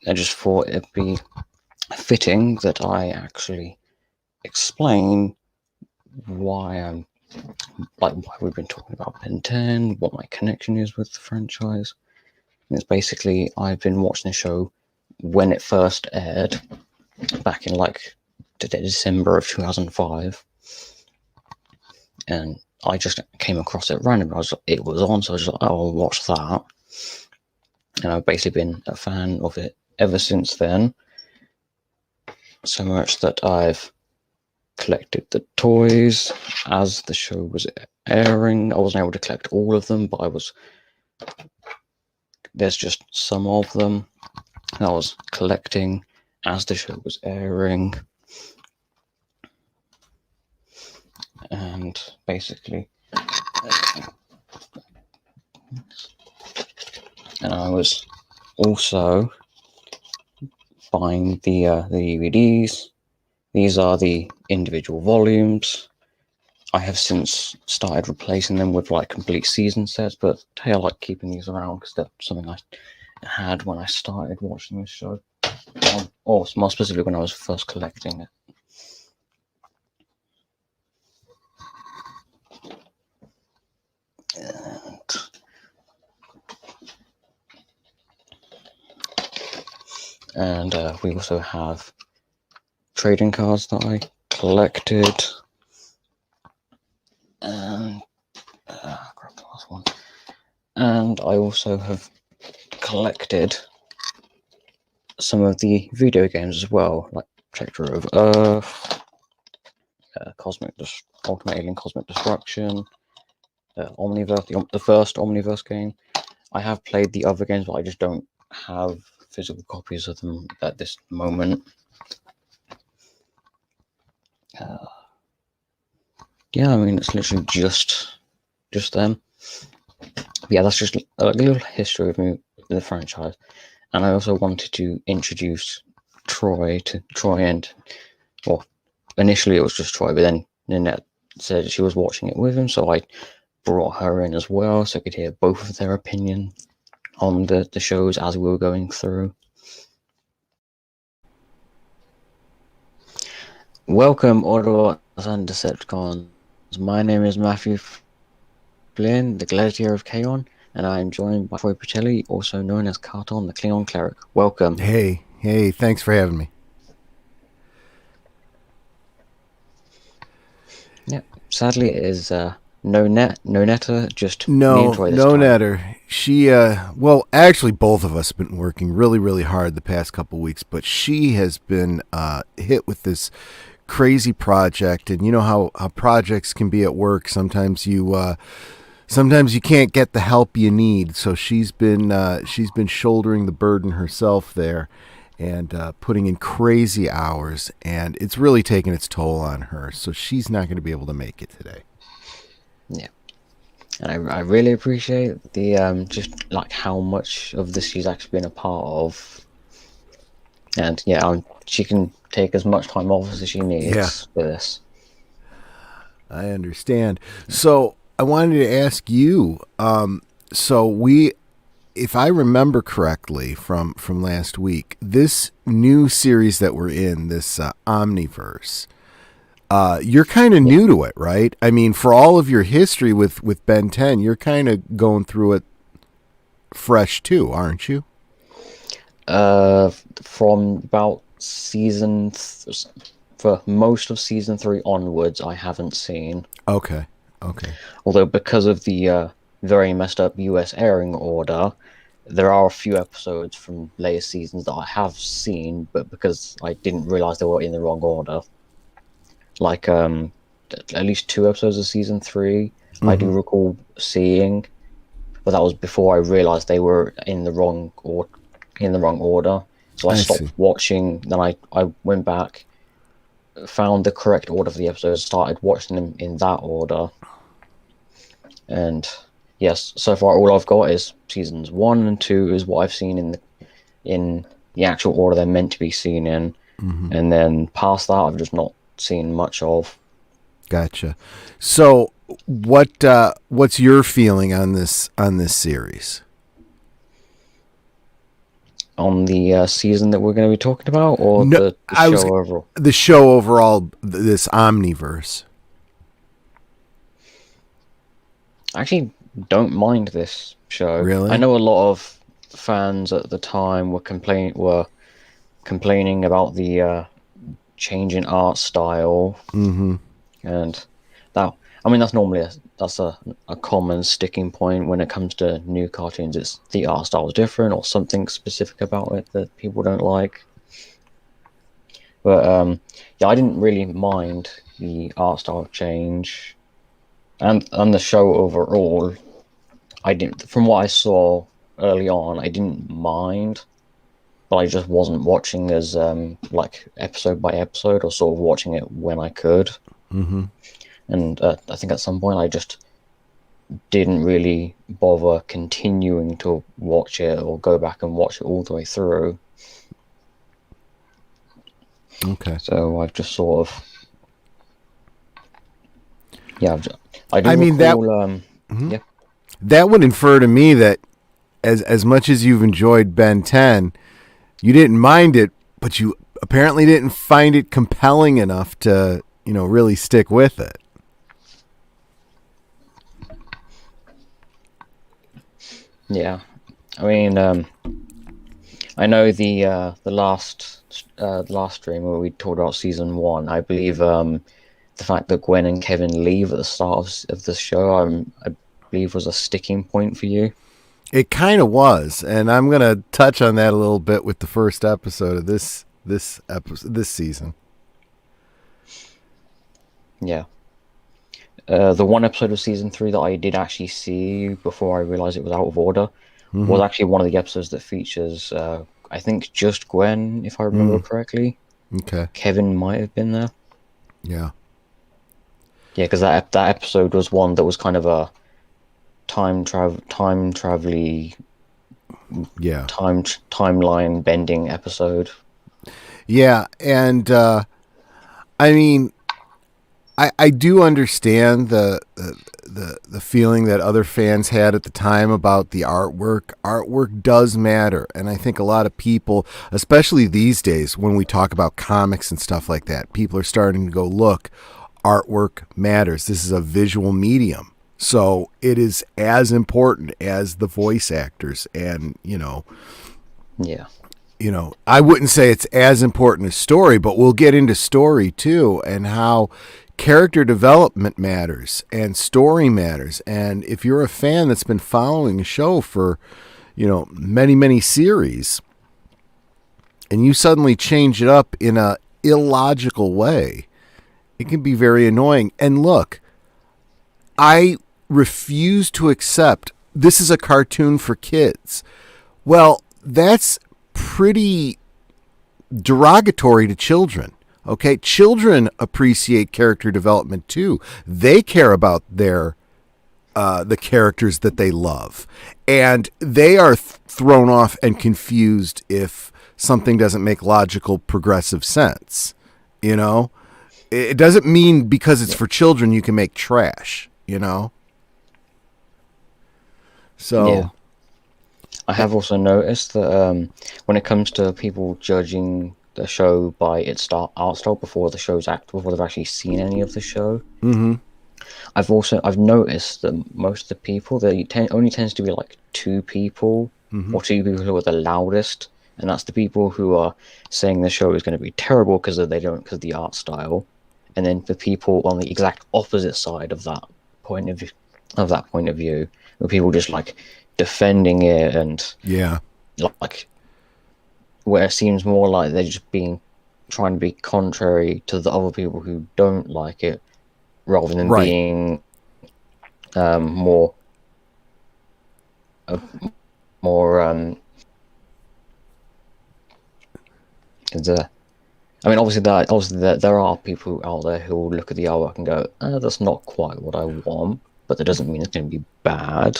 I just thought it'd be fitting that I actually explain why I'm why we've been talking about Ben 10, what my connection is with the franchise. And it's basically I've been watching the show when it first aired back in December of 2005, and I just came across it randomly. It was on, so I was like, oh, I'll watch that. And I've basically been a fan of it ever since then. So much that I've collected the toys as the show was airing. I wasn't able to collect all of them, but there's just some of them I was collecting as the show was airing. And basically, and I was also buying the DVDs. These are the individual volumes. I have since started replacing them with complete season sets, but hey, I like keeping these around because they're something I had when I started watching this show, or more specifically when I was first collecting it. And we also have trading cards that I collected. And grab the last one. And I also have collected some of the video games as well, like Protector of Earth, Ultimate Alien Cosmic Destruction, Omniverse, the first Omniverse game. I have played the other games, but I just don't have physical copies of them at this moment. Yeah, I mean, it's literally just them. Yeah, that's just a little history of me, the franchise. And I also wanted to introduce Troy and, well, initially it was just Troy, but then Nanette said she was watching it with him, so I brought her in as well so I could hear both of their opinion on the shows as we were going through. Welcome, Autobots and Decepticons. My name is Matthew Flynn, the Gladiator of Kaon, and I am joined by Troy Pacelli, also known as Carton, the Klingon Cleric. Welcome. Hey, thanks for having me. Yeah, sadly it is no Netta, just me and No, Troy this no time. netter. She, well, actually, both of us have been working really, really hard the past couple weeks, but she has been hit with this crazy project, and you know how projects can be at work. Sometimes you can't get the help you need. So she's been shouldering the burden herself there, and putting in crazy hours, and it's really taken its toll on her. So she's not going to be able to make it today. Yeah. And I really appreciate the just how much of this she's actually been a part of. And yeah, she can take as much time off as she Yeah, needs for this. I understand. So I wanted to ask you. If I remember correctly from last week, this new series that we're in, this omniverse, you're kind of Yeah. new to it, right? I mean, for all of your history with Ben 10, you're kind of going through it fresh too, aren't you? From about for most of season 3 onwards, I haven't seen. Okay. Okay. Although because of the very messed up US airing order, there are a few episodes from later seasons that I have seen, but because I didn't realize they were in the wrong order. Like at least 2 episodes of season 3, I do recall seeing, but that was before I realized they were in the wrong order. So I I stopped see. watching. Then I went back, found the correct order for the episodes, started watching them in that order. And yes, so far all I've got is seasons 1 and 2 is what I've seen in the actual order they're meant to be seen in, and then past that I've just not seen much of. Gotcha. So what's your feeling on this series? on the season that we're going to be talking about, or No, the I was show overall? the show overall. This omniverse. I actually don't mind this show. I Really? know a lot of fans at the time were complaining about the change in art style, Mm-hmm. and that, I mean, that's normally that's a common sticking point when it comes to new cartoons. It's the art style is different or something specific about it that people don't like. But yeah, I didn't really mind the art style change, and the show overall. I didn't, from what I saw early on, I didn't mind, but I just wasn't watching as like episode by episode, or sort of watching it when I could. Mm-hmm. And I think at some point I just didn't really bother continuing to watch it or go back and watch it all the way through. Okay. So I've just sort of, yeah, I I do mean that recall, mhm. yeah, that would infer to me that as much as you've enjoyed Ben 10, you didn't mind it, but you apparently didn't find it compelling enough to, really stick with it. yeah. I mean, I know the last stream where we talked about season one. I believe the fact that Gwen and Kevin leave at the start of the show, I believe, was a sticking point for you. It kind of was, and I'm going to touch on that a little bit with the first episode of this season. Yeah. The one episode of season three that I did actually see before I realized it was out of order was Mm-hmm. actually one of the episodes that features, I think, just Gwen, if I remember Mm, correctly. okay. Kevin might have been there. Yeah. Yeah, because that episode was one that was kind of a time travel Yeah. timeline bending episode. Yeah, and I mean, I do understand the feeling that other fans had at the time about the artwork. Artwork does matter, and I think a lot of people, especially these days when we talk about comics and stuff like that, people are starting to go, look, artwork matters. This is a visual medium. So it is as important as the voice actors, and Yeah, I wouldn't say it's as important as story, but we'll get into story too, and how character development matters and story matters. And if you're a fan that's been following a show for, many, many series, and you suddenly change it up in a illogical way, it can be very annoying. And look, I refuse to accept this is a cartoon for kids. Well, that's pretty derogatory to children. Okay, children appreciate character development too. They care about the characters that they love, and they are thrown off and confused if something doesn't make logical, progressive sense. You know, it doesn't mean because it's yeah, for children you can make trash. yeah. So I have also noticed that when it comes to people judging the show by its art style before they've actually seen any of the show, mm-hmm, I've noticed that most of the people only tends to be like two people mm-hmm. or two people who are the loudest, and that's the people who are saying the show is going to be terrible because because of the art style, and then the people on the exact opposite side of that point of view, where people just like defending it and Yeah, like where it seems more like they're just trying to be contrary to the other people who don't like it, rather than right. being more uh, more the I mean, obviously there are people out there who will look at the artwork and go, that's not quite what I want, but that doesn't mean it's going to be bad,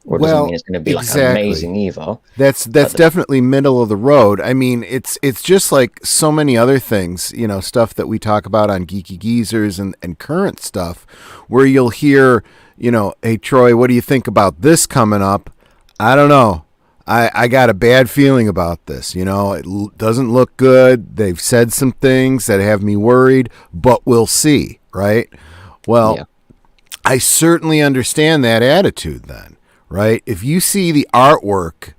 or it doesn't Well, mean it's going to be like exactly. amazing either. That's definitely middle of the road. I mean, it's just like so many other things, stuff that we talk about on Geeky Geezers and current stuff, where you'll hear, hey Troy, what do you think about this coming up? I don't know. I got a bad feeling about this. You know, it doesn't look good. They've said some things that have me worried, but we'll see, right? Well, Yeah. I certainly understand that attitude then, right? If you see the artwork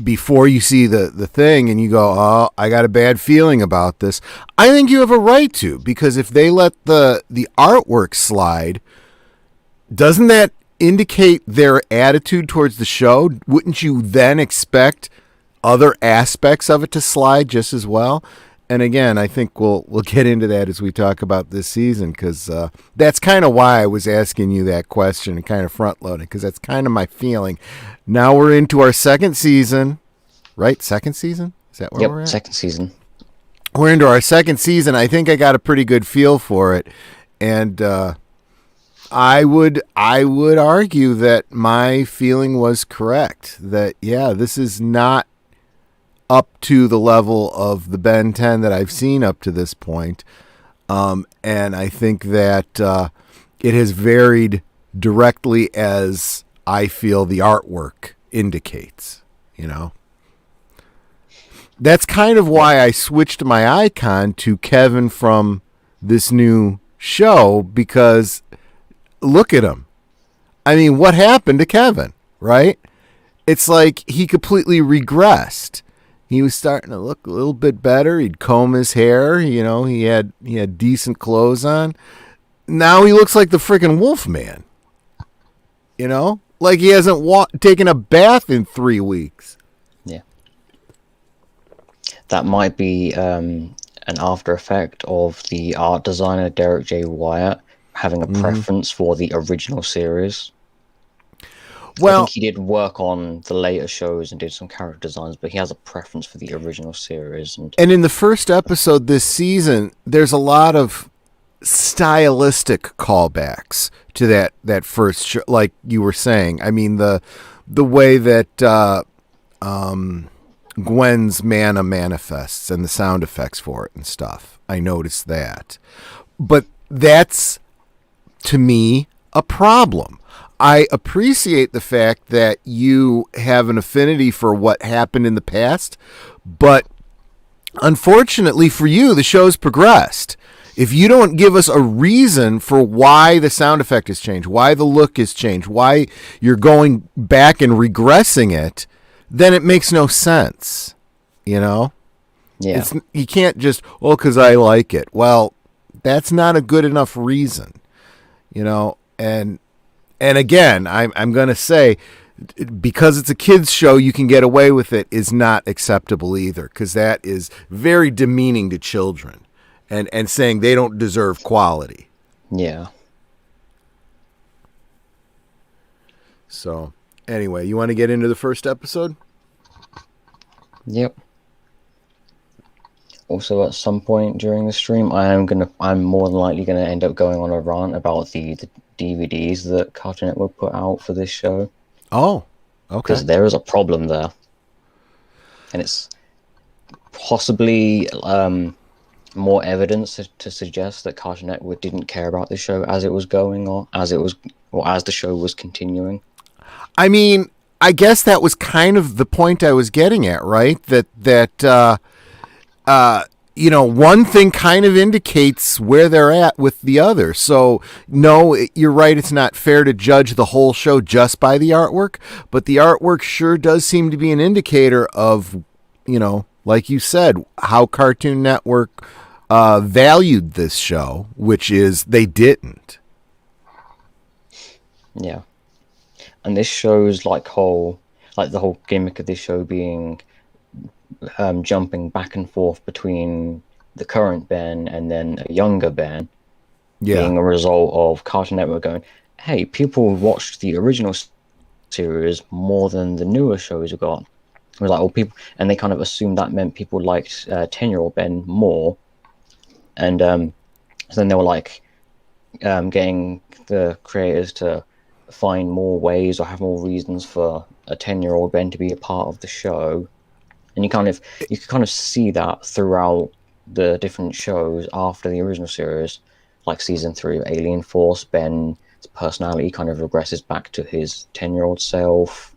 before you see the thing and you go, oh, I got a bad feeling about this, I think you have a right to, because if they let the artwork slide, doesn't that indicate their attitude towards the show? Wouldn't you then expect other aspects of it to slide just as well? And again, I think we'll get into that as we talk about this season, because that's kind of why I was asking you that question and kind of front loading, because that's kind of my feeling. Now we're into our second season, right? Second season? Is that where we're at? Second season. We're into our second season. I think I got a pretty good feel for it, and I would argue that my feeling was correct. That yeah, this is not up to the level of the Ben 10 that I've seen up to this point. And I think that it has varied directly as I feel the artwork indicates, you know. That's kind of why I switched my icon to Kevin from this new show, because look at him. I mean, what happened to Kevin, right? It's like he completely regressed. He was starting to look a little bit better. He'd comb his hair. You know, he had decent clothes on. Now he looks like the freaking Wolfman. You know, like he hasn't taken a bath in 3 weeks. Yeah. That might be an after effect of the art designer Derek J. Wyatt having a preference for the original series. Well, I think he did work on the later shows and did some character designs, but he has a preference for the original series. And in the first episode this season, there's a lot of stylistic callbacks to that first show, like you were saying. I mean, the way that Gwen's mana manifests and the sound effects for it and stuff. I noticed that. But that's, to me, a problem. I appreciate the fact that you have an affinity for what happened in the past, but unfortunately for you, the show's progressed. If you don't give us a reason for why the sound effect has changed, why the look has changed, why you're going back and regressing it, then it makes no sense, you know? yeah, You can't just, because I like it. Well, that's not a good enough reason, you know? And again, I'm going to say, because it's a kids show, you can get away with it, is not acceptable either, because that is very demeaning to children and saying they don't deserve quality. yeah. So anyway, you want to get into the first episode? Yep. Also, at some point during the stream, I'm more than likely gonna end up going on a rant about the DVDs that Cartoon Network put out for this show. Oh, okay. Because there is a problem there, and it's possibly more evidence to suggest that Cartoon Network didn't care about the show as it was going on, as the show was continuing. I mean, I guess that was kind of the point I was getting at, right? That you know, one thing kind of indicates where they're at with the other. So, no, you're right. It's not fair to judge the whole show just by the artwork, but the artwork sure does seem to be an indicator of, you know, like you said, how Cartoon Network valued this show, which is they didn't. Yeah. And this shows like the whole gimmick of this show being jumping back and forth between the current Ben and then a younger Ben, being a result of Cartoon Network going, hey, people watched the original series more than the newer shows have got. It was like, well, people, and they kind of assumed that meant people liked 10-year-old Ben more, and so then they were like getting the creators to find more ways or have more reasons for a 10-year-old Ben to be a part of the show. And you can kind of see that throughout the different shows after the original series, like season 3 of Alien Force. Ben's personality kind of regresses back to his 10-year-old self.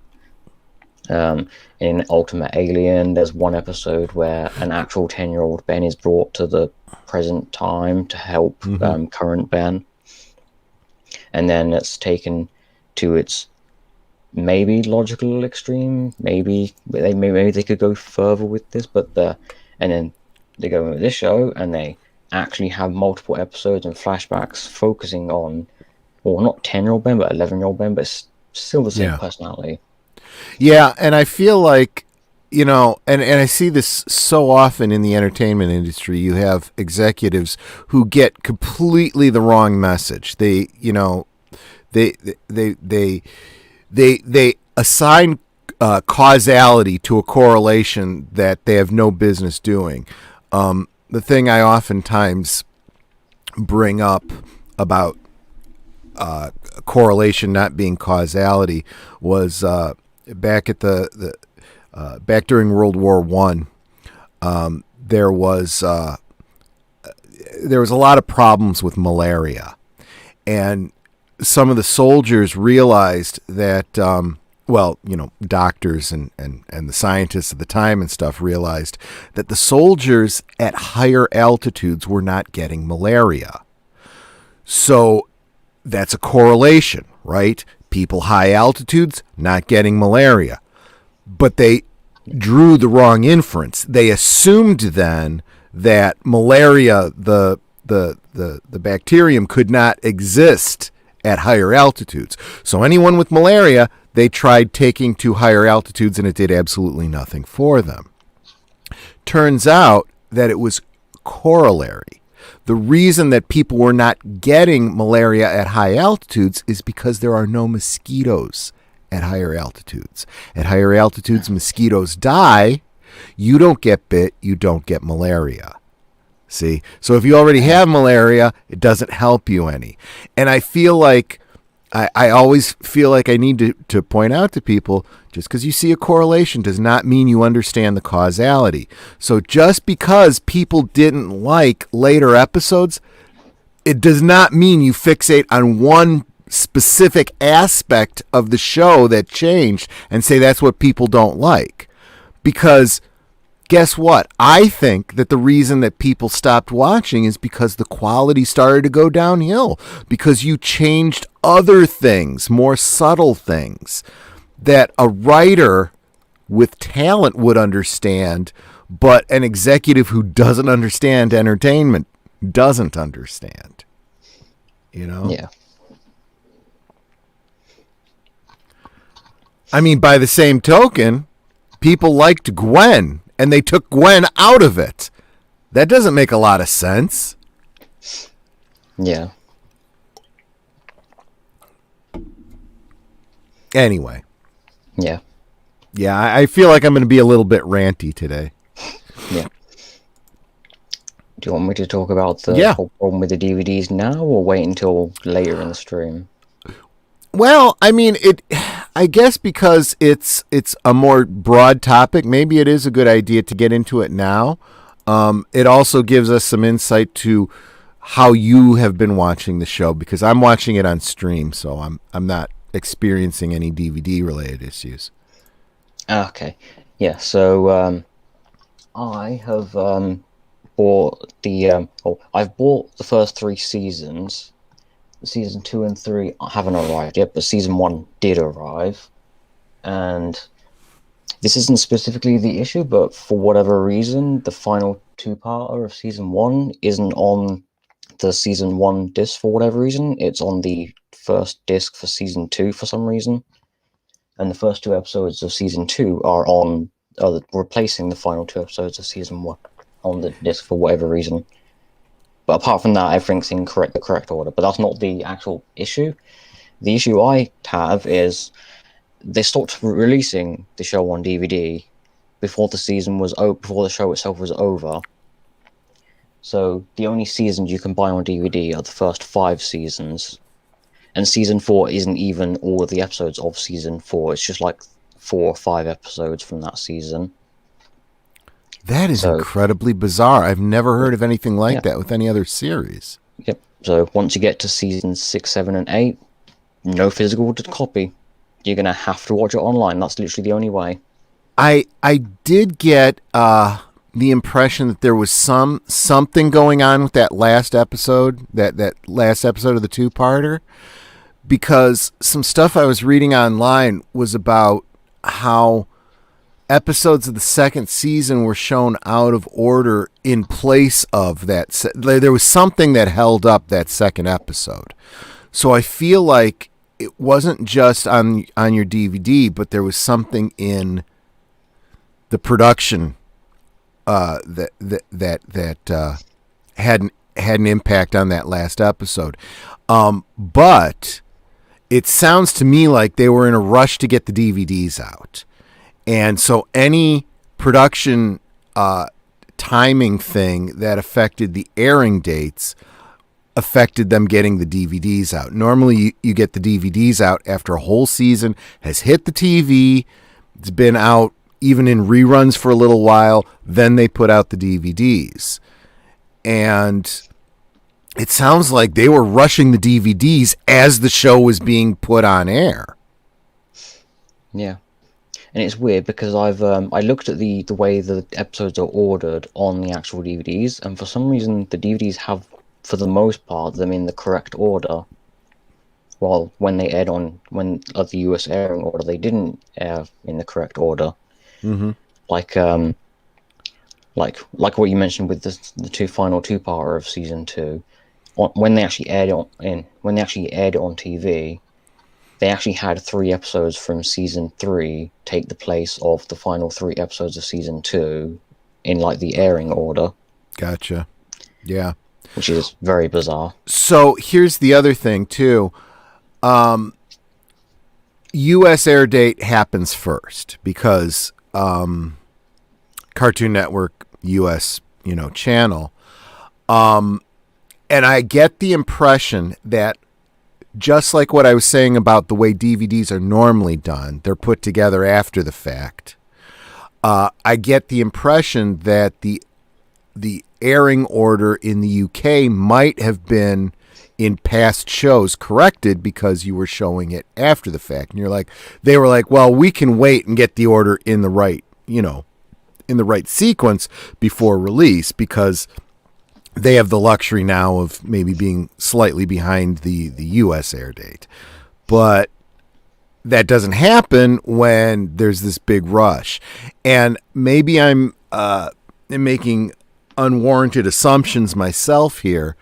In Ultimate Alien, there's one episode where an actual 10-year-old Ben is brought to the present time to help current Ben. And then it's taken to its maybe logical extreme. Maybe they could go further with this, and then they go with this show and they actually have multiple episodes and flashbacks focusing on, well, not 10-year-old Ben, but 11-year-old Ben, but it's still the same personality. Yeah, and I feel like, you know, and I see this so often in the entertainment industry. You have executives who get completely the wrong message. They, you know, they assign causality to a correlation that they have no business doing. The thing I oftentimes bring up about correlation not being causality was back at back during World War One. There was a lot of problems with malaria, and some of the soldiers realized that, well, you know, doctors and the scientists at the time and stuff realized that the soldiers at higher altitudes were not getting malaria. So that's a correlation, right? People high altitudes not getting malaria. But they drew the wrong inference. They assumed then that malaria, the bacterium, could not exist at higher altitudes. So anyone with malaria, they tried taking to higher altitudes and it did absolutely nothing for them. Turns out that it was corollary. The reason that people were not getting malaria at high altitudes is because there are no mosquitoes at higher altitudes. At higher altitudes, mosquitoes die. You don't get bit, you don't get malaria. See? So if you already have malaria, it doesn't help you any. And I feel like, I always feel like I need to point out to people, just because you see a correlation does not mean you understand the causality. So just because people didn't like later episodes, it does not mean you fixate on one specific aspect of the show that changed and say that's what people don't like. Because guess what? I think that the reason that people stopped watching is because the quality started to go downhill, because you changed other things, more subtle things that a writer with talent would understand, but an executive who doesn't understand entertainment doesn't understand. You know? Yeah. I mean, by the same token, people liked Gwen, and they took Gwen out of it. That doesn't make a lot of sense. Yeah. Anyway. Yeah. Yeah, I feel like I'm going to be a little bit ranty today. Yeah. Do you want me to talk about the whole problem with the DVDs now, or wait until later in the stream? Well, I mean, I guess because it's a more broad topic, maybe it is a good idea to get into it now. It also gives us some insight to how you have been watching the show, because I'm watching it on stream, so I'm not experiencing any DVD related issues. Okay. Yeah, so I have bought I've bought the first 3 seasons. Season 2 and 3 haven't arrived yet, but season 1 did arrive. And this isn't specifically the issue, but for whatever reason, the final 2-parter of season 1 isn't on the season 1 disc for whatever reason. It's on the first disc for season 2 for some reason. And the first 2 episodes of season 2 are replacing the final 2 episodes of season 1 on the disc for whatever reason. But apart from that, everything's in the correct order. But that's not the actual issue. The issue I have is they stopped releasing the show on DVD before the show itself was over. So the only seasons you can buy on DVD are the first 5 seasons. And season 4 isn't even all of the episodes of season 4. It's just like 4 or 5 episodes from that season. That is incredibly bizarre. I've never heard of anything like that with any other series. Yep. So once you get to seasons 6, 7, and 8, no physical copy. you're gonna have to watch it online. That's literally the only way. I did get the impression that there was something going on with that last episode, that last episode of the two-parter, because some stuff I was reading online was about how episodes of the second season were shown out of order in place of that. There was something that held up that second episode. So I feel like it wasn't just on your DVD, but there was something in the production that had an impact on that last episode. But it sounds to me like they were in a rush to get the DVDs out. And so any production timing thing that affected the airing dates affected them getting the DVDs out. Normally you get the DVDs out after a whole season has hit the TV, it's been out even in reruns for a little while, then they put out the DVDs. And it sounds like they were rushing the DVDs as the show was being put on air. Yeah. And it's weird because I looked at the way the episodes are ordered on the actual DVDs, and for some reason the DVDs have, for the most part, them in the correct order. While when they aired at the US airing order, they didn't air in the correct order. Mm-hmm. Like what you mentioned with the final two-parter of season 2, when they actually aired it on TV. They actually had 3 episodes from season 3 take the place of the final 3 episodes of season 2 in like the airing order. Gotcha. Yeah. Which is very bizarre. So here's the other thing too. US air date happens first because Cartoon Network US, channel. And I get the impression that just like what I was saying about the way DVDs are normally done, they're put together after the fact. I get the impression that the airing order in the UK might have been in past shows corrected because you were showing it after the fact. And they were like, well, we can wait and get the order in the right, in the right sequence before release because they have the luxury now of maybe being slightly behind the US air date. But that doesn't happen when there's this big rush. And maybe I'm making unwarranted assumptions myself here,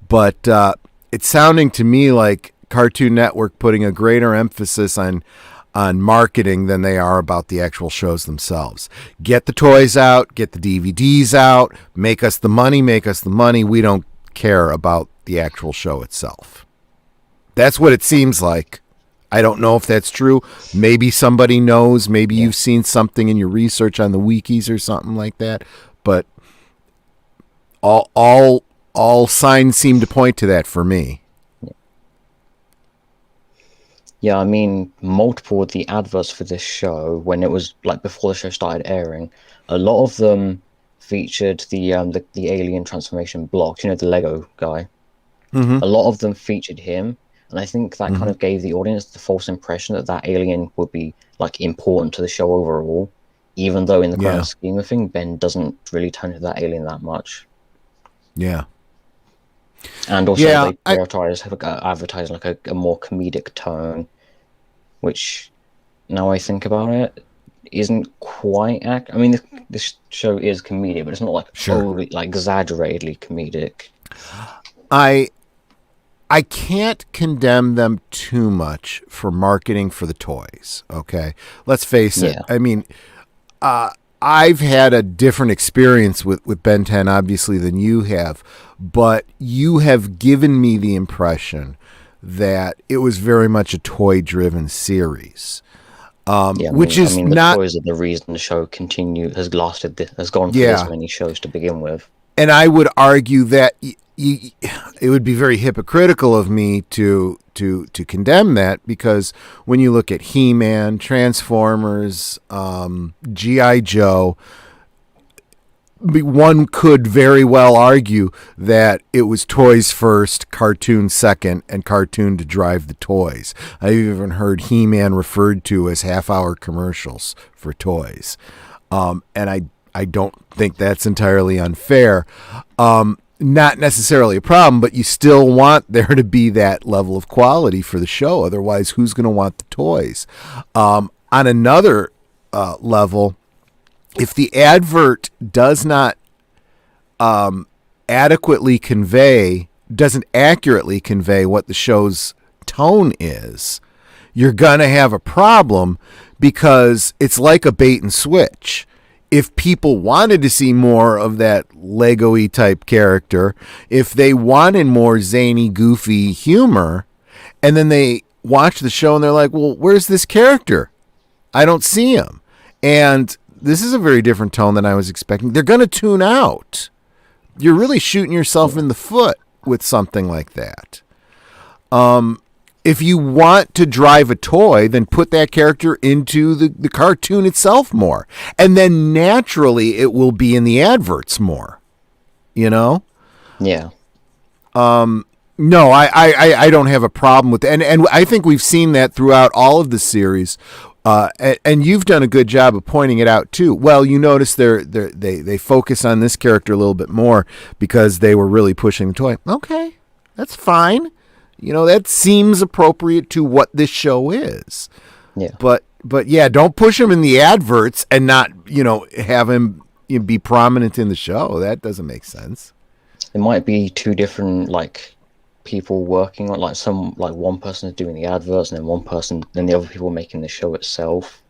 but it's sounding to me like Cartoon Network putting a greater emphasis on marketing than they are about the actual shows themselves. Get the toys out, get the DVDs out, make us the money. We don't care about the actual show itself. That's what it seems like. I don't know if that's true. Maybe somebody knows. Maybe you've seen something in your research on the wikis or something like that. But all signs seem to point to that for me. Yeah, I mean, multiple of the adverts for this show, when it was like before the show started airing, a lot of them featured the alien transformation blocks. The Lego guy. Mm-hmm. A lot of them featured him, and I think that kind of gave the audience the false impression that alien would be like important to the show overall, even though in the grand scheme of things, Ben doesn't really turn to that alien that much. Yeah. And also they prioritize advertising like a more comedic tone, which, now I think about it, isn't quite I mean, this show is comedic, but it's not like overly, like exaggeratedly comedic. I can't condemn them too much for marketing for the toys. Okay, let's face it. I mean, I've had a different experience with Ben 10, obviously, than you have, but you have given me the impression that it was very much a toy-driven series. Which is not... The toys are the reason the show has gone for this many shows to begin with. And I would argue that it would be very hypocritical of me to condemn that, because when you look at He-Man, Transformers, G.I. Joe, one could very well argue that it was toys first, cartoon second, and cartoon to drive the toys. I've even heard He-Man referred to as half-hour commercials for toys. And I don't think that's entirely unfair. Not necessarily a problem, but you still want there to be that level of quality for the show. Otherwise, who's going to want the toys? On another level, if the advert doesn't accurately convey what the show's tone is, you're going to have a problem, because it's like a bait and switch. If people wanted to see more of that Lego-y type character, if they wanted more zany, goofy humor, and then they watch the show and they're like, well, where's this character? I don't see him. And this is a very different tone than I was expecting. They're going to tune out. You're really shooting yourself in the foot with something like that. If you want to drive a toy, then put that character into the cartoon itself more. And then naturally it will be in the adverts more. You know? Yeah. No, I don't have a problem with that. And I think we've seen that throughout all of the series. And you've done a good job of pointing it out too. Well, you notice they focus on this character a little bit more because they were really pushing the toy. Okay, that's fine. You know, that seems appropriate to what this show is. Yeah. But yeah, don't push him in the adverts and not, have him be prominent in the show. That doesn't make sense. It might be two different people working on one person is doing the adverts and then the other people making the show itself.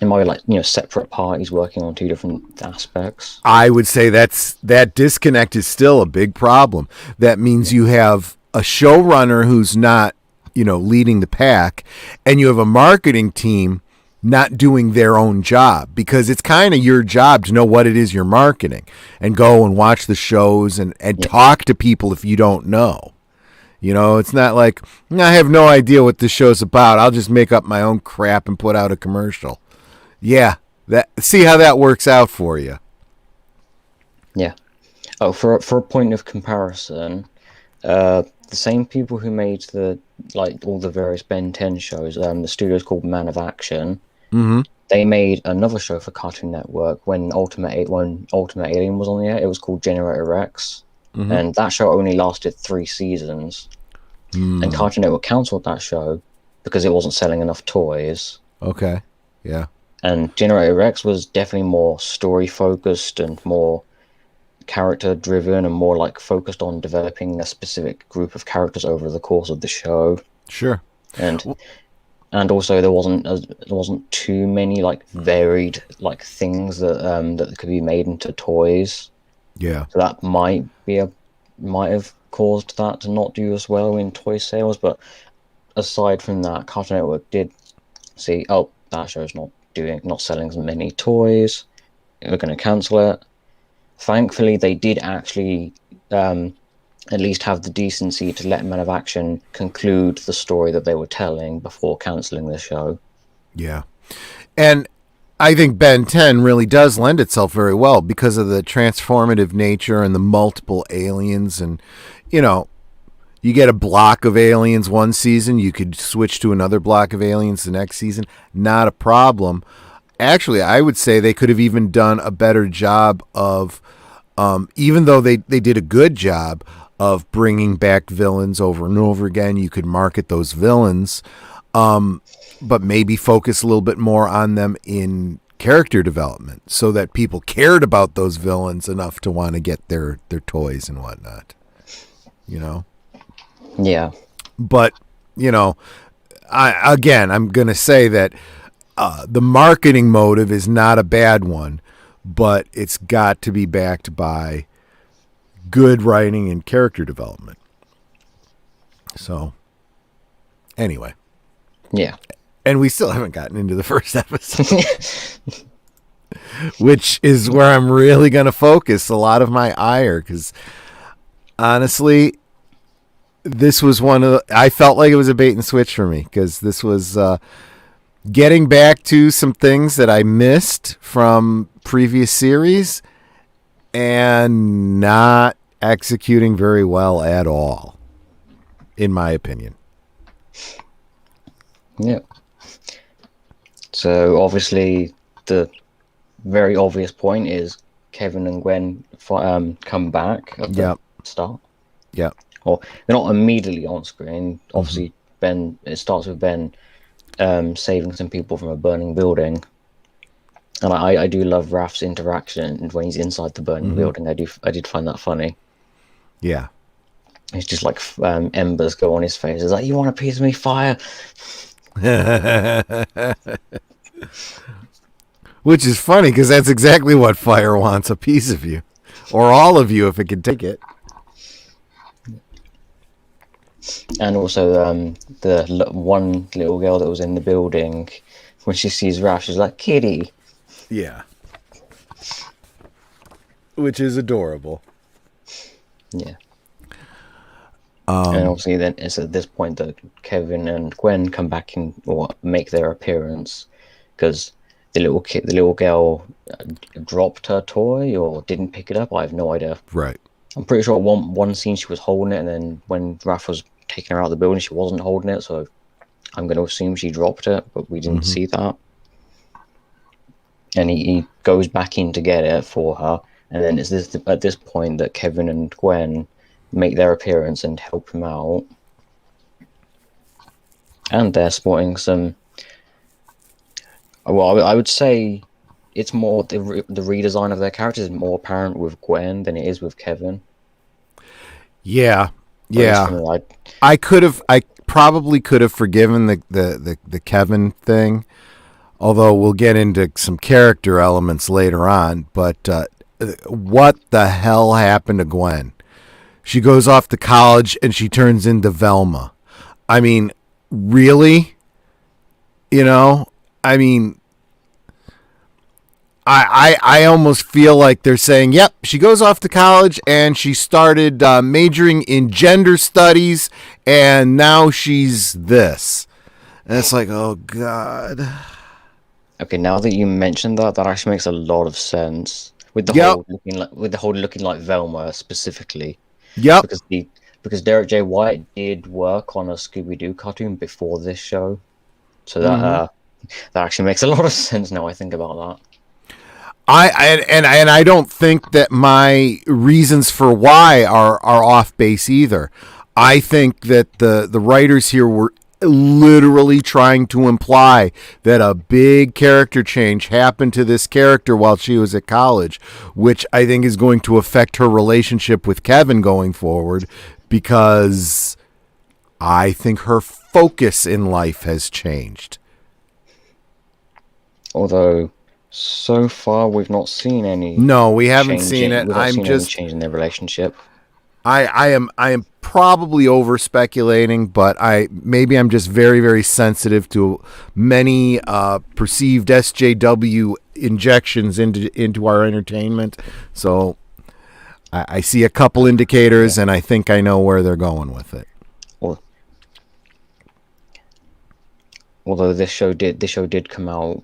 It might be separate parties working on two different aspects. I would say that disconnect is still a big problem. That means you have a showrunner who's not, leading the pack, and you have a marketing team not doing their own job, because it's kind of your job to know what it is you're marketing and go and watch the shows and talk to people if you don't know. It's not like, I have no idea what this show's about, I'll just make up my own crap and put out a commercial. Yeah, see how that works out for you. Yeah. Oh, for a point of comparison, the same people who made all the various Ben 10 shows, the studio's called Man of Action. Mm-hmm. They made another show for Cartoon Network when Ultimate Alien was on the air. It was called Generator X, and that show only lasted 3 seasons. And Cartoon Network cancelled that show because it wasn't selling enough toys. Okay, yeah. And Generator X was definitely more story focused and more character driven and more focused on developing a specific group of characters over the course of the show. Sure. And also there wasn't too many varied things that could be made into toys. Yeah. So that might have caused that to not do as well in toy sales. But aside from that, Cartoon Network did see, that show's not selling as many toys. We're going to cancel it. Thankfully, they did actually at least have the decency to let Man of Action conclude the story that they were telling before cancelling the show. Yeah. And I think Ben 10 really does lend itself very well because of the transformative nature and the multiple aliens. And, you get a block of aliens one season, you could switch to another block of aliens the next season. Not a problem. Actually, I would say they could have even done a better job of, even though they did a good job of bringing back villains over and over again, you could market those villains, but maybe focus a little bit more on them in character development so that people cared about those villains enough to want to get their toys and whatnot, Yeah. But, I'm going to say that the marketing motive is not a bad one, but it's got to be backed by good writing and character development. So, anyway. Yeah. And we still haven't gotten into the first episode, which is where I'm really going to focus a lot of my ire, because honestly, this was I felt like it was a bait and switch for me, because this was getting back to some things that I missed from previous series and not executing very well at all, in my opinion. Yeah. So obviously the very obvious point is Kevin and Gwen come back at the start. Yeah. Or they're not immediately on screen. Obviously, Ben. It starts with Ben saving some people from a burning building, and I do love Raph's interaction when he's inside the burning building. I did find that funny. Yeah. It's just like embers go on his face. It's like, you want a piece of me, fire? Which is funny because that's exactly what fire wants, a piece of you. Or all of you if it can take it. And also the one little girl that was in the building, when she sees Raph, she's like, kitty. Yeah. Which is adorable. Yeah. And obviously then it's at this point that Kevin and Gwen come back in or make their appearance, because the little girl dropped her toy or didn't pick it up. I have no idea. Right. I'm pretty sure one scene she was holding it, and then when Raph was taking her out of the building, she wasn't holding it. So I'm going to assume she dropped it, but we didn't see that. And he goes back in to get it for her, and then it's at this point that Kevin and Gwen make their appearance and help him out. And they're sporting some... Well, I would say it's more... The redesign of their characters is more apparent with Gwen than it is with Kevin. Yeah. Yeah. I probably could have forgiven the Kevin thing, although we'll get into some character elements later on. But what the hell happened to Gwen? She goes off to college and she turns into Velma. I mean, really? You know? I mean, I almost feel like they're saying, yep, she goes off to college and she started majoring in gender studies and now she's this. And it's like, oh, God. Okay, now that you mentioned that actually makes a lot of sense. With the whole looking like Velma specifically. Yep. Because Derek J. White did work on a Scooby-Doo cartoon before this show, so that actually makes a lot of sense now I think about that. I don't think that my reasons for why are off base either. I think that the writers here were literally trying to imply that a big character change happened to this character while she was at college, which I think is going to affect her relationship with Kevin going forward, because I think her focus in life has changed. Although so far we've not seen any. No, we haven't seen it. I'm just changing their relationship. I am probably over speculating, but maybe I'm just very, very sensitive to many perceived SJW injections into our entertainment. So I see a couple indicators, and I think I know where they're going with it. Although this show did come out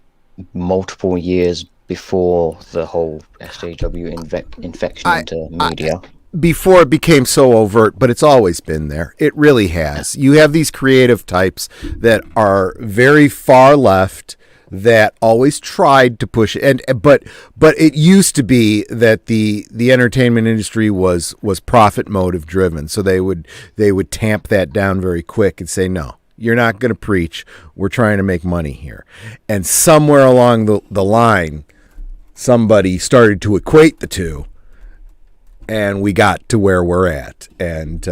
multiple years before the whole SJW infection into media. Before it became so overt, but it's always been there. It really has. You have these creative types that are very far left that always tried to push it. But it used to be that the entertainment industry was profit motive driven. So they would tamp that down very quick and say, no, you're not going to preach. We're trying to make money here. And somewhere along the line, somebody started to equate the two. And we got to where we're at, and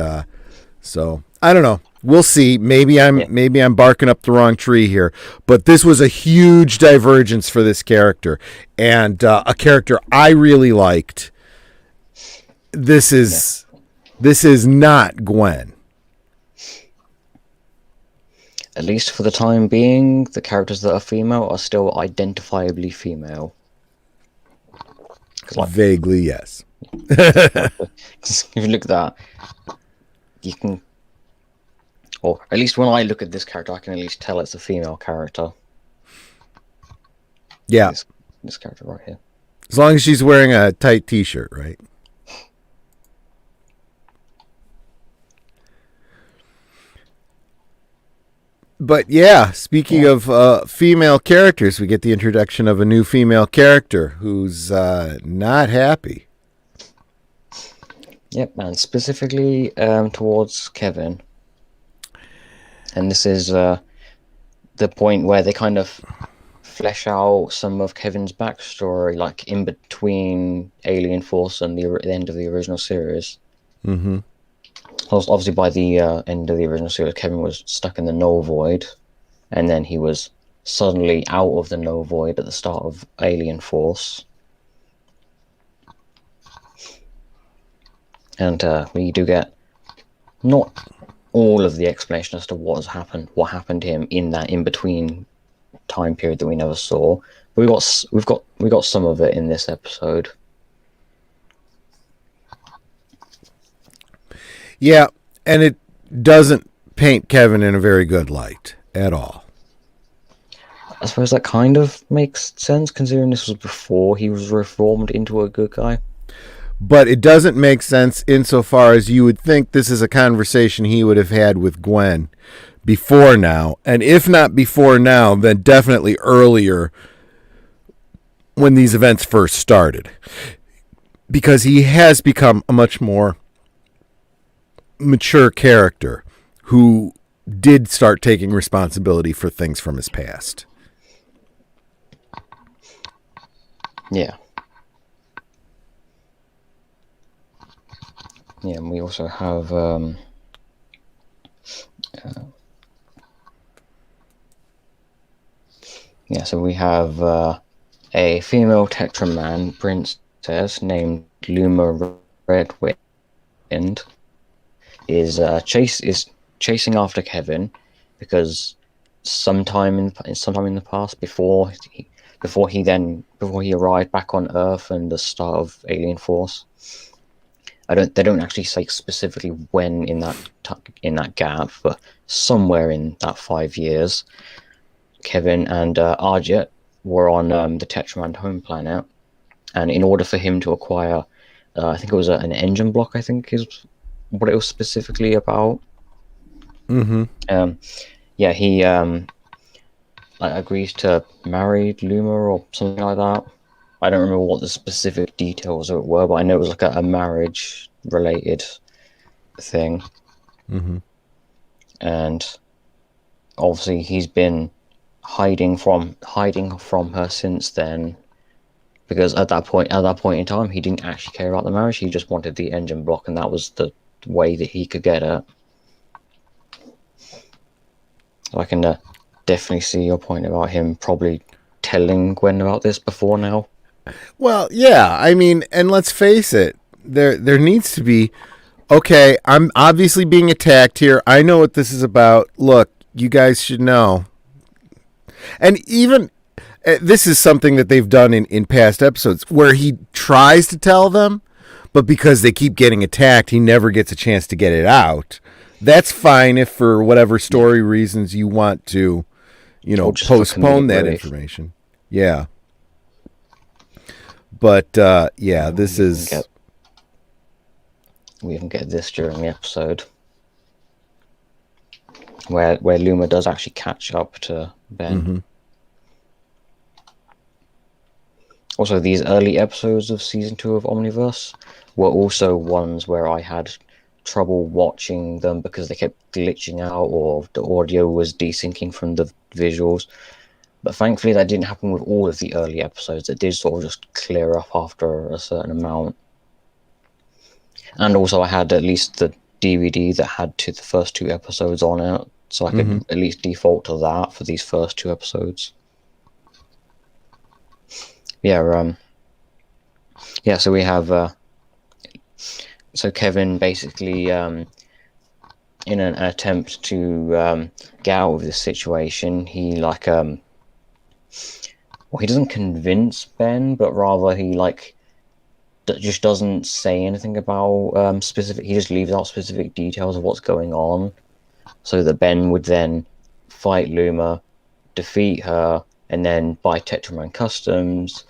so I don't know. We'll see. Maybe I'm barking up the wrong tree here, but this was a huge divergence for this character, and a character I really liked. This is not Gwen. At least for the time being, the characters that are female are still identifiably female. Vaguely, yes. If you look at that, you can, or at least when I look at this character, I can at least tell it's a female character. Yeah, this character right here. As long as she's wearing a tight t-shirt, right? But yeah, speaking Yeah. of female characters, we get the introduction of a new female character who's not happy. Yep, and specifically towards Kevin. And this is the point where they kind of flesh out some of Kevin's backstory, like in between Alien Force and the end of the original series. Mm-hmm. Obviously, by the end of the original series, Kevin was stuck in the null void, and then he was suddenly out of the null void at the start of Alien Force. And we do get not all of the explanation as to what happened to him in that in-between time period that we never saw. But we got some of it in this episode. Yeah, and it doesn't paint Kevin in a very good light at all. I suppose that kind of makes sense, considering this was before he was reformed into a good guy. But it doesn't make sense insofar as you would think this is a conversation he would have had with Gwen before now. And if not before now, then definitely earlier when these events first started. Because he has become a much more mature character who did start taking responsibility for things from his past. Yeah. Yeah, and we also have so we have a female Tetraman princess named Luma Redwind is chasing after Kevin because sometime in the past before he arrived back on Earth and the start of Alien Force. They don't actually say specifically when in that gap, but somewhere in that 5 years, Kevin and Arjet were on the Tetraman home planet, and in order for him to acquire, I think it was an engine block, I think is what it was specifically about. Mm-hmm. He agrees to marry Luma or something like that. I don't remember what the specific details of it were, but I know it was like a marriage-related thing. Mm-hmm. And obviously, he's been hiding from her since then, because at that point in time, he didn't actually care about the marriage. He just wanted the engine block, and that was the way that he could get it. So I can definitely see your point about him probably telling Gwen about this before now. Well, yeah, I mean, and let's face it, there needs to be, okay, I'm obviously being attacked here. I know what this is about. Look, you guys should know. And even, this is something that they've done in past episodes, where he tries to tell them, but because they keep getting attacked, he never gets a chance to get it out. That's fine if for whatever story reasons you want to, postpone that information. Yeah. But this is. We even get this during the episode, where Luma does actually catch up to Ben. Mm-hmm. Also, these early episodes of season 2 of Omniverse were also ones where I had trouble watching them because they kept glitching out or the audio was desyncing from the visuals. But thankfully, that didn't happen with all of the early episodes. It did sort of just clear up after a certain amount. And also, I had at least the DVD that had the first 2 episodes on it, so I could at least default to that for these first 2 episodes. So we have so Kevin basically in an attempt to get out of this situation, he he doesn't convince Ben, but rather he just doesn't say anything about specific. He just leaves out specific details of what's going on, so that Ben would then fight Luma, defeat her, and then by Tetraman Customs,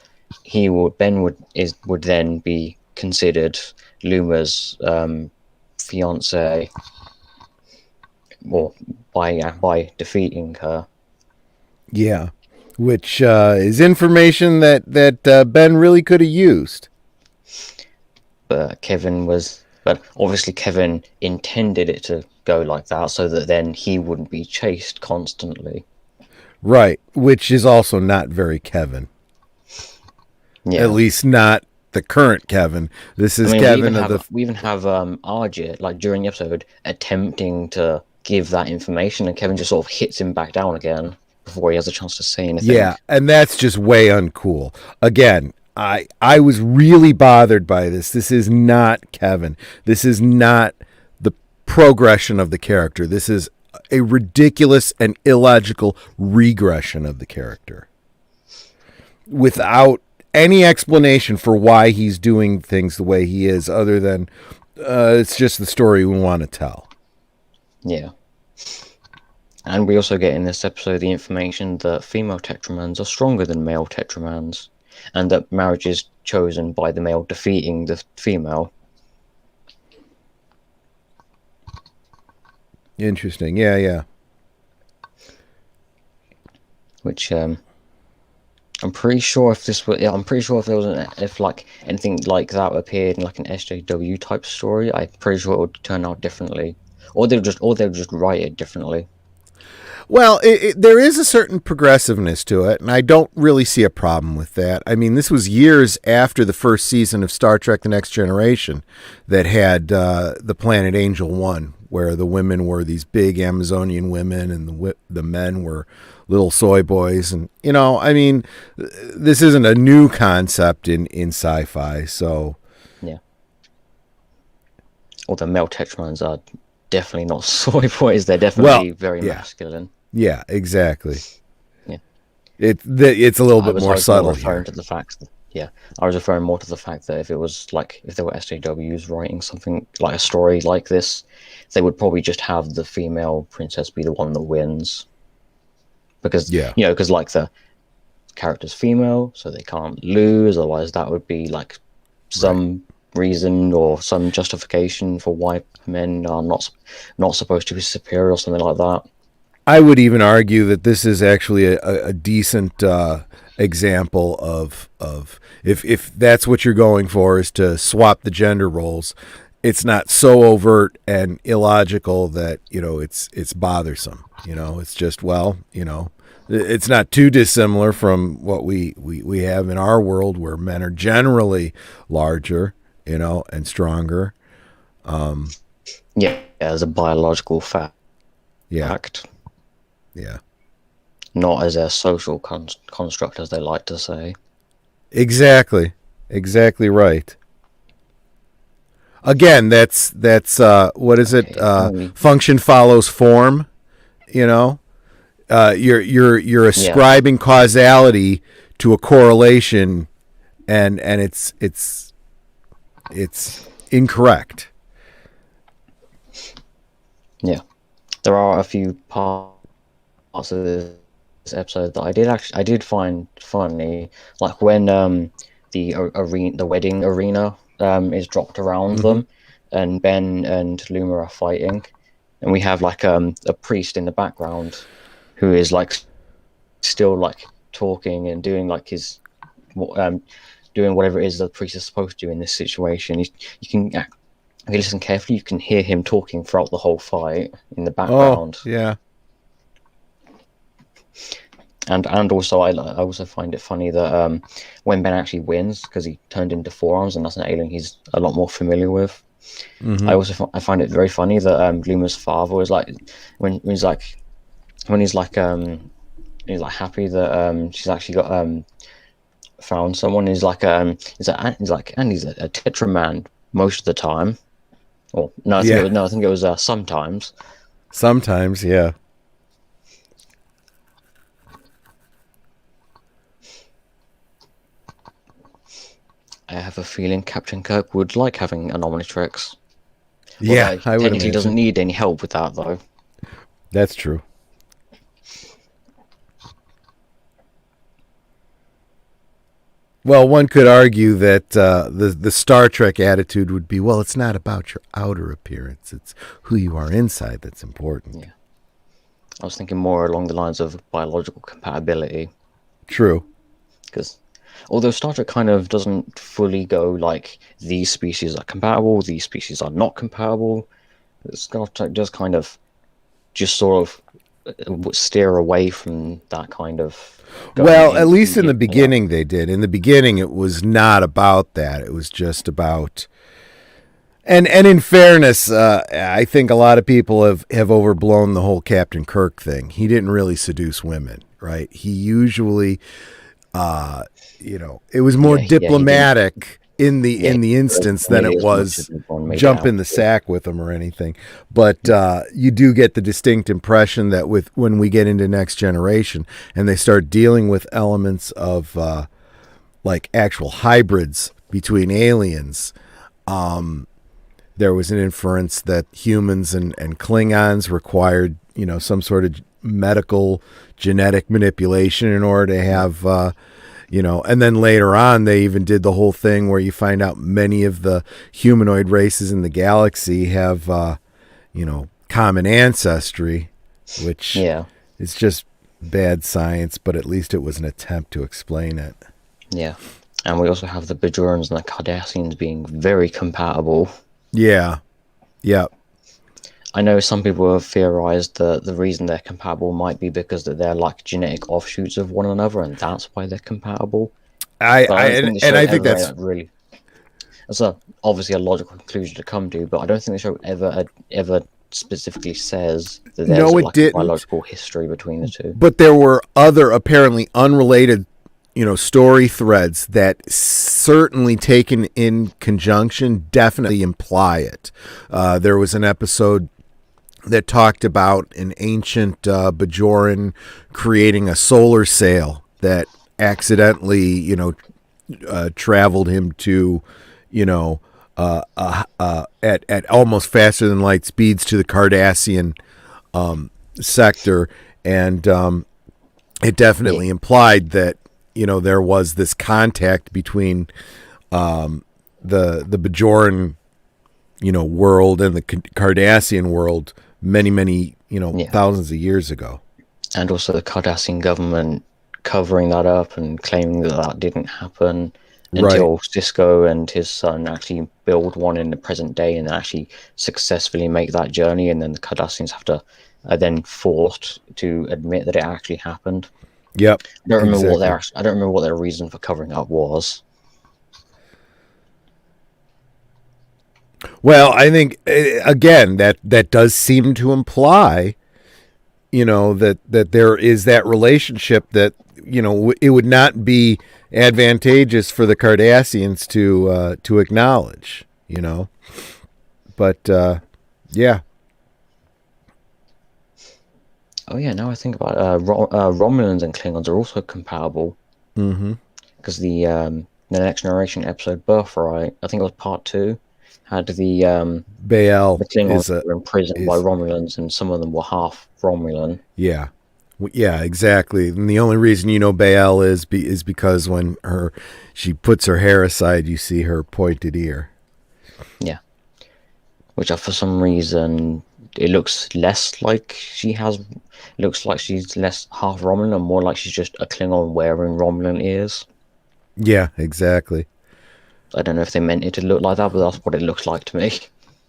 would then be considered Luma's fiance, or by defeating her. Yeah, which is information that Ben really could have used. But obviously Kevin intended it to go like that so that then he wouldn't be chased constantly. Right, which is also not very Kevin. Yeah. At least not the current Kevin. This is Kevin we even have Arjit, like, during the episode, attempting to give that information, and Kevin just sort of hits him back down again before he has a chance to say anything. Yeah, and that's just way uncool. Again, I was really bothered by this. This is not Kevin. This is not the progression of the character. This is a ridiculous and illogical regression of the character without any explanation for why he's doing things the way he is, other than it's just the story we want to tell. Yeah. And we also get in this episode the information that female Tetramans are stronger than male Tetramans, and that marriage is chosen by the male defeating the female. Interesting. Yeah. Which I'm pretty sure if there was if like anything like that appeared in like an SJW type story, I'm pretty sure it would turn out differently, or they would just write it differently. Well, there is a certain progressiveness to it, and I don't really see a problem with that. I mean, this was years after the first season of Star Trek The Next Generation that had the planet Angel 1, where the women were these big Amazonian women and the men were little soy boys. And, I mean, this isn't a new concept in sci-fi, so... Yeah. Although male Tetramans are definitely not soy boys, they're definitely very masculine. Yeah, exactly. Yeah, it's a little bit more subtle here. I was referring more to the fact that if there were SJWs writing something like a story like this, they would probably just have the female princess be the one that wins, because like the character's female, so they can't lose. Otherwise, that would be like some reason or some justification for why men are not supposed to be superior or something like that. I would even argue that this is actually a decent example of if that's what you're going for, is to swap the gender roles. It's not so overt and illogical that it's bothersome. It's just it's not too dissimilar from what we have in our world, where men are generally larger, and stronger. As a biological fact. Yeah. Not as a social construct, as they like to say. Exactly right. Again, that's what is it? Function follows form. You're ascribing causality to a correlation, and it's incorrect. Yeah, there are a few parts of this episode that I did find funny, like when the wedding arena is dropped around them, and Ben and Luma are fighting, and we have like a priest in the background who is like still like talking and doing like his doing whatever it is the priest is supposed to do in this situation. You can, if you listen carefully, you can hear him talking throughout the whole fight in the background. Oh, yeah. And also I also find it funny that when Ben actually wins, because he turned into forearms, and that's an alien he's a lot more familiar with. I find it very funny that Luma's father was like, when he's happy that she's actually got found someone. He's like and he's a Tetraman most of the time. Or no, I think it was sometimes. Sometimes, yeah. I have a feeling Captain Kirk would like having an Omnitrix. Yeah, I would imagine. He doesn't need any help with that, though. That's true. Well, one could argue that the Star Trek attitude would be, well, it's not about your outer appearance; it's who you are inside that's important. Yeah, I was thinking more along the lines of biological compatibility. True. Because although Star Trek kind of doesn't fully go like these species are compatible, these species are not compatible, Star Trek does kind of just sort of steer away from that kind of. Well, at least in the beginning they did. In the beginning, it was not about that. It was just about. And in fairness, I think a lot of people have overblown the whole Captain Kirk thing. He didn't really seduce women, right? He usually, it was more diplomatic in the instance than it was jump in the sack with them or anything. But you do get the distinct impression that when we get into Next Generation and they start dealing with elements of like actual hybrids between aliens, there was an inference that humans and Klingons required, some sort of medical genetic manipulation in order to have, and then later on they even did the whole thing where you find out many of the humanoid races in the galaxy have, common ancestry, which is just bad science, but at least it was an attempt to explain it. Yeah. And we also have the Bajorans and the Cardassians being very compatible. Yeah. Yeah. I know some people have theorized that the reason they're compatible might be because that they're like genetic offshoots of one another, and that's why they're compatible. I think that's really. That's obviously a logical conclusion to come to, but I don't think the show ever specifically says that there's a biological history between the two. But there were other apparently unrelated, story threads that certainly taken in conjunction definitely imply it. There was an episode that talked about an ancient Bajoran creating a solar sail that accidentally, traveled him to, at almost faster than light speeds to the Cardassian sector, and it definitely implied that there was this contact between the Bajoran world and the Cardassian world many thousands of years ago, and also the Cardassian government covering that up and claiming that didn't happen until Sisko and his son actually build one in the present day and actually successfully make that journey, and then the Cardassians have to then forced to admit that it actually happened. Yep. I don't remember what their reason for covering up was. Well, I think again that does seem to imply, that there is that relationship that it would not be advantageous for the Cardassians to acknowledge, but yeah. Oh yeah, now I think about Romulans and Klingons are also compatible. Mm-hmm. Because the Next Generation episode Birthright, I think it was part 2, had the Bael. The Klingons were imprisoned by Romulans, and some of them were half Romulan. Yeah, yeah, exactly. And the only reason Bael is because when she puts her hair aside, you see her pointed ear. Yeah, which for some reason it looks less like she has. Looks like she's less half Romulan and more like she's just a Klingon wearing Romulan ears. Yeah, exactly. I don't know if they meant it to look like that, but that's what it looks like to me.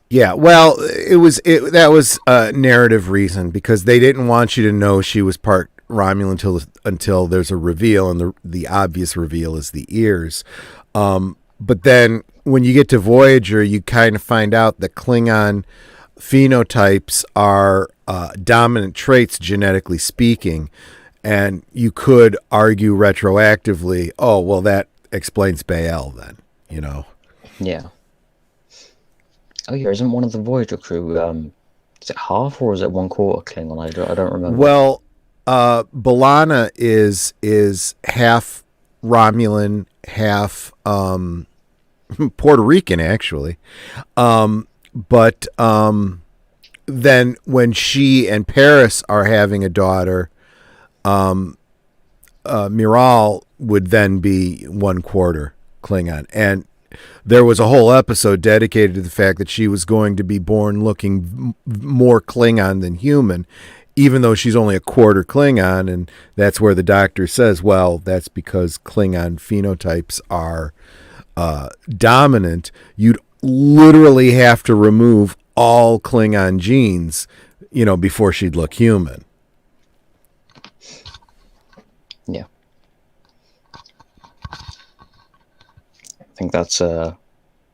Yeah, well, that was a narrative reason, because they didn't want you to know she was part Romulan until there's a reveal, and the obvious reveal is the ears. But then when you get to Voyager, you kind of find out that Klingon phenotypes are dominant traits, genetically speaking, and you could argue retroactively, oh, well, that explains Bael then, Yeah. Oh yeah, isn't one of the Voyager crew, is it half or is it 1/4 Klingon? I don't remember. Well, B'Elanna is half Romulan, half Puerto Rican, actually. But then when she and Paris are having a daughter, Miral would then be 1/4 Klingon. And there was a whole episode dedicated to the fact that she was going to be born looking more Klingon than human, even though she's only 1/4 Klingon. And that's where the doctor says, well, that's because Klingon phenotypes are dominant. You'd literally have to remove all Klingon genes, before she'd look human. Yeah. I think that's would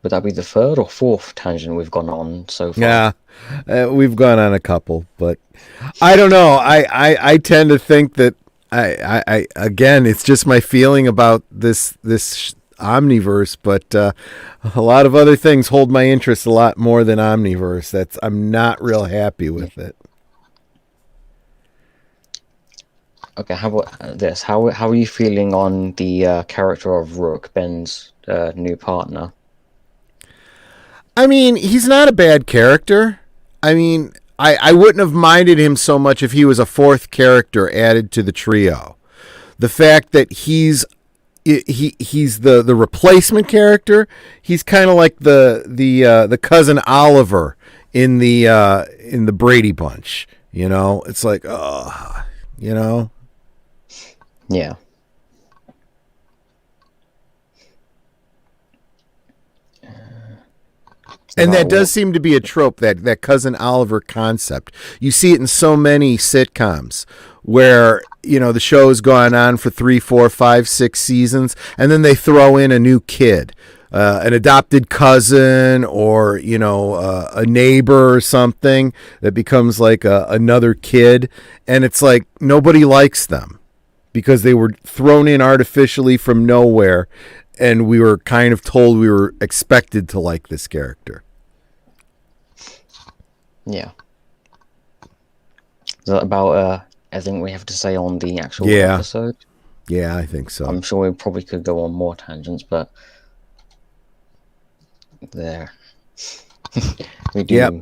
that be the third or fourth tangent we've gone on so far? Yeah, we've gone on a couple, but I don't know. I tend to think that I again, it's just my feeling about this omniverse, but a lot of other things hold my interest a lot more than omniverse. I'm not real happy with it. Okay, how about this? How are you feeling on the character of Rook, Ben's new partner? I mean, he's not a bad character. I mean, I wouldn't have minded him so much if he was a fourth character added to the trio. The fact that he's the replacement character, he's kind of like the cousin Oliver in the Brady Bunch. It's like, Yeah. And that does seem to be a trope, that cousin Oliver concept. You see it in so many sitcoms where, the show's gone on for 3, 4, 5, 6 seasons, and then they throw in a new kid, an adopted cousin or, a neighbor or something that becomes like another kid. And it's like nobody likes them because they were thrown in artificially from nowhere. And we were kind of told we were expected to like this character. Yeah. Is that about everything we have to say on the actual episode? Yeah, I think so. I'm sure we probably could go on more tangents, but there. We do. Yep.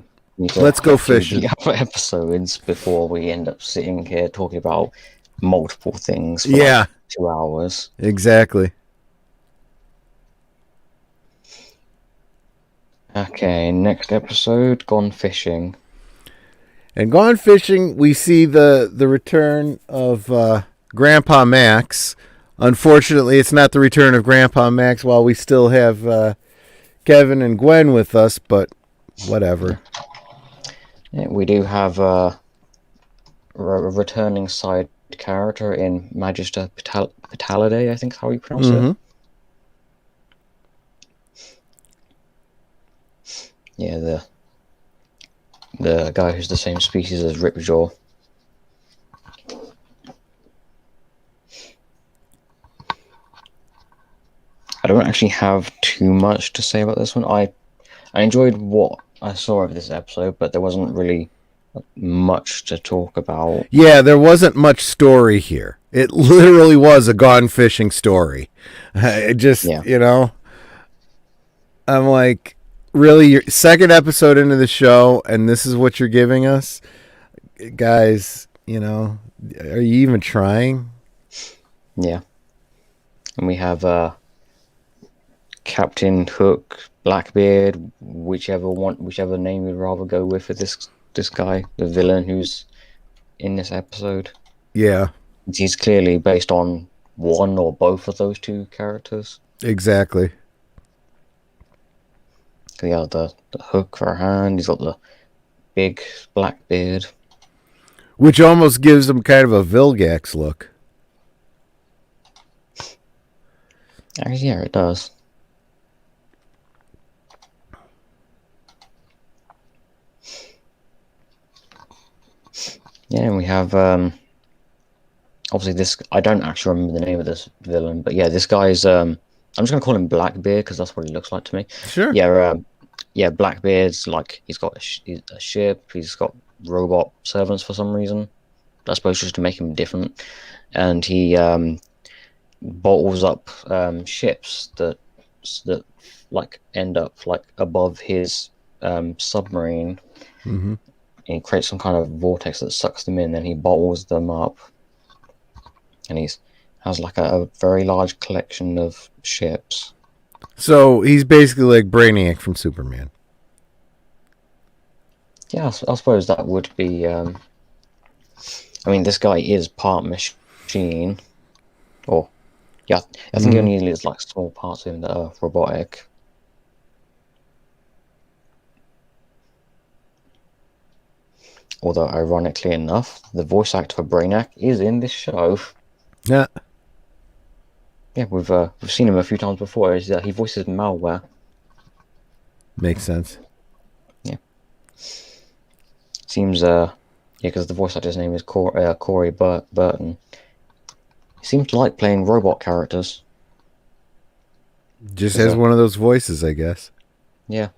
Let's go fishing. The other episodes before we end up sitting here talking about multiple things for like 2 hours. Exactly. Okay, next episode, Gone Fishing. And Gone Fishing, we see the return of Grandpa Max. Unfortunately, it's not the return of Grandpa Max while we still have Kevin and Gwen with us, but whatever. Yeah, we do have a returning side character in Magister Patalidae, I think is how you pronounce it. Yeah, the guy who's the same species as Ripjaw. I don't actually have too much to say about this one. I enjoyed what I saw of this episode, but there wasn't really much to talk about. Yeah, there wasn't much story here. It literally was a Gone Fishing story. It just, I'm like, really, your second episode into the show, and this is what you're giving us? Guys, are you even trying? Yeah. And we have Captain Hook, Blackbeard, whichever name you'd rather go with for this guy, the villain who's in this episode. Yeah. He's clearly based on one or both of those two characters. Exactly. He got the hook for a hand. He's got the big black beard, which almost gives him kind of a Vilgax look. Yeah, it does. Yeah, and we have obviously this. I don't actually remember the name of this villain, but yeah, this guy's. I'm just gonna call him Blackbeard because that's what he looks like to me. Sure. Yeah, Blackbeard's like he's got a ship. He's got robot servants for some reason. I suppose just to make him different, and he bottles up ships that like end up like above his submarine. Mm-hmm. And he creates some kind of vortex that sucks them in. Then he bottles them up, and he's has like a very large collection of ships. So he's basically like Brainiac from Superman. Yeah, I suppose that would be. I mean, this guy is part machine, or yeah, I think he Mm-hmm. only needs like small parts of him that are robotic. Although, ironically enough, the voice actor for Brainiac is in this show. Yeah, Yeah, we've seen him a few times before. He voices Malware. makes sense. Yeah, seems yeah, because the voice actor's name is Corey Burton. He seems to like playing robot characters. Just 'Cause, has one of those voices, I guess. yeah,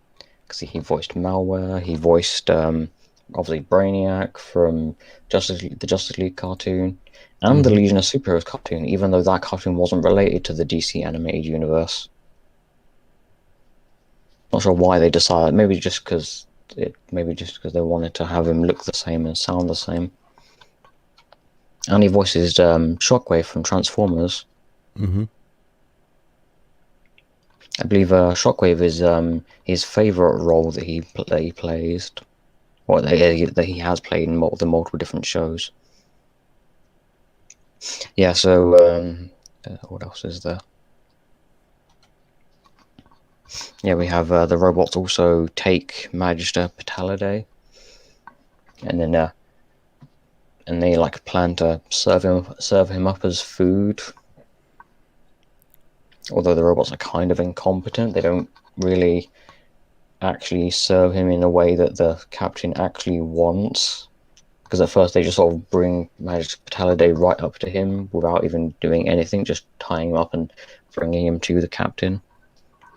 because he voiced Malware. He voiced obviously Brainiac from the Justice League cartoon and the Mm-hmm. Legion of Superheroes cartoon, even though that cartoon wasn't related to the DC animated universe. Not sure why they decided. Maybe just because they wanted to have him look the same and sound the same. And he voices Shockwave from Transformers. Mm-hmm. I believe Shockwave is his favorite role that he plays, or that he has played in multiple different shows. Yeah. So what else is there? Yeah, we have the robots also take Magister Patalade, and then and they like plan to serve him up as food. Although the robots are kind of incompetent, they don't really actually serve him in a way that the captain actually wants. Because at first they just sort of bring Magister Patalade right up to him without even doing anything, just tying him up and bringing him to the captain.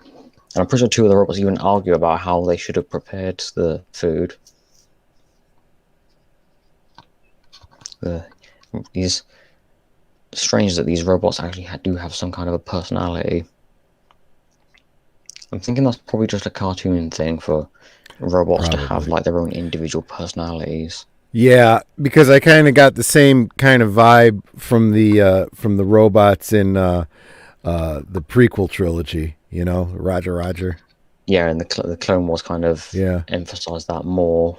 And I'm pretty sure two of the robots even argue about how they should have prepared the food. These strange that these robots actually do have some kind of a personality. I'm thinking that's probably just a cartoon thing for robots to have Probably. like their own individual personalities. Yeah, because I kind of got the same kind of vibe from the robots in the prequel trilogy. You know, Roger Roger. Yeah, and the Clone Wars kind of Yeah. emphasized that more.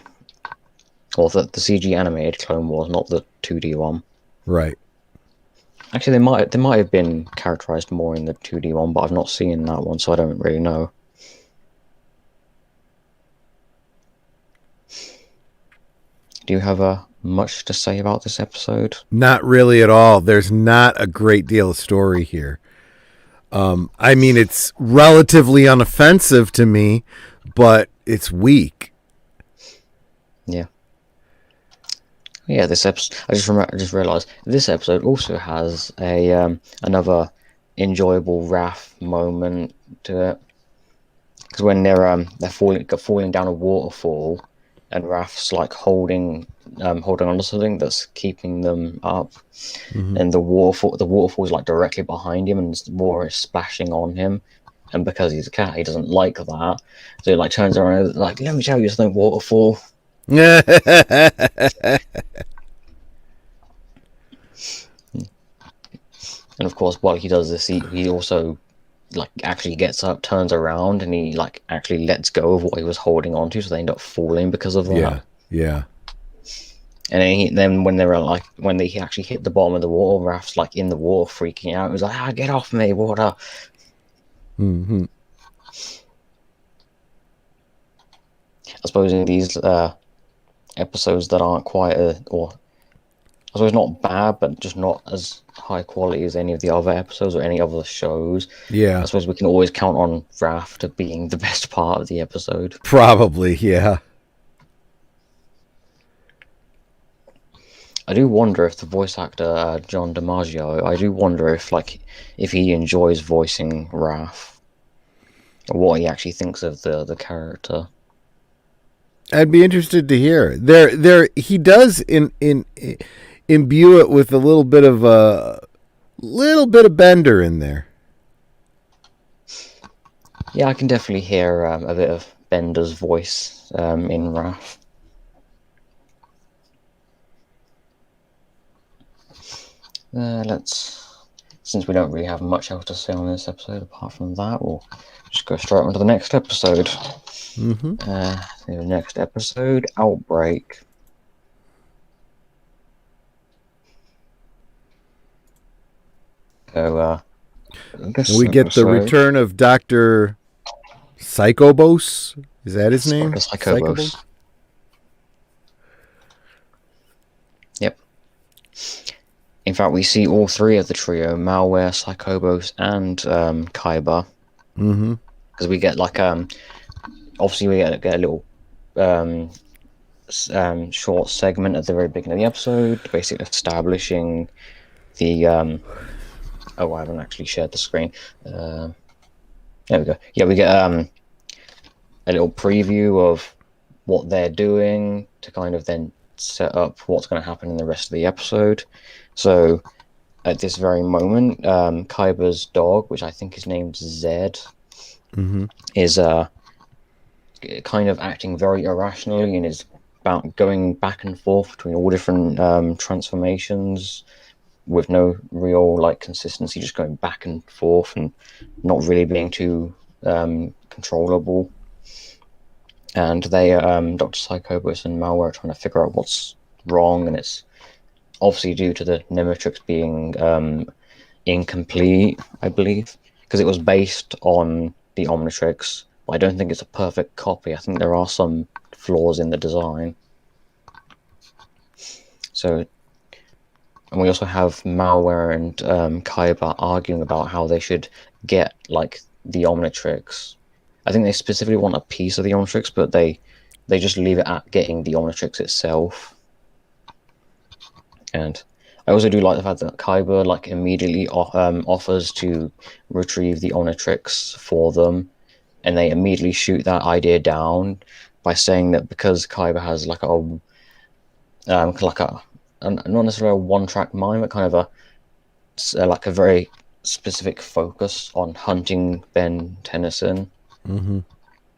Or the CG animated Clone Wars, not the 2D one. Right. Actually, they might have been characterized more in the 2D one, but I've not seen that one, so I don't really know. Do you have much to say about this episode? Not really at all. There's not a great deal of story here. I mean, it's relatively unoffensive to me, but it's weak. Yeah. Yeah, this episode. I just realized this episode also has a another enjoyable Raph moment to it. Because when they're falling down a waterfall, and Raph's like holding on to something that's keeping them up, and the waterfall is like directly behind him, and the water is splashing on him. And because he's a cat, he doesn't like that. So he like turns around and like, let me tell you, it's no waterfall. And of course, while he does this, he also like actually gets up, turns around, and he like actually lets go of what he was holding on to, so they end up falling because of that. Yeah. Yeah. And then when he actually hit the bottom of the water, Raph's like in the water, freaking out. He was like, get off me, water. Mm-hmm. I suppose in these episodes that aren't quite or I suppose not bad, but just not as high quality as any of the other episodes or any other shows. Yeah. I suppose we can always count on Raph to being the best part of the episode. Probably. Yeah. I do wonder if the voice actor John DiMaggio, I do wonder if he enjoys voicing Raph, or what he actually thinks of the character. I'd be interested to hear. He does imbue it with a little bit of Bender in there. Yeah, I can definitely hear a bit of Bender's voice in Raph. Let's since we don't really have much else to say on this episode apart from that, we'll just go straight on to the next episode. The next episode, Outbreak. So, we get the return of Dr. Psychobos. Is that his name? Psychobos. Yep. In fact, we see all three of the trio, Malware, Psychobos, and Kyber. Because we get like obviously we get a little short segment at the very beginning of the episode, basically establishing the oh, I haven't actually shared the screen. There we go. Yeah, we get a little preview of what they're doing to kind of then set up what's going to happen in the rest of the episode. So at this very moment, Kyber's dog, which I think is named Zed, is kind of acting very irrationally and is about going back and forth between all different transformations with no real like consistency, just going back and forth and not really being too controllable. And they, Dr. Psychobos and Malware, are trying to figure out what's wrong, and it's obviously due to the Nemetrix being incomplete, I believe, because it was based on the Omnitrix. But I don't think it's a perfect copy. I think there are some flaws in the design. So, and we also have Malware and Kyber arguing about how they should get like the Omnitrix. I think they specifically want a piece of the Omnitrix, but they just leave it at getting the Omnitrix itself. And I also do like the fact that Kyber like immediately offers to retrieve the Omnitrix for them, and they immediately shoot that idea down by saying that because Kyber has like a not necessarily a one-track mind, but kind of like a very specific focus on hunting Ben Tennyson.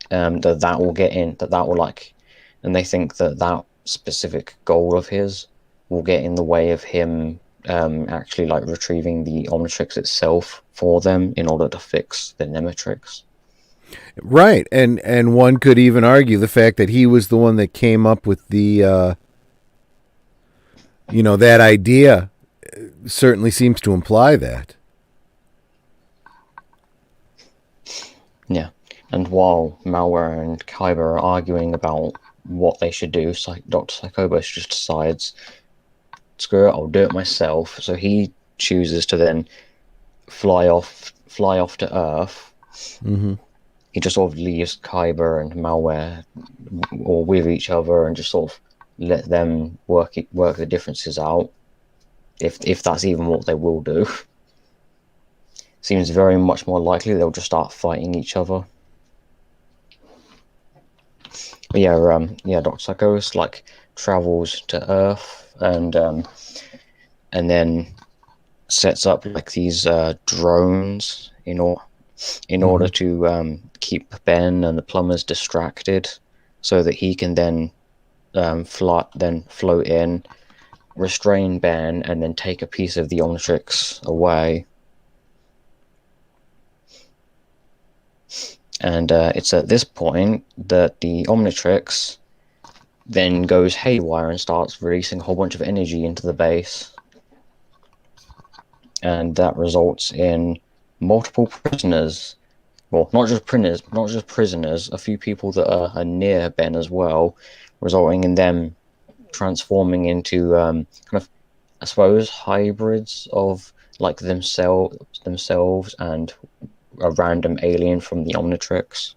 That will get in, that will like, and they think that specific goal of his will get in the way of him actually like retrieving the Omnitrix itself for them in order to fix the Nemetrix. Right, and one could even argue the fact that he was the one that came up with the that idea certainly seems to imply that. Yeah. And while Malware and Kyber are arguing about what they should do, Dr. Psychobos just decides, screw it, I'll do it myself. So he chooses to then fly off to Earth. He just sort of leaves Kyber and Malware or with each other and just sort of let them work the differences out, if that's even what they will do. Seems very much more likely they'll just start fighting each other. But yeah, Dr. Psychos like travels to Earth and then sets up like these drones in order to keep Ben and the plumbers distracted, so that he can then float in, restrain Ben, and then take a piece of the Omnitrix away. And it's at this point that the Omnitrix then goes haywire and starts releasing a whole bunch of energy into the base. And that results in multiple prisoners. Well, not just prisoners, a few people that are near Ben as well, resulting in them transforming into kind of, I suppose, hybrids of like themselves and a random alien from the Omnitrix.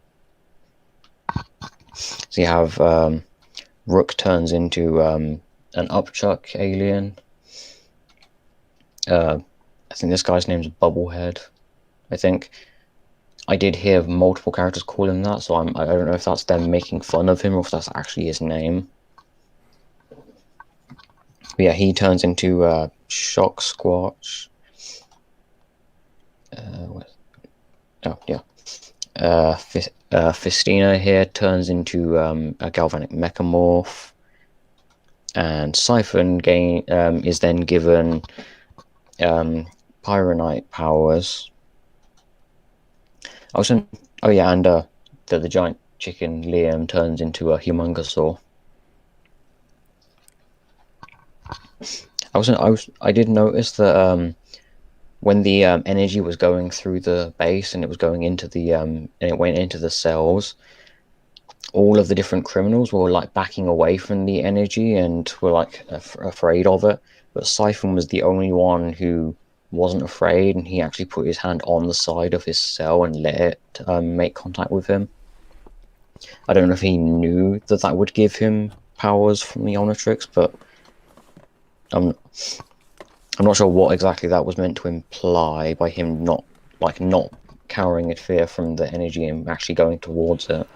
So you have Rook turns into an upchuck alien. I think this guy's name's Bubblehead. I think I did hear multiple characters call him that, so I don't know if that's them making fun of him or if that's actually his name. But yeah, he turns into Shock Squatch. Fistina here turns into a galvanic mechamorph, and Siphon is then given pyronite powers. I was in, oh yeah, and the giant chicken Liam turns into a humongosaur. I did notice that when the energy was going through the base and it was going into the and it went into the cells, all of the different criminals were like backing away from the energy and were like afraid of it. But Siphon was the only one who wasn't afraid, and he actually put his hand on the side of his cell and let it make contact with him. I don't know if he knew that that would give him powers from the Omnitrix, but I'm not sure what exactly that was meant to imply by him not cowering in fear from the energy and actually going towards it.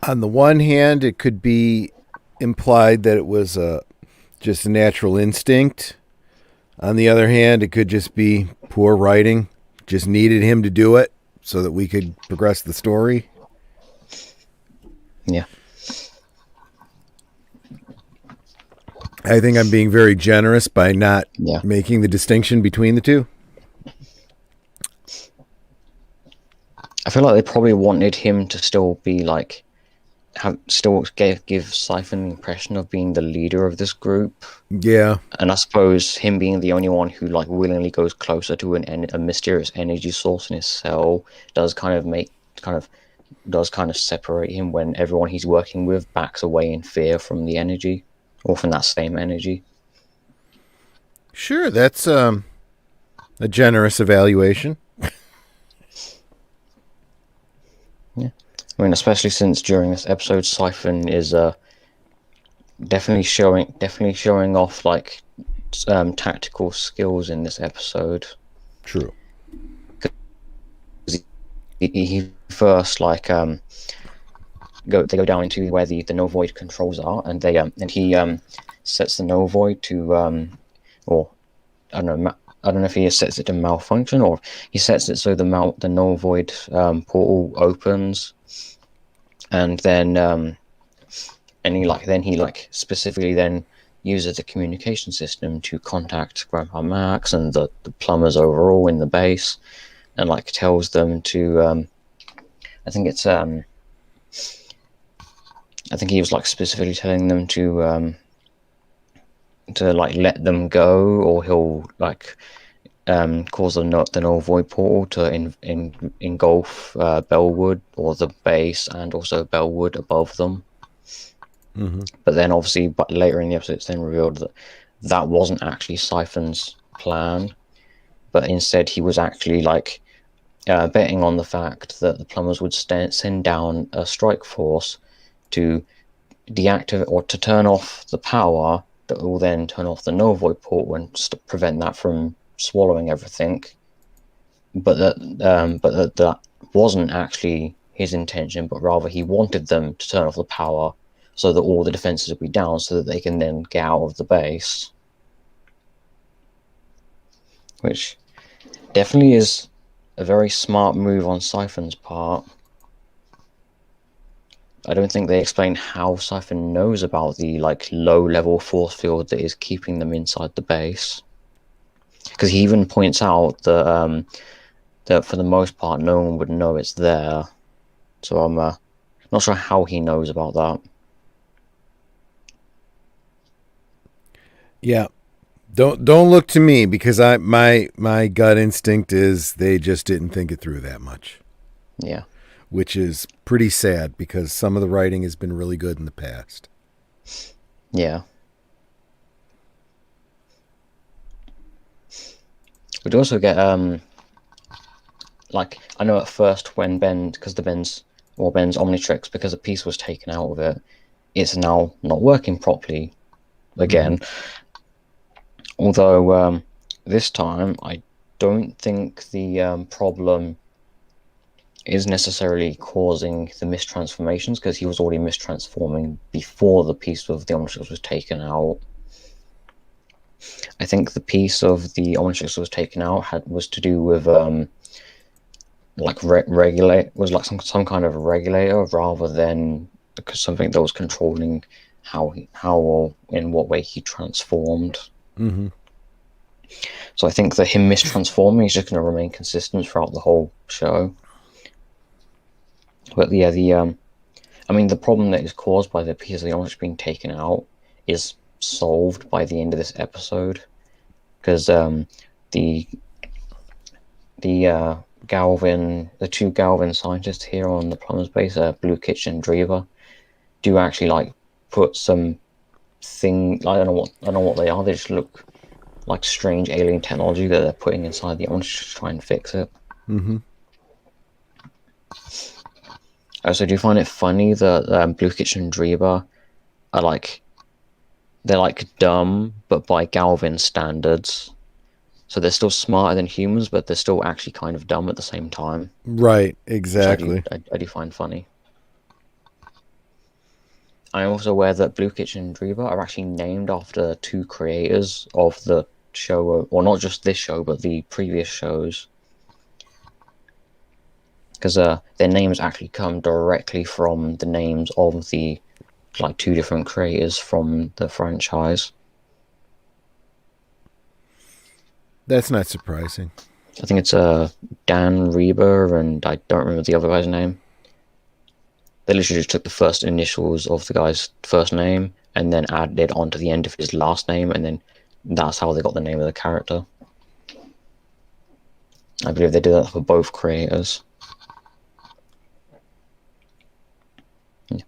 On the one hand, it could be implied that it was just a natural instinct. On the other hand, it could just be poor writing. Just needed him to do it so that we could progress the story. Yeah. I think I'm being very generous by not Yeah. making the distinction between the two. I feel like they probably wanted him to still be like give Siphon the impression of being the leader of this group. Yeah. And I suppose him being the only one who like willingly goes closer to a mysterious energy source in his cell does kind of separate him when everyone he's working with backs away in fear from the energy or from that same energy. Sure, that's a generous evaluation. Yeah. I mean, especially since during this episode, Siphon is definitely showing off like tactical skills in this episode. True. He first like they go down into where the null void controls are, and he sets the null void to or I don't know if he sets it to malfunction or he sets it so the null void portal opens, and then he specifically then uses the communication system to contact Grandpa Max and the plumbers overall in the base, and like tells them to I think he was like specifically telling them to like let them go, or he'll like cause the null void portal to engulf Bellwood or the base, and also Bellwood above them. Mm-hmm. But then obviously, later in the episode, it's then revealed that that wasn't actually Siphon's plan, but instead he was actually like betting on the fact that the plumbers would send down a strike force to deactivate or to turn off the power that will then turn off the null void portal and prevent that from swallowing everything. But that wasn't actually his intention, but rather he wanted them to turn off the power so that all the defenses would be down so that they can then get out of the base. Which definitely is a very smart move on Siphon's part. I don't think they explain how Siphon knows about the like low-level force field that is keeping them inside the base. Because he even points out that that for the most part no one would know it's there. So I'm not sure how he knows about that. Yeah. Don't look to me, because my gut instinct is they just didn't think it through that much. Yeah. Which is pretty sad, because some of the writing has been really good in the past. Yeah. We'd also get like I know at first when Ben's Omnitrix, because a piece was taken out of it, it's now not working properly again. Although this time I don't think the problem is necessarily causing the mistransformations, because he was already mistransforming before the piece of the Omnitrix was taken out. I think the piece of the Omnitrix that was taken out was to do with like was like some kind of regulator, rather than because something that was controlling how or in what way he transformed. Mm-hmm. So I think that him mistransforming is just going to remain consistent throughout the whole show. But yeah, I mean, the problem that is caused by the piece of the orange being taken out is solved by the end of this episode, because the the two Galvin scientists here on the plumber's base, Blue Kitchen and Drever, do actually like put some thing. I don't know what they are. They just look like strange alien technology that they're putting inside the orange to try and fix it. Mm-hmm. So do you find it funny that Blue Kitchen and Drever are they're like dumb, but by Galvin standards? So they're still smarter than humans, but they're still actually kind of dumb at the same time. Right, exactly. Which I do find funny. I'm also aware that Blue Kitchen and Drever are actually named after two creators of the show, or not just this show, but the previous shows. Because their names actually come directly from the names of the two different creators from the franchise. That's not surprising. I think it's Dan Reber, and I don't remember the other guy's name. They literally just took the first initials of the guy's first name and then added it onto the end of his last name, and then that's how they got the name of the character. I believe they did that for both creators. Yeah.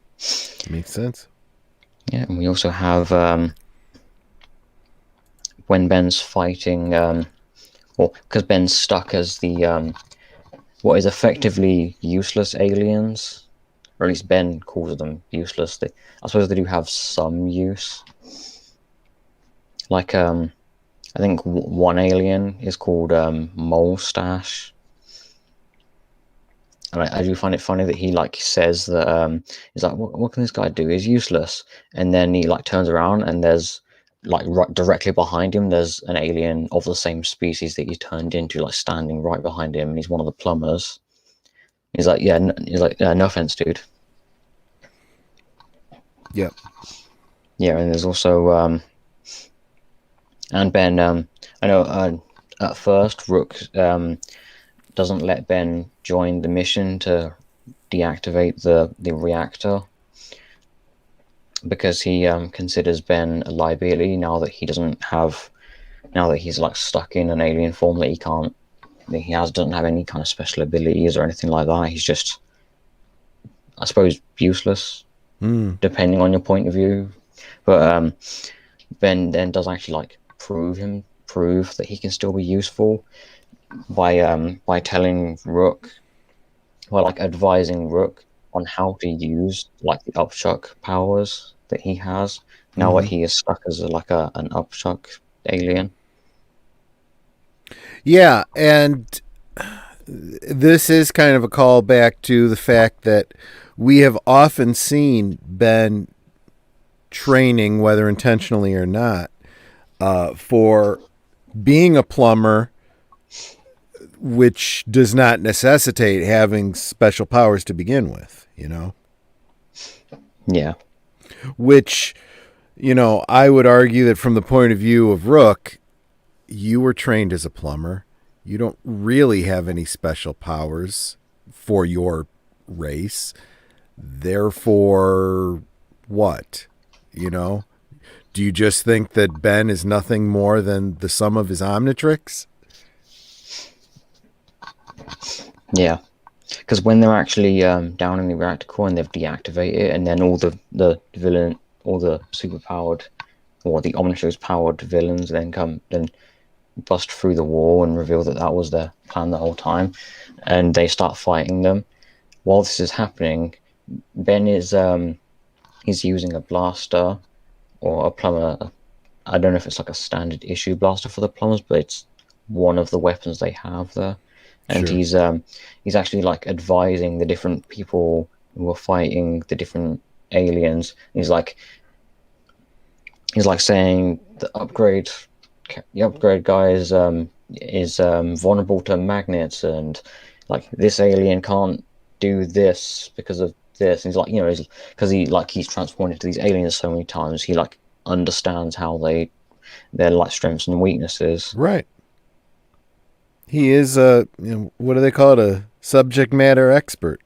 Makes sense. Yeah, and we also have when Ben's fighting, because Ben's stuck as the what is effectively useless aliens, or at least Ben calls them useless. I suppose they do have some use. Like I think one alien is called Mole Stash. And I do find it funny that he says that he's like, what can this guy do? He's useless. And then he turns around and there's right directly behind him, there's an alien of the same species that he turned into, standing right behind him, and he's one of the plumbers. He's like, yeah, no offense, dude. Yep. Yeah, and there's also and Ben. I know at first Rook doesn't let Ben join the mission to deactivate the reactor, because he considers Ben a liability now that he's stuck in an alien form that doesn't have any kind of special abilities or anything like that. He's just, I suppose, useless, depending on your point of view. But Ben then does actually prove that he can still be useful by telling Rook, advising Rook on how to use the upchuck powers that he has now that he is stuck as an upchuck alien. Yeah, and this is kind of a callback to the fact that we have often seen Ben training, whether intentionally or not, for being a plumber, which does not necessitate having special powers to begin with, Yeah. Which, I would argue that from the point of view of Rook, you were trained as a plumber. You don't really have any special powers for your race. Therefore, what? Do you just think that Ben is nothing more than the sum of his Omnitrix? Yeah. Because when they're actually down in the reactor core and they've deactivated it, and then all the superpowered, or the Omnitrix powered villains then bust through the wall and reveal that was their plan the whole time, and they start fighting them. While this is happening, Ben is he's using a blaster or a plumber. I don't know if it's a standard issue blaster for the plumbers, but it's one of the weapons they have there. And sure. He's actually advising the different people who are fighting the different aliens. He's saying the upgrade guy is vulnerable to magnets, and this alien can't do this because of this. And he's because he's transformed into these aliens so many times, he understands how they their like strengths and weaknesses. Right. He is a, what do they call it? A subject matter expert.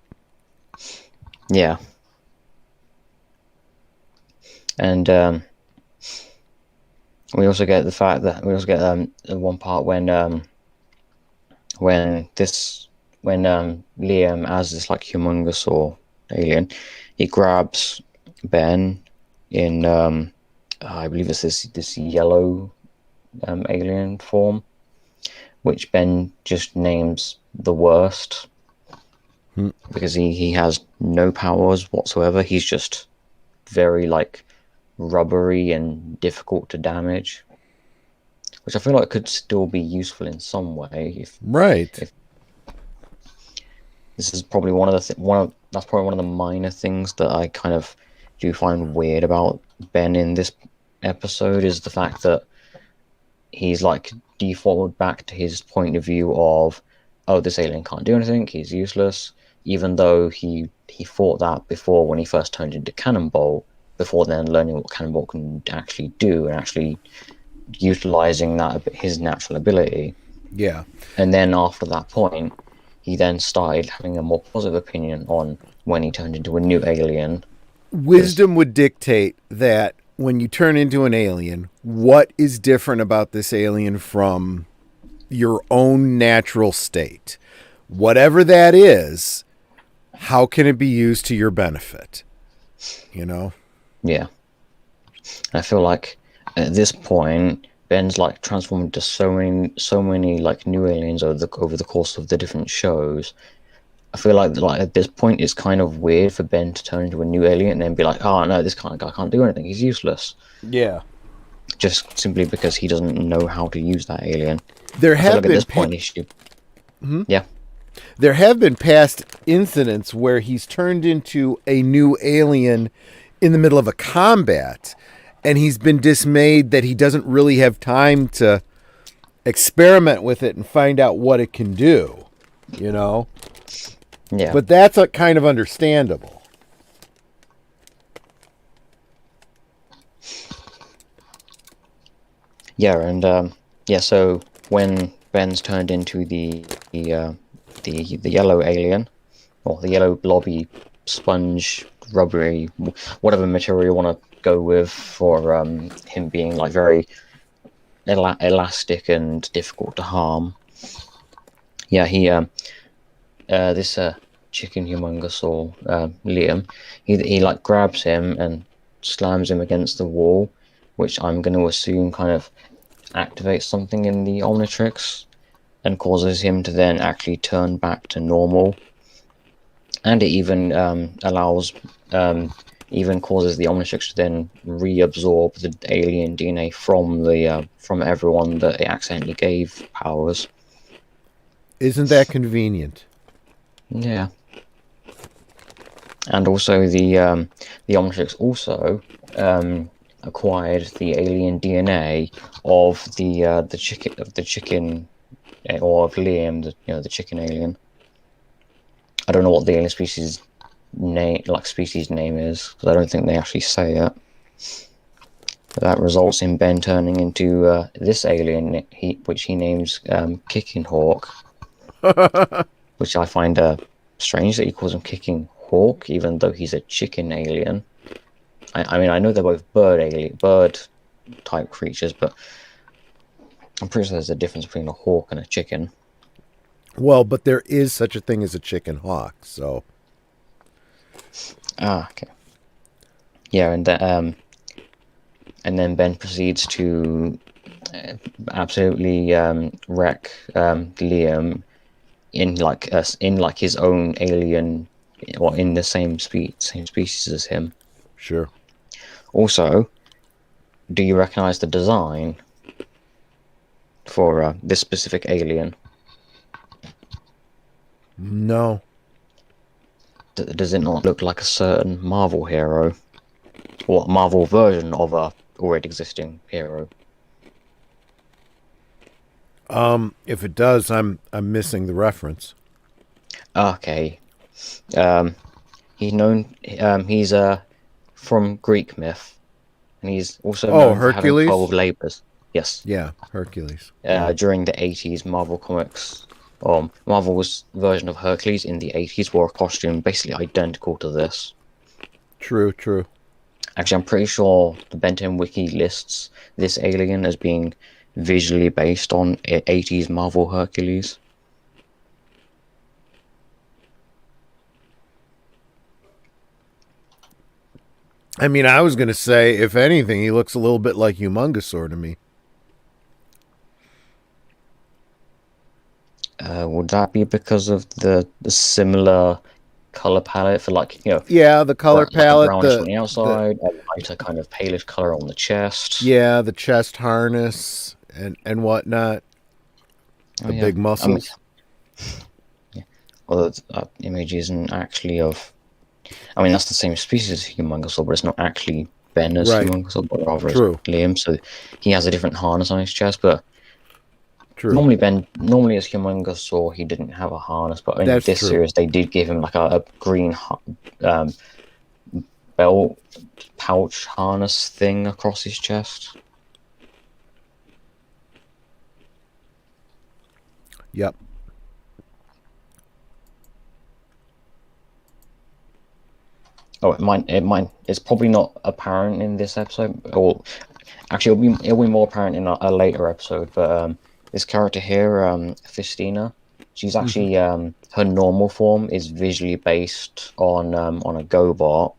Yeah, and we also get the fact that we also get one part when this when Liam, as this like humongous or alien, he grabs Ben in I believe it's this yellow alien form, which Ben just names the worst because he has no powers whatsoever. He's just very like rubbery and difficult to damage, which I feel like could still be useful in some way. If this is probably that's probably one of the minor things that I kind of do find weird about Ben in this episode is the fact that he's like defaulted back to his point of view of, oh, this alien can't do anything, he's useless, even though he thought that before when he first turned into Cannonball, before then learning what Cannonball can actually do and actually utilizing that his natural ability. Yeah. And then after that point, he then started having a more positive opinion on when he turned into a new alien. Wisdom would dictate that when you turn into an alien, what is different about this alien from your own natural state? Whatever that is, how can it be used to your benefit? You know? Yeah. I feel like at this point, Ben's like transformed into so many like new aliens over the course of the different shows. I feel like at this point it's kind of weird for Ben to turn into a new alien and then be like, oh no, this kind of guy can't do anything, he's useless. Yeah. Just simply because he doesn't know how to use that alien. There have been at this point he should... Yeah. There have been past incidents where he's turned into a new alien in the middle of a combat, and he's been dismayed that he doesn't really have time to experiment with it and find out what it can do, you know? Yeah. But that's kind of understandable. Yeah, and so when Ben's turned into the yellow alien, or the yellow blobby sponge rubbery, whatever material you want to go with for him being like very elastic and difficult to harm. Yeah, he this chicken humongous or Liam, he like grabs him and slams him against the wall, which I'm going to assume kind of activates something in the Omnitrix and causes him to then actually turn back to normal. And it even even causes the Omnitrix to then reabsorb the alien DNA from everyone that it accidentally gave powers. Isn't that convenient? Yeah. And also the Omnitrix also acquired the alien DNA of the chicken or of Liam, the chicken alien. I don't know what the alien species name is, because I don't think they actually say it. But that results in Ben turning into this alien, which he names Kicking Hawk, which I find strange that he calls him Kicking Hawk, even though he's a chicken alien. I mean, I know they're both bird type creatures, but I'm pretty sure there's a difference between a hawk and a chicken. Well, but there is such a thing as a chicken hawk, so. Okay. Yeah, and then Ben proceeds to absolutely wreck Liam in like his own alien, or in the same species as him. Sure. Also, do you recognize the design for this specific alien? No. Does it not look like a certain Marvel hero, or a Marvel version of a already existing hero? If it does, I'm missing the reference. Okay. He's from Greek myth, and he's also known for having Hercules? 12 labors. Yes. Yeah, Hercules. During the 80s, Marvel Comics, Marvel's version of Hercules in the 80s wore a costume basically identical to this. True. Actually, I'm pretty sure the Ben 10 wiki lists this alien as being visually based on 80s Marvel Hercules. I mean, I was going to say, if anything, he looks a little bit like Humongousaur to me. Would that be because of the similar color palette for Yeah, the color like a palette, brownish on the the outside, a lighter kind of palish color on the chest? yeah, the chest harness and whatnot, Oh the yeah, big muscles. yeah. Although that image isn't actually of. I mean, that's the same species as Humongousaur, but it's not actually Ben as Right. Humongousaur, but rather as True. Liam. So he has a different harness on his chest. But True. normally as Humongousaur, he didn't have a harness. But in That's this true. series, they did give him like a green um, belt pouch harness thing across his chest. Yep. Oh, it's probably not apparent in this episode, or actually, it'll be more apparent in a later episode. But this character here, Fistina, she's actually her normal form is visually based on a GoBot.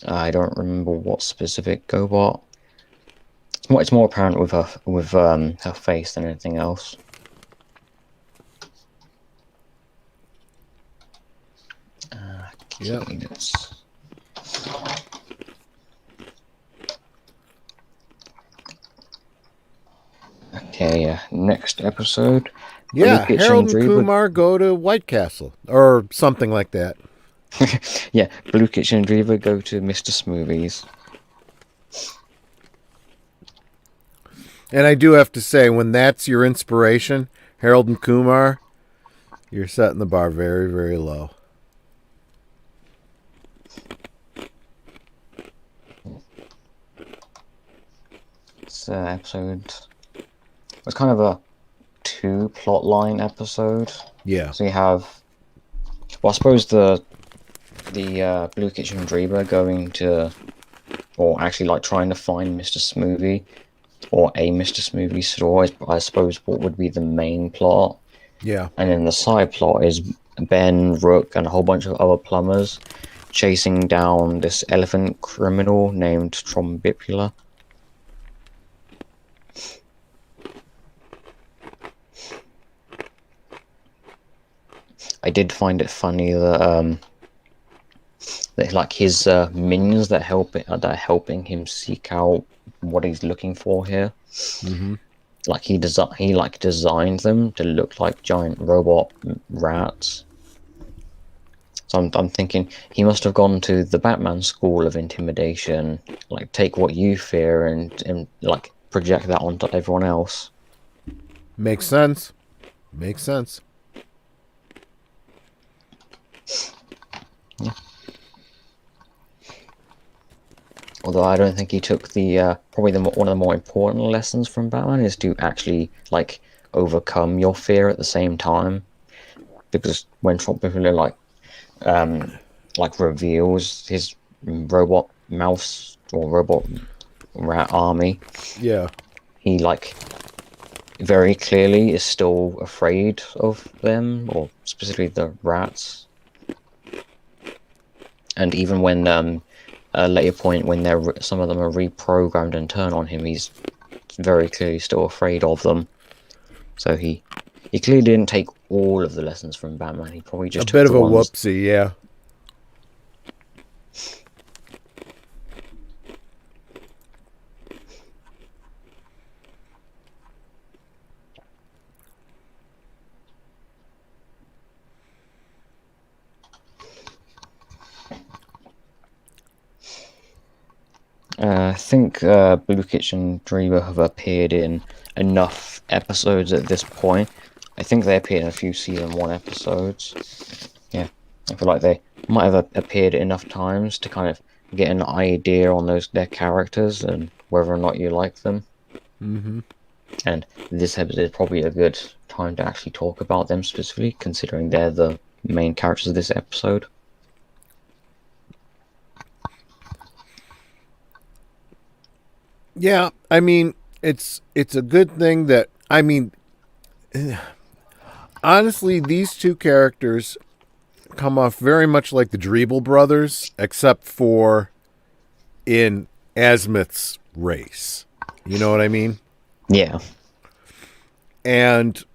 I don't remember what specific GoBot. It's more apparent with her face than anything else. Yep. Okay, yeah. Next episode. Yeah, Blue Harold and Kitchen Kumar go to White Castle or something like that. Yeah, Blue Kitchen and Dreamer go to Mr. Smoothies. And I do have to say, when that's your inspiration, Harold and Kumar, you're setting the bar very, very low. This episode was kind of a two plotline episode. Yeah. So you have, well, I suppose the Blue Kitchen Dreamer going to, or actually like trying to find Mr. Smoothie, or a Mr. Smoothie store is, I suppose, what would be the main plot. Yeah. And then the side plot is Ben, Rook, and a whole bunch of other plumbers chasing down this elephant criminal named Trombipula. I did find it funny that like his minions that are helping him seek out what he's looking for here. Mm-hmm. Like he designed them to look like giant robot rats. So I'm thinking he must have gone to the Batman school of intimidation, like take what you fear and like project that onto everyone else. Makes sense. Makes sense. Yeah. Although I don't think he took the probably one of the more important lessons from Batman is to actually like overcome your fear at the same time, because when Trombipula like reveals his robot mouse or robot rat army, Yeah. he like very clearly is still afraid of them, or specifically the rats. And even when a later point when some of them are reprogrammed and turn on him, he's very clearly still afraid of them. So he clearly didn't take all of the lessons from Batman. He probably just a bit took of a ones. whoopsie, yeah. I think Blue Kitchen Dreamer have appeared in enough episodes at this point. I think they appeared in a few season 1 episodes. Yeah, I feel like they might have appeared enough times to kind of get an idea on their characters and whether or not you like them. Mm-hmm. And this episode is probably a good time to actually talk about them specifically, considering they're the main characters of this episode. Yeah, I mean, it's a good thing that, I mean, honestly, these two characters come off very much like the Dreeble brothers, except for in Azimuth's race. You know what I mean? Yeah. And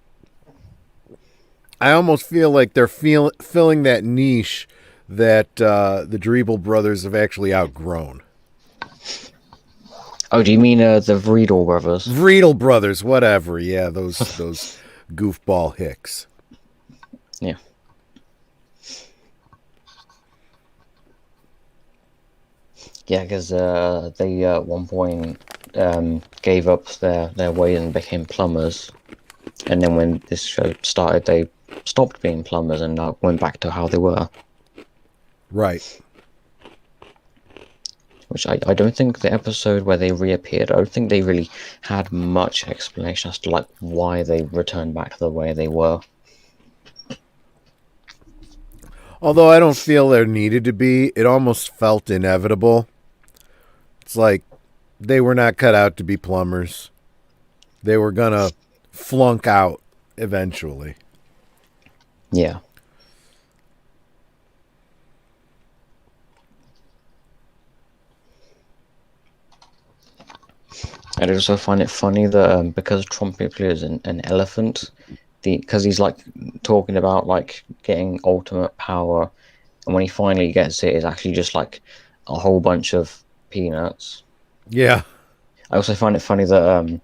I almost feel like they're filling that niche that the Dreeble brothers have actually outgrown. Oh, do you mean the Vriedel brothers? Vriedel brothers, whatever. Yeah, those goofball hicks. Yeah. Yeah, because they at one point gave up their way and became plumbers. And then when this show started, they stopped being plumbers and went back to how they were. Right. Which I don't think the episode where they reappeared, I don't think they really had much explanation as to like why they returned back to the way they were. Although I don't feel there needed to be, it almost felt inevitable. It's like they were not cut out to be plumbers. They were gonna flunk out eventually. Yeah. I also find it funny that because Trumpet Blue is an elephant, because he's like talking about like getting ultimate power, and when he finally gets it, it's actually just like a whole bunch of peanuts. Yeah. I also find it funny that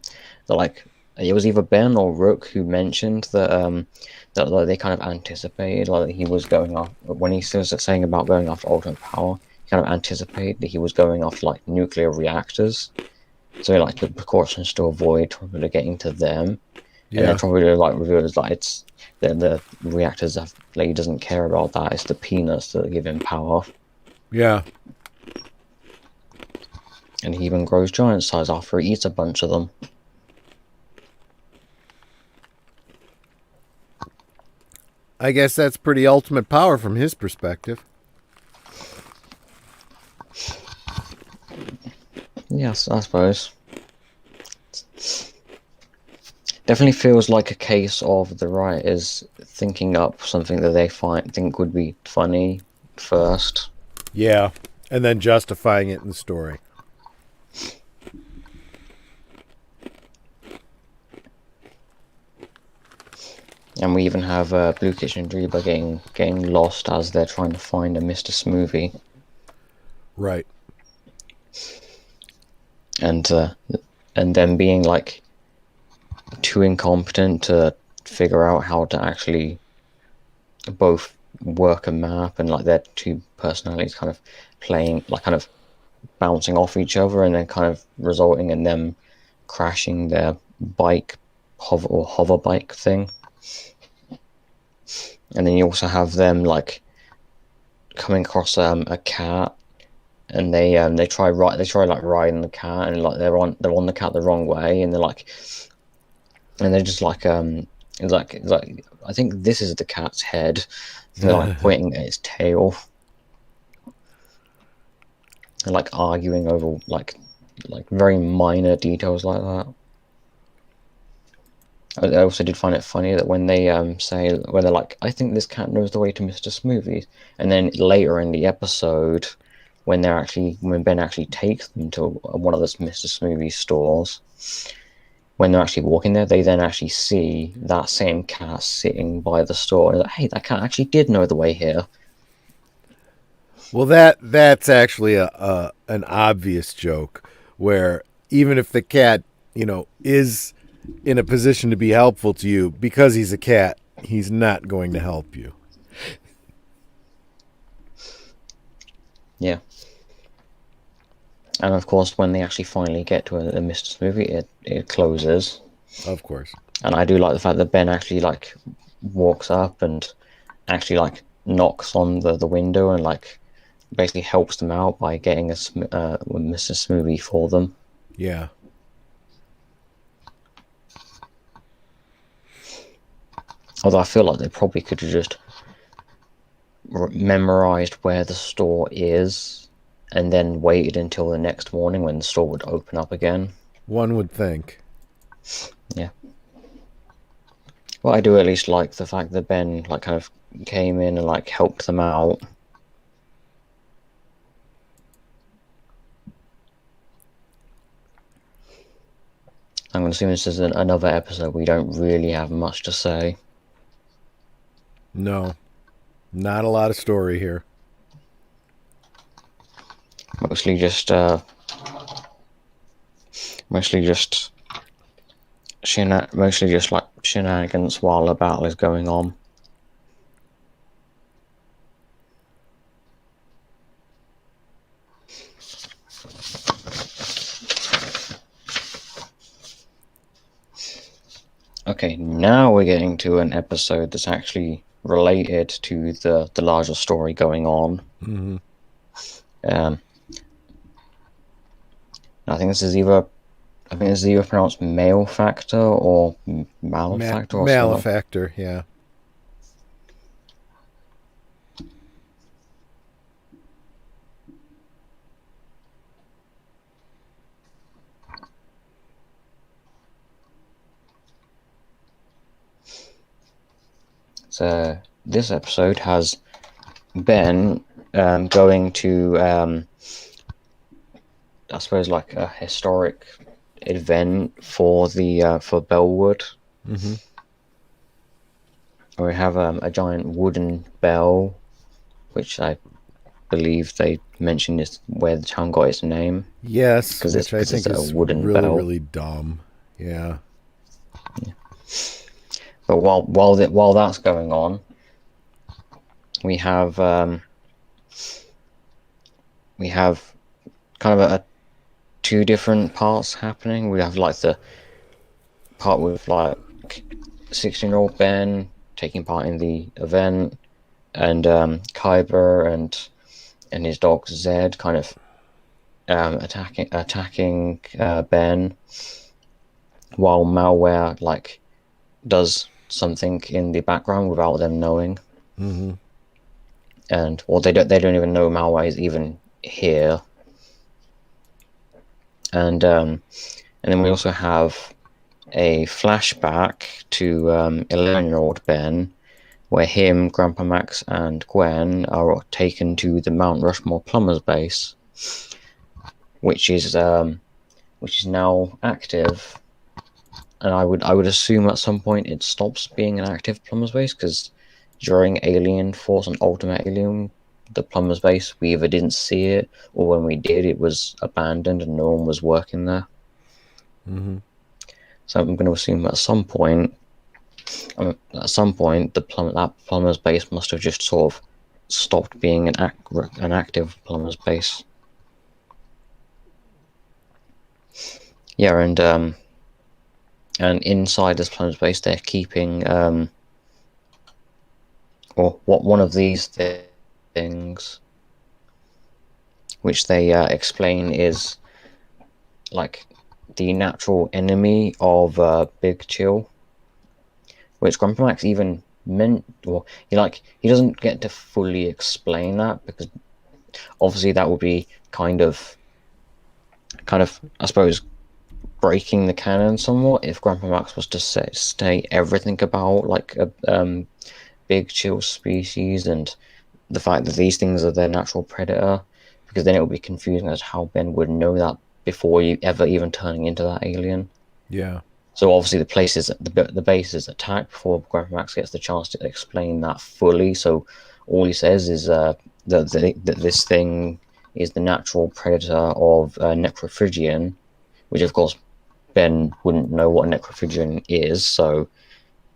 like it was either Ben or Rook who mentioned that that like, they kind of anticipated like he was going off when he was saying about going after ultimate power. He kind of anticipated that he was going after like nuclear reactors. So like the precautions to avoid probably getting to them, Yeah. and then probably like reveals like it's the reactors have like he doesn't care about that. It's the peanuts that give him power. Yeah. And he even grows giant size after he eats a bunch of them. I guess that's pretty ultimate power from his perspective. Yes, I suppose. Definitely feels like a case of the writers thinking up something that they think would be funny first. Yeah. And then justifying it in the story. And we even have Blue Kitchen and Reba getting lost as they're trying to find a Mr. Smoothie. Right. And them being like too incompetent to figure out how to actually both work a map, and like their two personalities kind of playing, like kind of bouncing off each other, and then kind of resulting in them crashing their bike hover bike thing. And then you also have them like coming across a cat, and they try like riding the cat, and like they're on the cat the wrong way, and they're just like it's like I think this is the cat's head. They're like pointing at its tail, and like arguing over like very minor details like that. I also did find it funny that when they say, when they're like, I think this cat knows the way to Mr. Smoothie, and then later in the episode, when Ben actually takes them to one of those Mr. Smoothie stores, when they're actually walking there, they then actually see that same cat sitting by the store, and like, hey, that cat actually did know the way here. Well, that's actually an obvious joke, where even if the cat, is in a position to be helpful to you, because he's a cat, he's not going to help you. Yeah. And of course, when they actually finally get to a Mr. Smoothie, it closes. Of course. And I do like the fact that Ben actually like walks up and actually like knocks on the window and like basically helps them out by getting a Mr. Smoothie for them. Yeah. Although I feel like they probably could have just memorized where the store is and then waited until the next morning when the store would open up again. One would think. Yeah. Well, I do at least like the fact that Ben like kind of came in and like helped them out. I'm going to assume this is another episode we don't really have much to say. No. Not a lot of story here. Mostly just like shenanigans while the battle is going on. Okay, now we're getting to an episode that's actually related to the larger story going on. Mm-hmm. I think this is either pronounced malefactor or malefactor or something. Malefactor, yeah. So this episode has Ben going to I suppose like a historic event for the for Bellwood. Mm-hmm. We have a giant wooden bell, which I believe they mentioned is where the town got its name. Yes, Because which I think is a wooden really, bell. really dumb. Yeah. But while that's going on, we have kind of a two different parts happening. We have like the part with like 16-year-old Ben taking part in the event, and Kyber and his dog Zed kind of attacking Ben, while Malware like does something in the background without them knowing. Mm-hmm. And they don't even know Malware is even here. And then we also have a flashback to 11-year-old Ben, where him, Grandpa Max, and Gwen are taken to the Mount Rushmore Plumbers base, which is now active. And I would assume at some point it stops being an active Plumbers base, because during Alien Force and Ultimate Alien, the Plumbers base, we either didn't see it, or when we did, it was abandoned and no one was working there. Mm-hmm. So I'm going to assume at some point, that Plumbers base must have just sort of stopped being an active Plumbers base. Yeah, and inside this Plumbers base, they're keeping one of these things, which they explain is like the natural enemy of Big Chill, which Grandpa Max even meant, or he doesn't get to fully explain that, because obviously that would be kind of I suppose breaking the canon somewhat if Grandpa Max was to say everything about like a Big Chill species and the fact that these things are their natural predator, because then it would be confusing as how Ben would know that before you ever even turning into that alien. Yeah. So obviously the base is attacked before Grandpa Max gets the chance to explain that fully. So all he says is that this thing is the natural predator of Necrophagian, which of course Ben wouldn't know what a Necrophagian is. So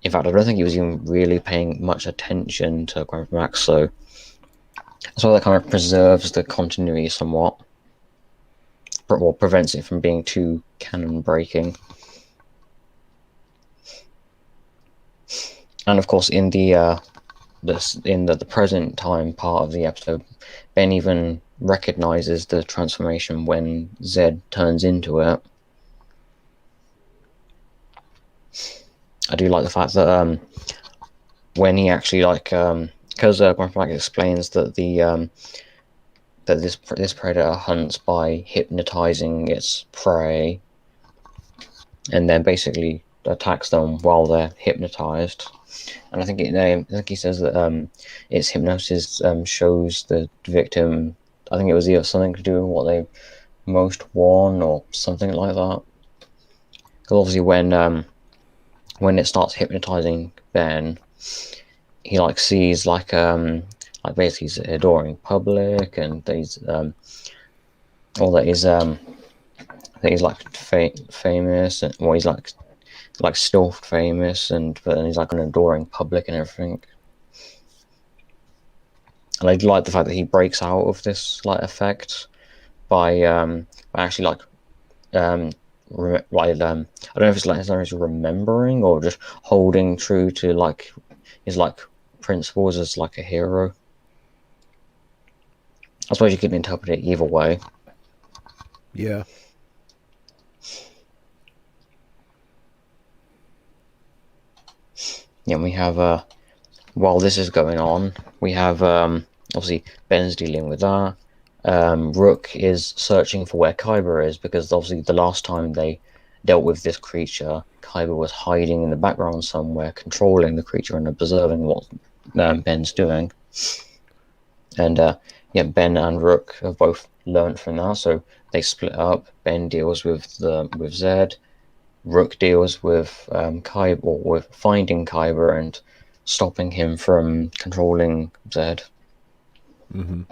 in fact, I don't think he was even really paying much attention to Grandpa Max. So that's why that kind of preserves the continuity somewhat, or prevents it from being too canon breaking. And of course, in the this in the present time part of the episode, Ben even recognizes the transformation when Zed turns into it. I do like the fact that when he actually because Grandpa explains that that this predator hunts by hypnotizing its prey, and then basically attacks them while they're hypnotized. And I think he says that its hypnosis shows the victim. I think it was either something to do with what they most want or something like that. Because obviously when it starts hypnotizing Ben, he sees basically he's adoring public, and he's all that is that he's famous, and well, he's still famous, but then he's an adoring public and everything. And I like the fact that he breaks out of this effect by actually I don't know if it's remembering or just holding true to his principles as a hero. I suppose you could interpret it either way. Yeah. Yeah, we have while this is going on, we have obviously Ben's dealing with that. Rook is searching for where Kyber is, because obviously the last time they dealt with this creature, Kyber was hiding in the background somewhere, controlling the creature and observing what Ben's doing. And Ben and Rook have both learned from that, so they split up. Ben deals with Zed. Rook deals with Kyber, or with finding Kyber and stopping him from controlling Zed. Mm-hmm.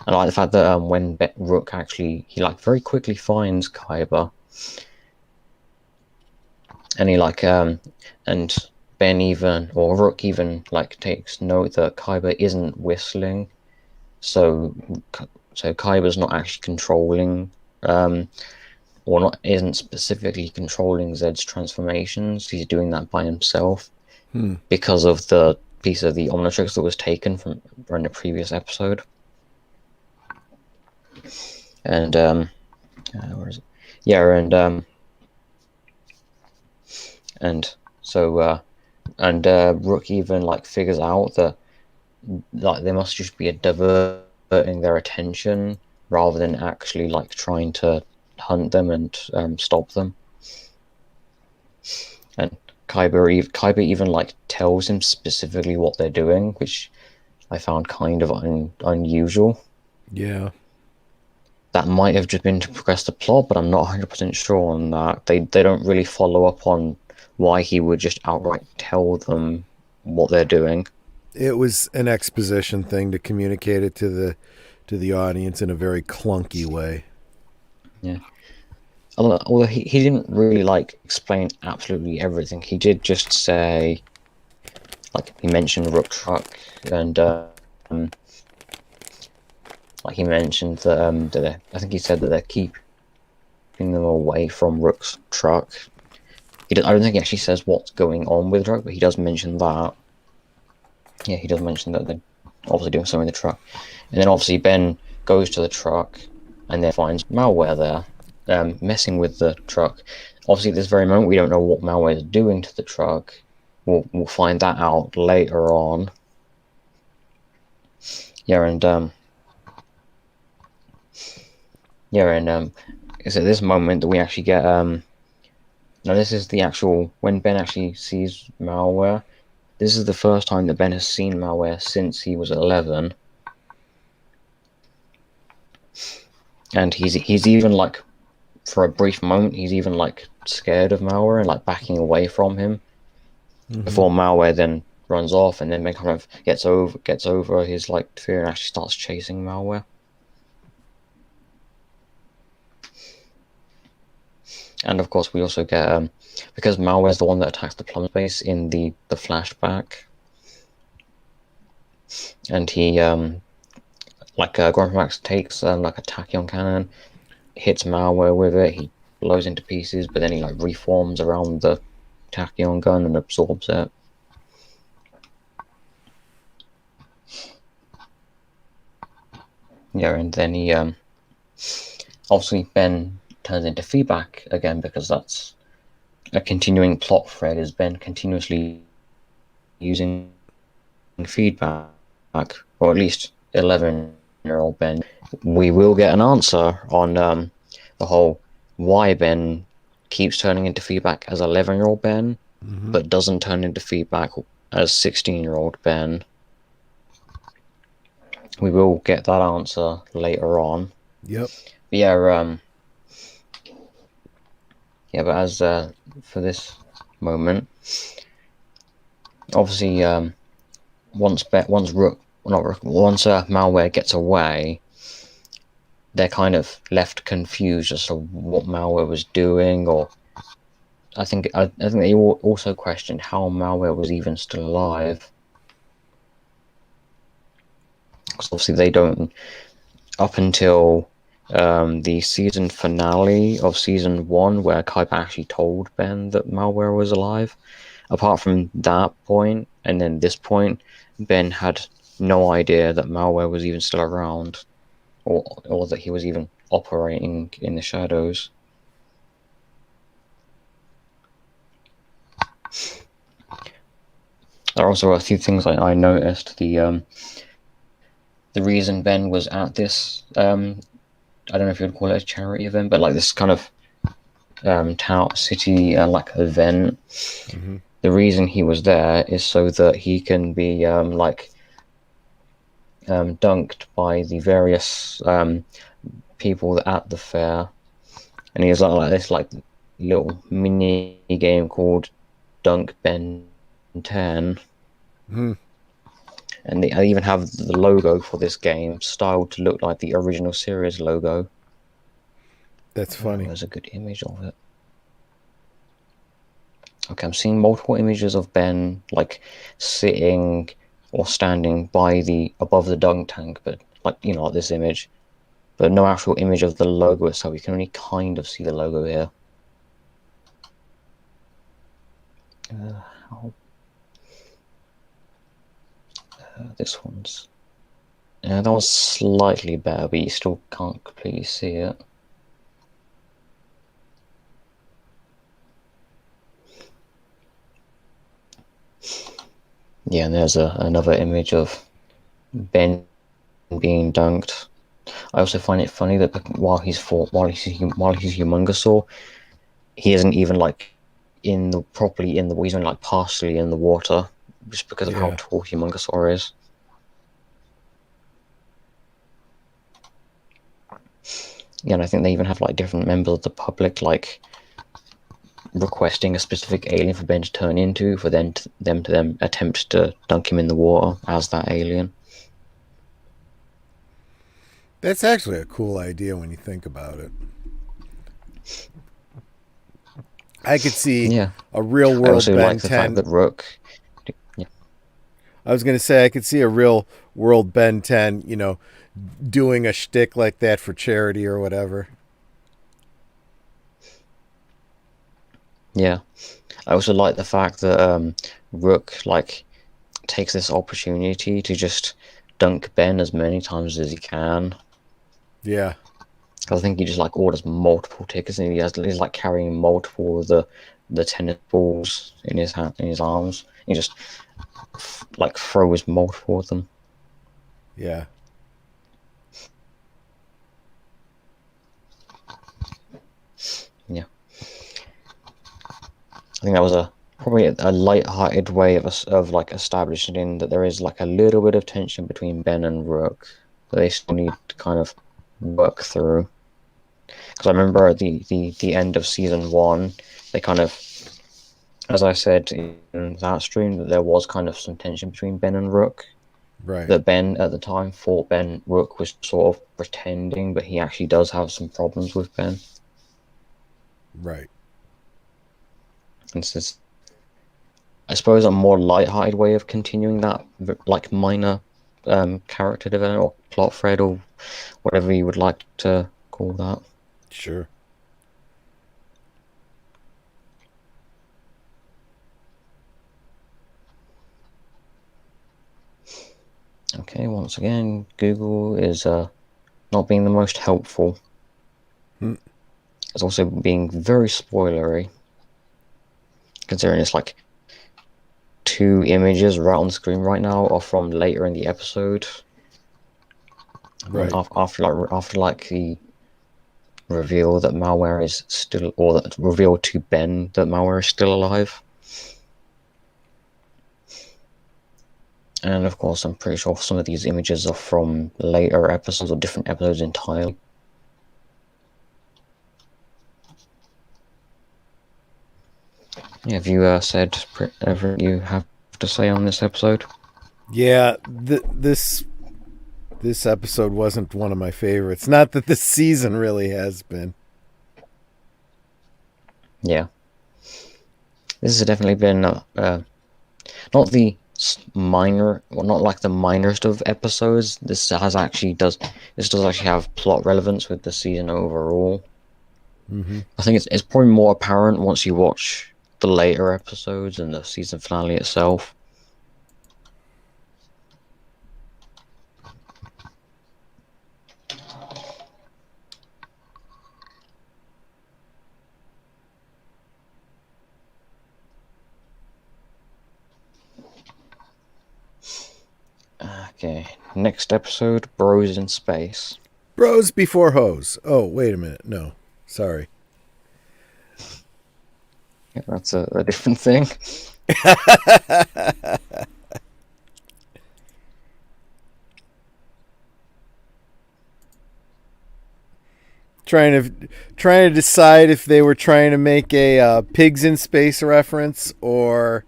I like the fact that when Rook actually very quickly finds Kyber, and and Ben Rook even takes note that Kyber isn't whistling, so Kyber's not actually controlling isn't specifically controlling Zed's transformations. He's doing that by himself because of the piece of the Omnitrix that was taken from the previous episode. And where is it? Yeah, and so Rook even figures out that they must just be diverting their attention rather than actually trying to hunt them and stop them. And Kyber even tells him specifically what they're doing, which I found kind of unusual. Yeah. That might have just been to progress the plot, but I'm not 100% sure on that. They don't really follow up on why he would just outright tell them what they're doing. It was an exposition thing to communicate it to the audience in a very clunky way. Yeah. Although he didn't really explain absolutely everything. He did just say, he mentioned Rook Truck, and he mentioned that I think he said that they're keeping them away from Rook's truck. I don't think he actually says what's going on with the truck, but he does mention that. Yeah, he does mention that they're obviously doing something with the truck. And then obviously Ben goes to the truck and then finds malware there, messing with the truck. Obviously at this very moment we don't know what malware is doing to the truck. We'll find that out later on. It's at this moment that we actually get now this is the actual when Ben actually sees malware. This is the first time that Ben has seen malware since he was 11. And he's even for a brief moment he's even scared of malware and backing away from him. Mm-hmm. Before malware then runs off, and then Ben kind of gets over his fear and actually starts chasing malware. And of course we also get because malware is the one that attacks the plum space in the flashback, and he Grandpa Max takes a tachyon cannon, hits malware with it, he blows into pieces, but then he reforms around the tachyon gun and absorbs it. Yeah, and then he obviously Ben turns into feedback again, because that's a continuing plot thread, is Ben continuously using feedback, or at least 11-year-old Ben. We will get an answer on the whole why Ben keeps turning into feedback as 11-year-old Ben, but doesn't turn into feedback as 16-year-old Ben. We will get that answer later on. Yep. But yeah, but as for this moment, obviously, once malware gets away, they're kind of left confused as to what malware was doing, or I think they also questioned how malware was even still alive. Because obviously they don't, up until the season finale of season 1, where Kuiper actually told Ben that malware was alive. Apart from that point, and then this point, Ben had no idea that malware was even still around, or that he was even operating in the shadows. There are also a few things I noticed. The reason Ben was at this, I don't know if you'd call it a charity event, but like this kind of town city like event. The reason he was there is so that he can be dunked by the various people at the fair, and he has like this like little mini game called Dunk Ben 10. And I even have the logo for this game styled to look like the original series logo. That's funny. There's a good image of it. Okay, I'm seeing multiple images of Ben like sitting or standing above the dunk tank, but like like this image, but no actual image of the logo, so we can only kind of see the logo here. This one's that one's slightly better, but you still can't completely see it. Yeah, and there's another image of Ben being dunked. I also find it funny that while he's Humongousaur, he isn't even like properly in the, he's only like partially in the water, just because of how tall Humongousaur is. Yeah, and I think they even have like different members of the public like requesting a specific alien for Ben to turn into, for them to attempt to dunk him in the water as that alien. That's actually a cool idea when you think about it. I could see a real world I also Ben like the 10. fact that Rook. Yeah. I was going to say I could see a real world Ben 10, doing a shtick like that for charity or whatever. Yeah. I also like the fact that Rook like takes this opportunity to just dunk Ben as many times as he can. Yeah. I think he just like orders multiple tickets, and he's like carrying multiple of the tennis balls in his arms. He just like throws multiple of them. Yeah. Yeah. I think that was probably a light-hearted way of like establishing that there is like a little bit of tension between Ben and Rook that they still need to kind of work through. Because I remember at the end of season 1, they kind of, as I said in that stream, that there was kind of some tension between Ben and Rook. Right. That Ben at the time thought Rook was sort of pretending, but he actually does have some problems with Ben. Right. And this is, I suppose, a more light-hearted way of continuing that like minor character development or plot thread or whatever you would like to call that. Sure. Okay, once again, Google is not being the most helpful. Hmm. It's also being very spoilery, considering it's like 2 images right on the screen right now are from later in the episode. When Right. after the reveal that Malware is still, or that reveal to Ben that Malware is still alive. And of course, I'm pretty sure some of these images are from later episodes or different episodes entirely. Yeah, have you said everything you have to say on this episode? Yeah, this episode wasn't one of my favorites. Not that this season really has been. Yeah. This has definitely been not the minor, well, not like the minorest of episodes. This does actually have plot relevance with the season overall. Mm-hmm. I think it's probably more apparent once you watch the later episodes and the season finale itself. Okay, next episode, Bros in Space. Bros before hoes. Oh, wait a minute. No, sorry. Yeah, that's a different thing. trying to decide if they were trying to make a pigs in space reference, or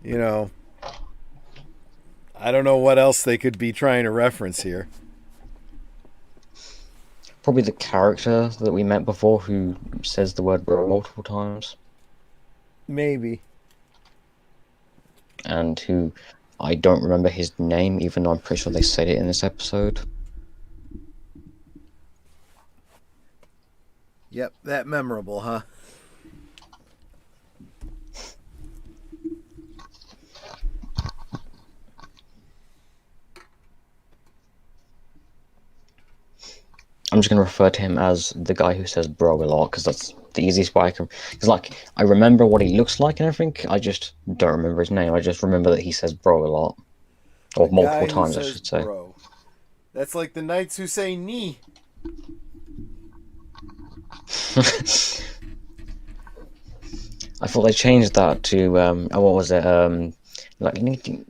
you know, I don't know what else they could be trying to reference here. Probably the character that we met before who says the word bro multiple times. Maybe. And who I don't remember his name, even though I'm pretty sure they said it in this episode. Yep, that memorable, huh? I'm just going to refer to him as the guy who says bro a lot, because that's the easiest way I can... Because, like, I remember what he looks like and everything, I just don't remember his name. I just remember that he says bro a lot. Or The multiple guy who times, I says should say. bro. That's like the knights who say knee. I thought they changed that to, what was it, like, actually,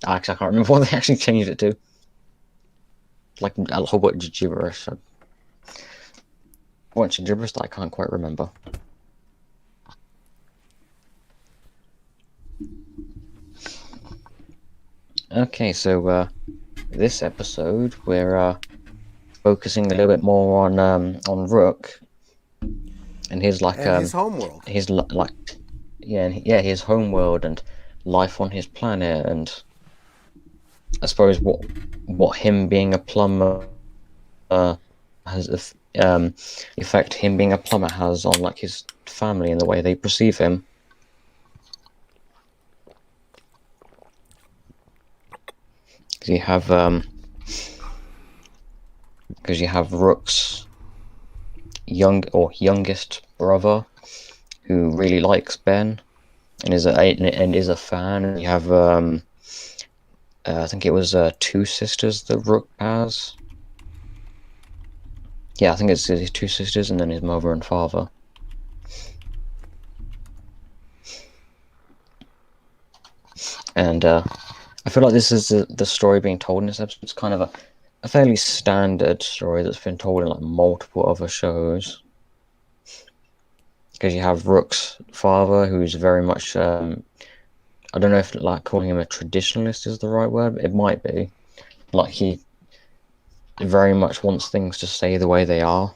I can't remember what they actually changed it to. Like, a whole bunch of gibberish. A bunch of gibberish that I can't quite remember. Okay, so, this episode, we're, focusing a little bit more on Rook. And his, like, And his homeworld. his, like, his homeworld and life on his planet, and I suppose what him being a plumber has effect him being a plumber has on, like, his family and the way they perceive him. Because you have Rook's youngest brother who really likes Ben and is a fan. And you have I think it was 2 sisters that Rook has. Yeah, I think it's his 2 sisters and then his mother and father. And I feel like this is the story being told in this episode. It's kind of a fairly standard story that's been told in, like, multiple other shows. Because you have Rook's father, who's very much, I don't know if, like, calling him a traditionalist is the right word, but it might be. Like, he very much wants things to stay the way they are.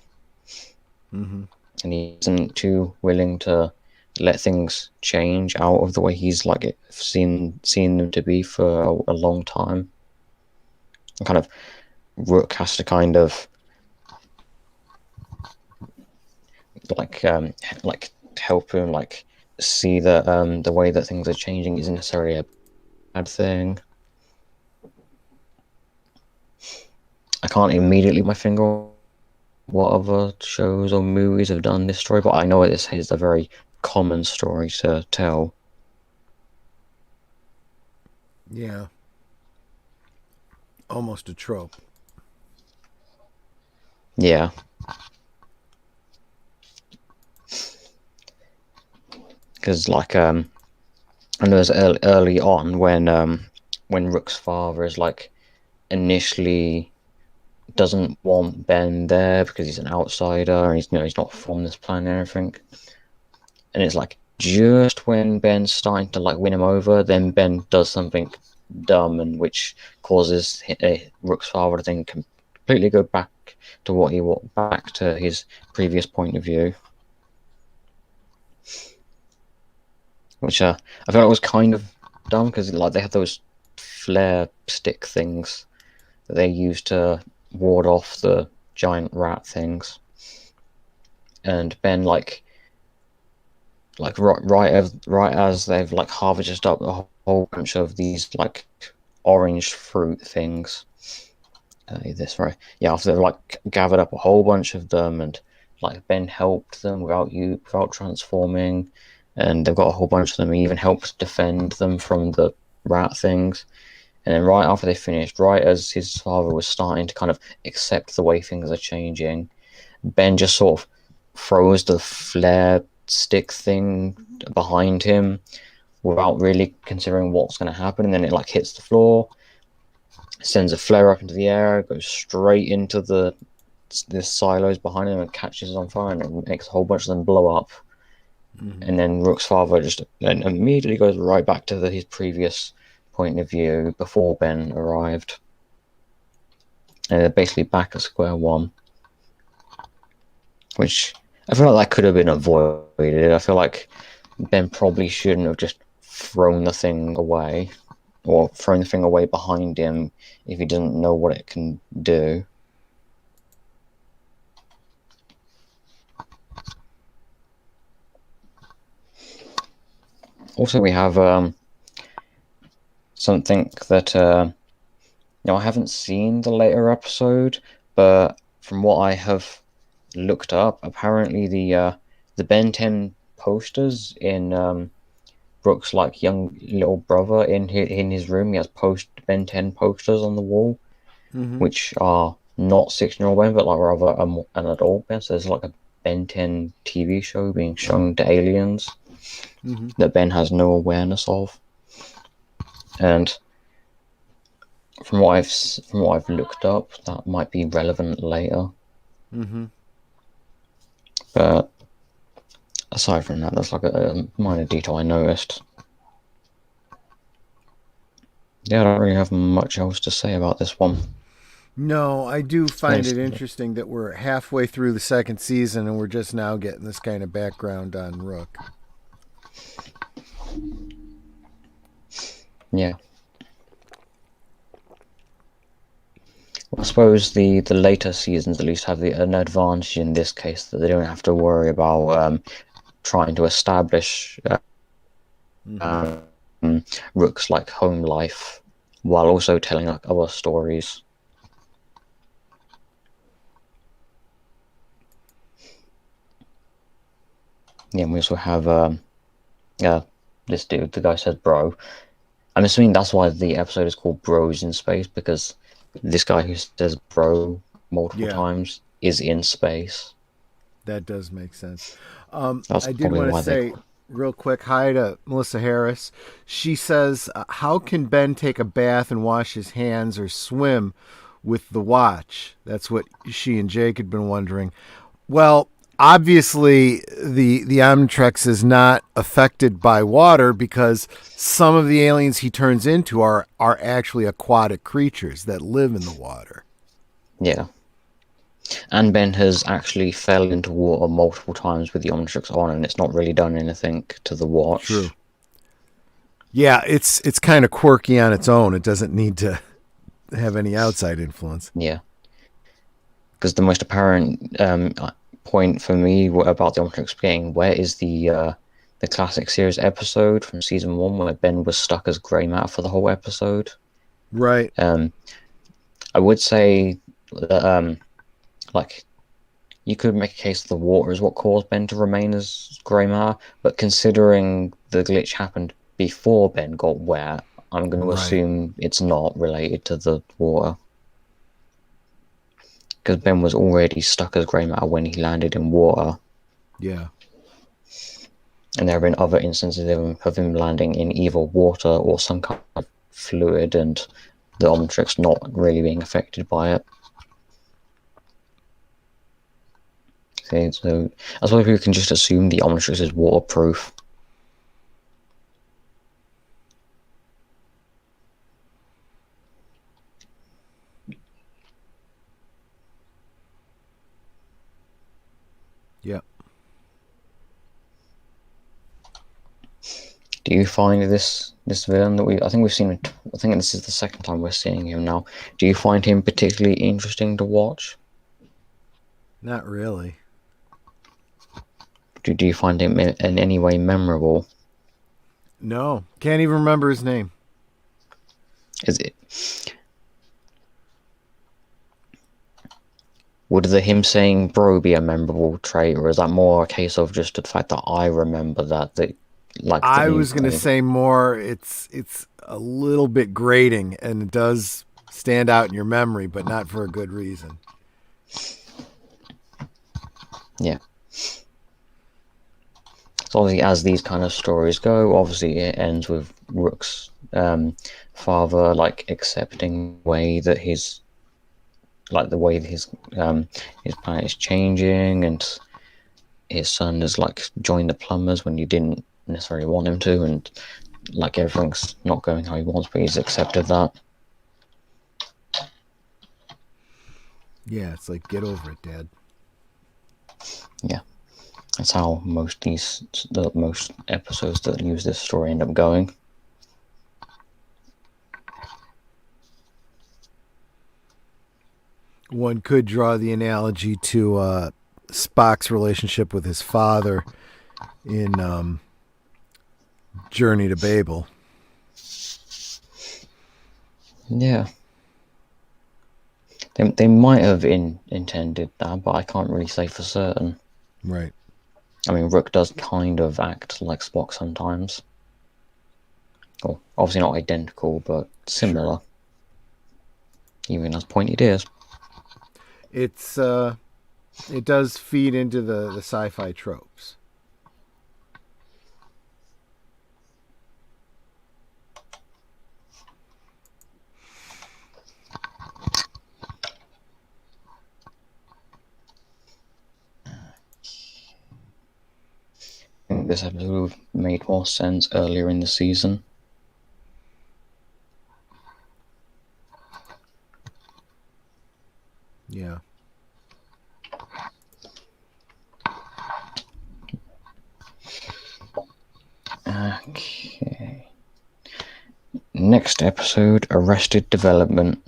Mm-hmm. And he isn't too willing to let things change out of the way he's, like, seen them to be for a long time. And kind of Rook has to kind of like help him, like, see that the way that things are changing isn't necessarily a bad thing. I can't immediately put my finger on what other shows or movies have done this story, but I know this is a very common story to tell. Yeah. Almost a trope. Yeah. Because, like, I know it was early on when Rook's father is, like, initially doesn't want Ben there because he's an outsider and he's not from this planet and everything. And it's like just when Ben's starting to like win him over, then Ben does something dumb and which causes Rook's father to then completely go back to his previous point of view. Which I felt like was kind of dumb because like they have those flare stick things that they use to ward off the giant rat things, and Ben right as they've like harvested up a whole bunch of these like orange fruit things. After they've like gathered up a whole bunch of them, and like Ben helped them without transforming, and they've got a whole bunch of them. He even helped defend them from the rat things. And then right after they finished, right as his father was starting to kind of accept the way things are changing, Ben just sort of throws the flare stick thing behind him without really considering what's going to happen. And then it like hits the floor, sends a flare up into the air, goes straight into the silos behind him and catches on fire, and it makes a whole bunch of them blow up. Mm-hmm. And then Rook's father just then immediately goes right back to his previous point of view before Ben arrived. And they're basically back at square one. Which I feel like that could have been avoided. I feel like Ben probably shouldn't have just thrown the thing away, or thrown the thing away behind him if he didn't know what it can do. Also, we have something that I haven't seen the later episode, but from what I have looked up, apparently the Ben 10 posters in Brooks' like young little brother in his room, he has Ben 10 posters on the wall, which are not 16-year-old Ben, but like rather an adult Ben. So there's like a Ben 10 TV show being shown to aliens that Ben has no awareness of. And from what I've looked up, that might be relevant later. But aside from that, that's like a minor detail I noticed. Yeah, I don't really have much else to say about this one. No, I do find it interesting that we're halfway through the second season and we're just now getting this kind of background on Rook. Yeah. I suppose the later seasons at least have an advantage in this case that they don't have to worry about trying to establish Rook's like home life while also telling like other stories. Yeah, and we also have this dude, the guy says bro. I'm assuming that's why the episode is called Bros in Space, because this guy who says bro multiple times is in space. That does make sense. That's I did want to say real quick hi to Melissa Harris. She says, how can Ben take a bath and wash his hands or swim with the watch? That's what she and Jake had been wondering. Well, obviously the Omnitrix is not affected by water because some of the aliens he turns into are actually aquatic creatures that live in the water. Yeah. And Ben has actually fell into water multiple times with the Omnitrix on, and it's not really done anything to the watch. True. Yeah, it's kind of quirky on its own. It doesn't need to have any outside influence. Yeah. Because the most apparent point for me about the Omnitrix being where is the classic series episode from season 1 where Ben was stuck as grey matter for the whole episode. Right. I would say like you could make a case the water is what caused Ben to remain as grey matter, but considering the glitch happened before Ben got wet, I'm going to Right. assume it's not related to the water. Because Ben was already stuck as grey matter when he landed in water. Yeah. And there have been other instances of him landing in either water or some kind of fluid, and the Omnitrix not really being affected by it. Okay, so I suppose we can just assume the Omnitrix is waterproof. Yep. Do you find this villain that I think we've seen? I think this is the second time we're seeing him now. Do you find him particularly interesting to watch? Not really. Do you find him in any way memorable? No. Can't even remember his name. Is it? Would him saying bro be a memorable trait, or is that more a case of just the fact that I remember that like I was going to say more. It's a little bit grating, and it does stand out in your memory, but not for a good reason. Yeah. So obviously, as these kind of stories go, obviously it ends with Rook's father like accepting the way that his planet is changing, and his son has like joined the plumbers when you didn't necessarily want him to, and like everything's not going how he wants, but he's accepted that. Yeah, it's like, get over it, Dad. Yeah, that's how most episodes that use this story end up going. One could draw the analogy to Spock's relationship with his father in Journey to Babel. Yeah. They might have intended that, but I can't really say for certain. Right. I mean, Rook does kind of act like Spock sometimes. Well, obviously not identical, but similar. Sure. Even has pointed ears. It does feed into the sci-fi tropes. I think this episode would have made more sense earlier in the season. Yeah. Okay. Next episode, Arrested Development.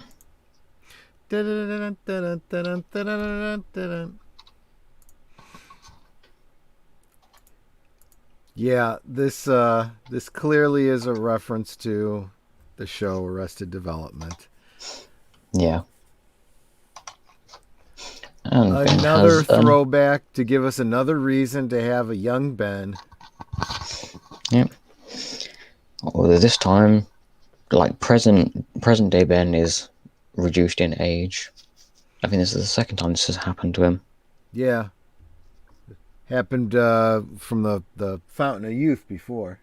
Yeah, this clearly is a reference to the show Arrested Development. Yeah. And another throwback to give us another reason to have a young Ben. Yep. Although this time, like present day Ben is reduced in age. I think this is the second time this has happened to him. Yeah. Happened from the Fountain of Youth before.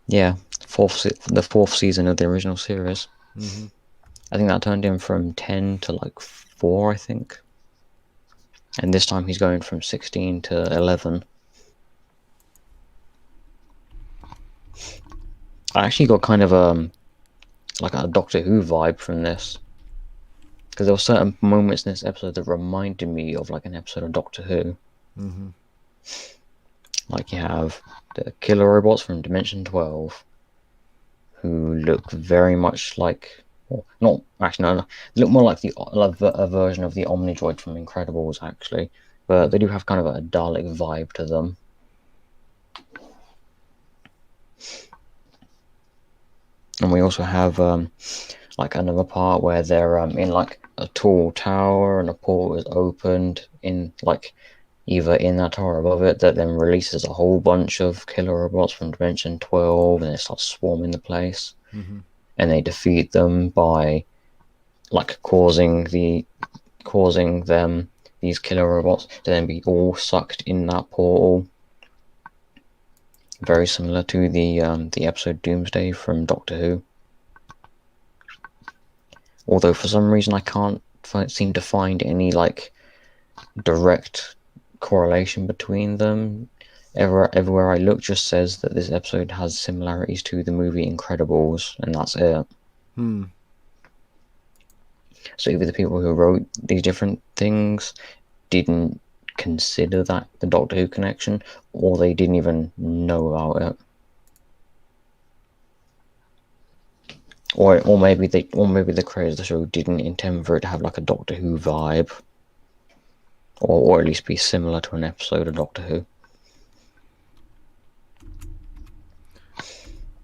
Yeah, the fourth season of the original series. Mm-hmm. I think that turned him from 10 to like 4, I think. And this time he's going from 16 to 11. I actually got kind of like a Doctor Who vibe from this. Because there were certain moments in this episode that reminded me of like an episode of Doctor Who. Mm-hmm. Like you have the killer robots from Dimension 12, who look very much like, well, not actually no, they look more like a version of the Omnidroid from Incredibles actually, but they do have kind of a Dalek vibe to them. And we also have like another part where they're in like a tall tower and a portal is opened in like either in that tower or above it that then releases a whole bunch of killer robots from Dimension 12 and it starts swarming the place. Mm-hmm. And they defeat them by like causing them these killer robots to then be all sucked in that portal. Very similar to the episode Doomsday from Doctor Who. Although for some reason I can't seem to find any like direct correlation between them. Everywhere I look just says that this episode has similarities to the movie Incredibles, and that's it. So either the people who wrote these different things didn't consider that the Doctor Who connection, or they didn't even know about it. Or maybe the creators of the show didn't intend for it to have like a Doctor Who vibe. Or at least be similar to an episode of Doctor Who.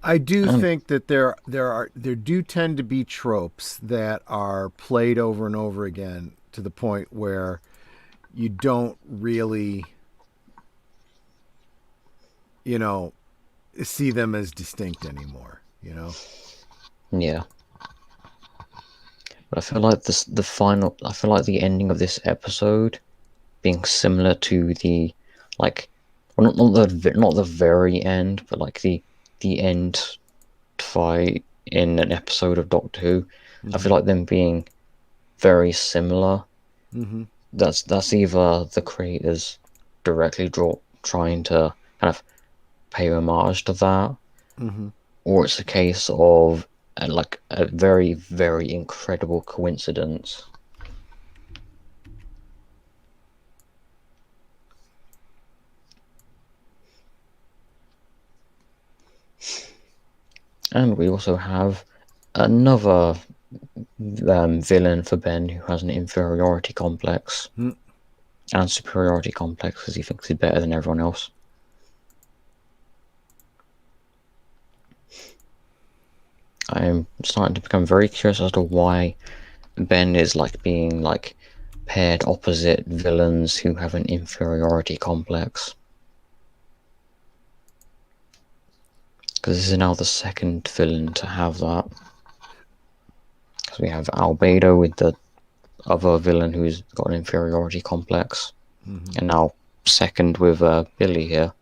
I do think that there do tend to be tropes that are played over and over again to the point where you don't really, see them as distinct anymore. Yeah. But I feel like the ending of this episode being similar to the like, well, not the very end, but like the end fight in an episode of Doctor Who. Mm-hmm. I feel like them being very similar. Mm-hmm. That's either the creators directly trying to kind of pay homage to that, mm-hmm. or it's a case of like a very, very incredible coincidence. And we also have another villain for Ben who has an inferiority complex and superiority complex because he thinks he's better than everyone else. I'm starting to become very curious as to why Ben is like being like paired opposite villains who have an inferiority complex. Because this is now the second villain to have that. Because we have Albedo with the other villain who's got an inferiority complex. Mm-hmm. And now second with Billy here.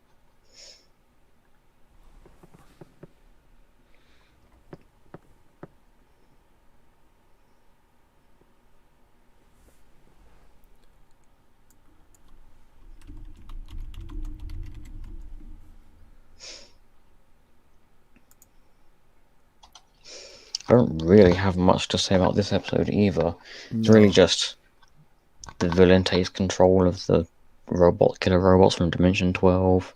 I don't really have much to say about this episode either. It's really just the villain takes control of the killer robots from Dimension 12.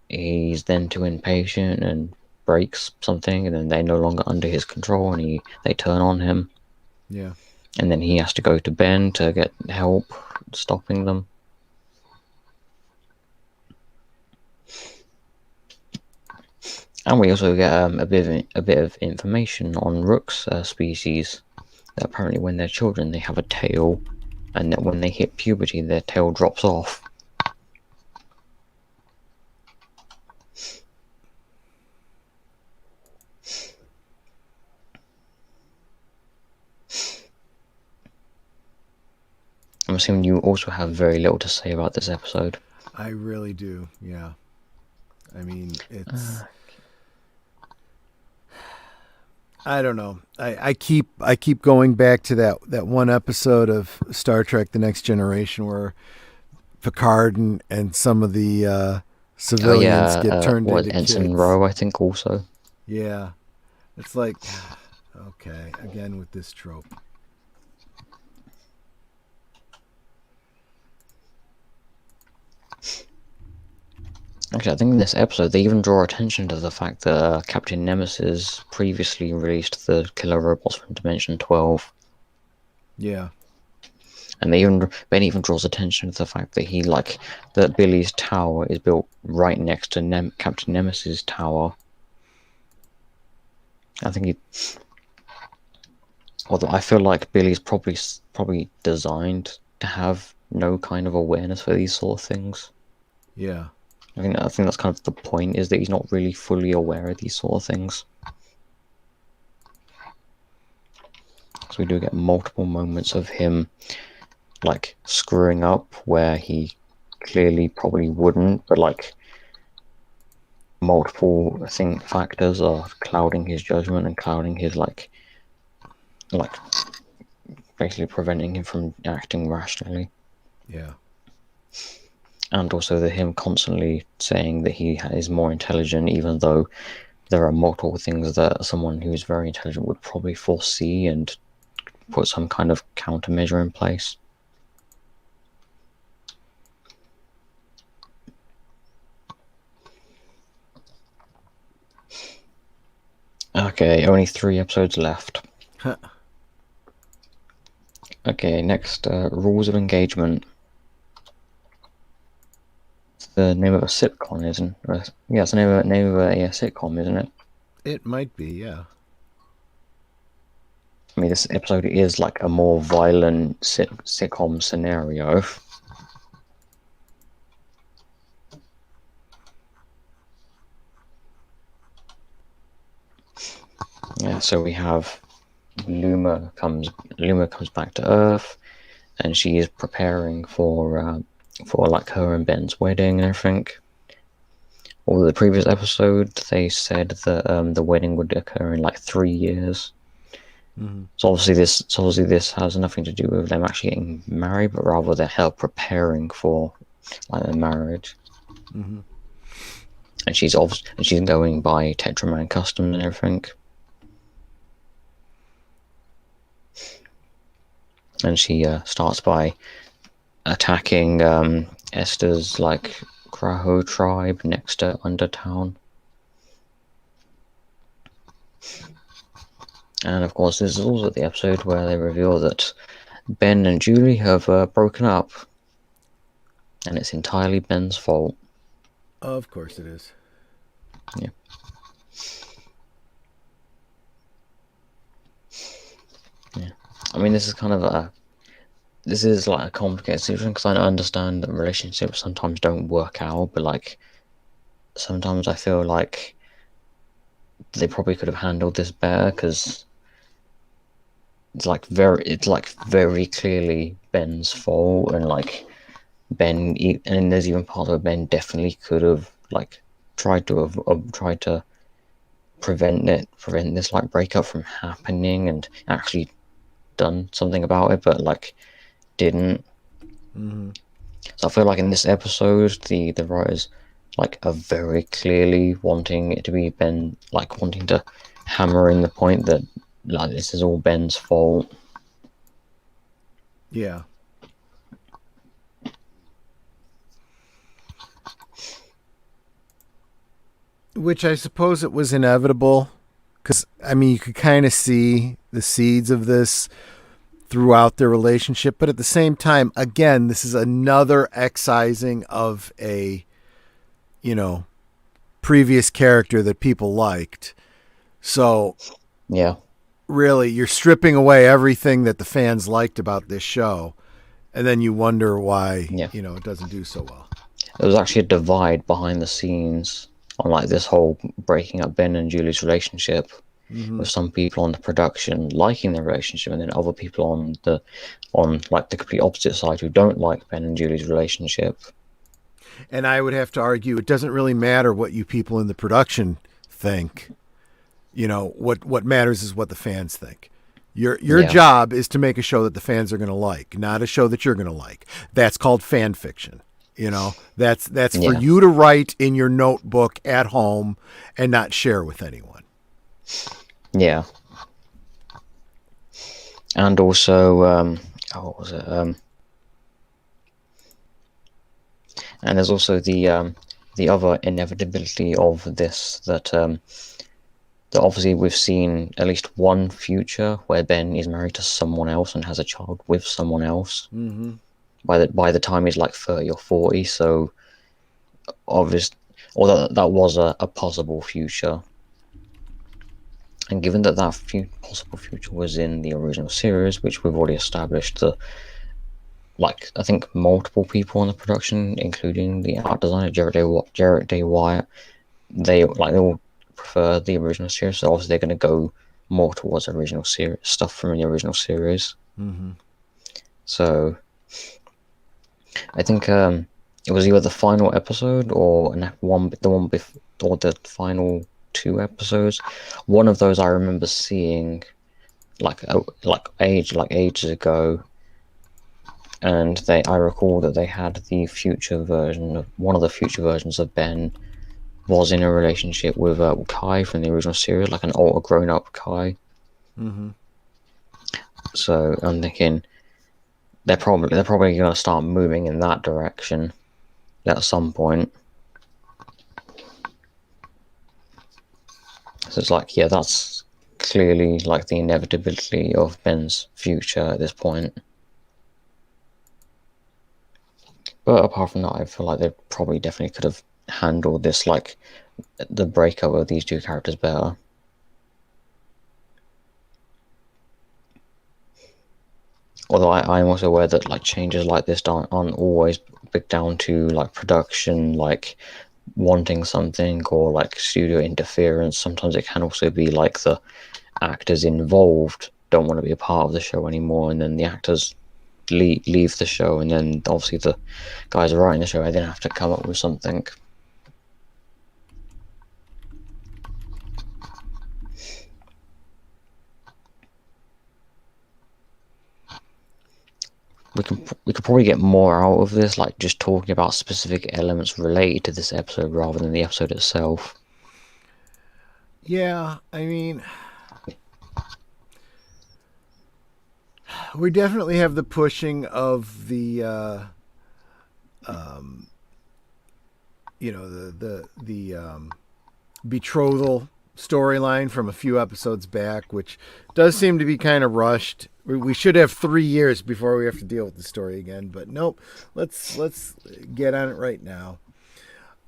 He's then too impatient and breaks something, and then they're no longer under his control, and they turn on him. Yeah. And then he has to go to Ben to get help stopping them. And we also get a bit of information on Rook's species. That apparently, when they're children, they have a tail, and that when they hit puberty, their tail drops off. I'm assuming you also have very little to say about this episode. I really do, yeah. I mean, it's... I don't know. I keep going back to that one episode of Star Trek: The Next Generation where Picard and some of the civilians get turned into Ensign kids. Rowe, I think, also. Yeah, it's like, okay, again with this trope. Actually, I think in this episode they even draw attention to the fact that Captain Nemesis previously released the killer robots from Dimension 12. Yeah. And Ben even draws attention to the fact that that Billy's tower is built right next to Captain Nemesis' tower. I think Although I feel like Billy's probably designed to have no kind of awareness for these sort of things. Yeah. I think that's kind of the point, is that he's not really fully aware of these sort of things. So we do get multiple moments of him like screwing up where he clearly probably wouldn't, but like multiple factors are clouding his judgment and clouding his like basically preventing him from acting rationally. Yeah. And also him constantly saying that he is more intelligent, even though there are multiple things that someone who is very intelligent would probably foresee and put some kind of countermeasure in place. Okay, only 3 episodes left. Okay, next, Rules of Engagement. It's the name of a sitcom, isn't it? Yeah, it's the name of a sitcom, isn't it? It might be, yeah. I mean, this episode is like a more violent sitcom scenario. Yeah, so we have Luma comes back to Earth, and she is preparing for like her and Ben's wedding and everything. Or the previous episode, they said that the wedding would occur in like 3 years. Mm-hmm. So obviously this has nothing to do with them actually getting married, but rather they're help preparing for like their marriage. Mm-hmm. And she's going by Tetraman customs and everything. And she starts by attacking Esther's like Kraho tribe next to Undertown. And of course, this is also the episode where they reveal that Ben and Julie have broken up, and it's entirely Ben's fault. Of course it is. Yeah. Yeah. I mean, this is like a complicated situation, because I understand that relationships sometimes don't work out, but like sometimes I feel like they probably could have handled this better, because it's like very clearly Ben's fault, and like and there's even part of Ben definitely could have like tried to prevent this like breakup from happening and actually done something about it, but like didn't. Mm-hmm. So I feel like in this episode, the writers like are very clearly wanting it to be Ben, like wanting to hammer in the point that like this is all Ben's fault. Yeah. Which I suppose it was inevitable, because I mean you could kind of see the seeds of this throughout their relationship, but at the same time, again, this is another excising of a previous character that people liked. So Yeah. really, you're stripping away everything that the fans liked about this show, and then you wonder why it doesn't do so well. There was actually a divide behind the scenes on like this whole breaking up Ben and Julie's relationship, with some people on the production liking their relationship, and then other people on like the complete opposite side who don't like Ben and Julie's relationship. And I would have to argue it doesn't really matter what you people in the production think. What matters is what the fans think. Your job is to make a show that the fans are going to like, not a show that you're going to like. That's called fan fiction. That's for you to write in your notebook at home and not share with anyone. Yeah. And also, what was it? And there's also the other inevitability of this, that obviously we've seen at least one future where Ben is married to someone else and has a child with someone else. Mm-hmm. By the time he's like 30 or 40, so obvious, although that was a possible future. And given that possible future was in the original series, which we've already established, I think multiple people on the production, including the art designer Jarrett Day Wyatt, they all prefer the original series, so obviously they're going to go more towards original series stuff from the original series. Mm-hmm. So I think it was either the final episode or the final 2 episodes. One of those I remember seeing ages ago, and I recall that they had the future version of one of the future versions of Ben was in a relationship with Kai from the original series, like an older grown up Kai. Mm-hmm. So I'm thinking they're probably going to start moving in that direction at some point. So it's like, yeah, that's clearly like the inevitability of Ben's future at this point. But apart from that, I feel like they probably definitely could have handled this, like the breakup of these two characters, better. Although I'm also aware that like changes like this aren't always big down to like production, like wanting something, or like studio interference. Sometimes it can also be like the actors involved don't want to be a part of the show anymore, and then the actors leave the show, and then obviously the guys are writing the show, and then have to come up with something. We could probably get more out of this, like just talking about specific elements related to this episode rather than the episode itself. Yeah, I mean, we definitely have the pushing of the, the betrothal storyline from a few episodes back, which does seem to be kind of rushed. We should have 3 years before we have to deal with the story again, but nope. Let's get on it right now.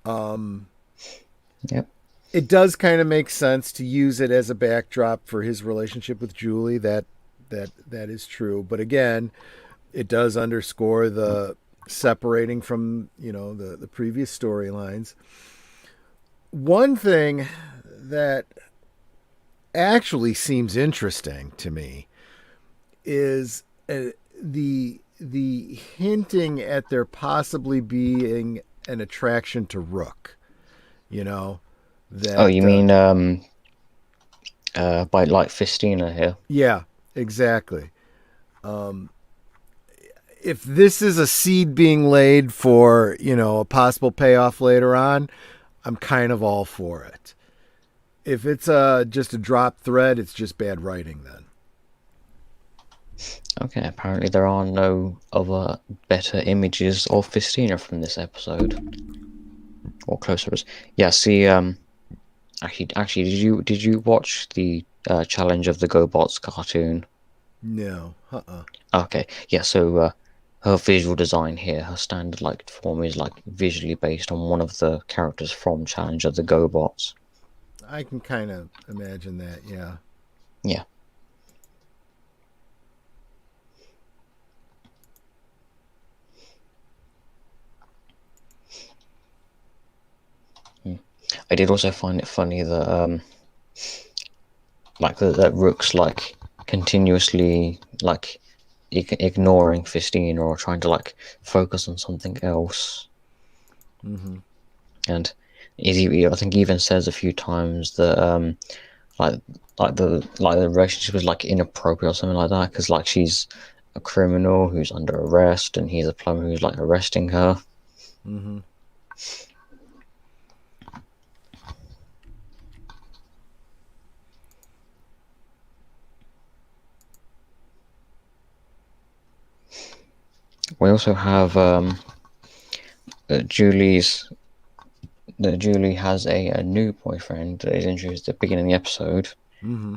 Yep. It does kind of make sense to use it as a backdrop for his relationship with Julie. That is true, but again, it does underscore the separating from the previous storylines. One thing that actually seems interesting to me is the hinting at there possibly being an attraction to Rook. That. Oh, you mean by like Fistina here? Yeah, exactly. If this is a seed being laid for a possible payoff later on, I'm kind of all for it. If it's just a drop thread, it's just bad writing then. Okay, apparently there are no other better images of Fistina from this episode. Or closer. Yeah, see, actually, did you watch the Challenge of the GoBots cartoon? No. Okay, yeah, so her visual design here, her standard like form is like visually based on one of the characters from Challenge of the GoBots. I can kind of imagine that, yeah. Yeah. I did also find it funny that that Rook's like continuously like ignoring Fistina or trying to like focus on something else. Mm-hmm. And I think he even says a few times that the relationship is like inappropriate or something like that, because like she's a criminal who's under arrest and he's a plumber who's like arresting her. Mm-hmm. We also have Julie has a new boyfriend that is introduced at the beginning of the episode. Mm-hmm.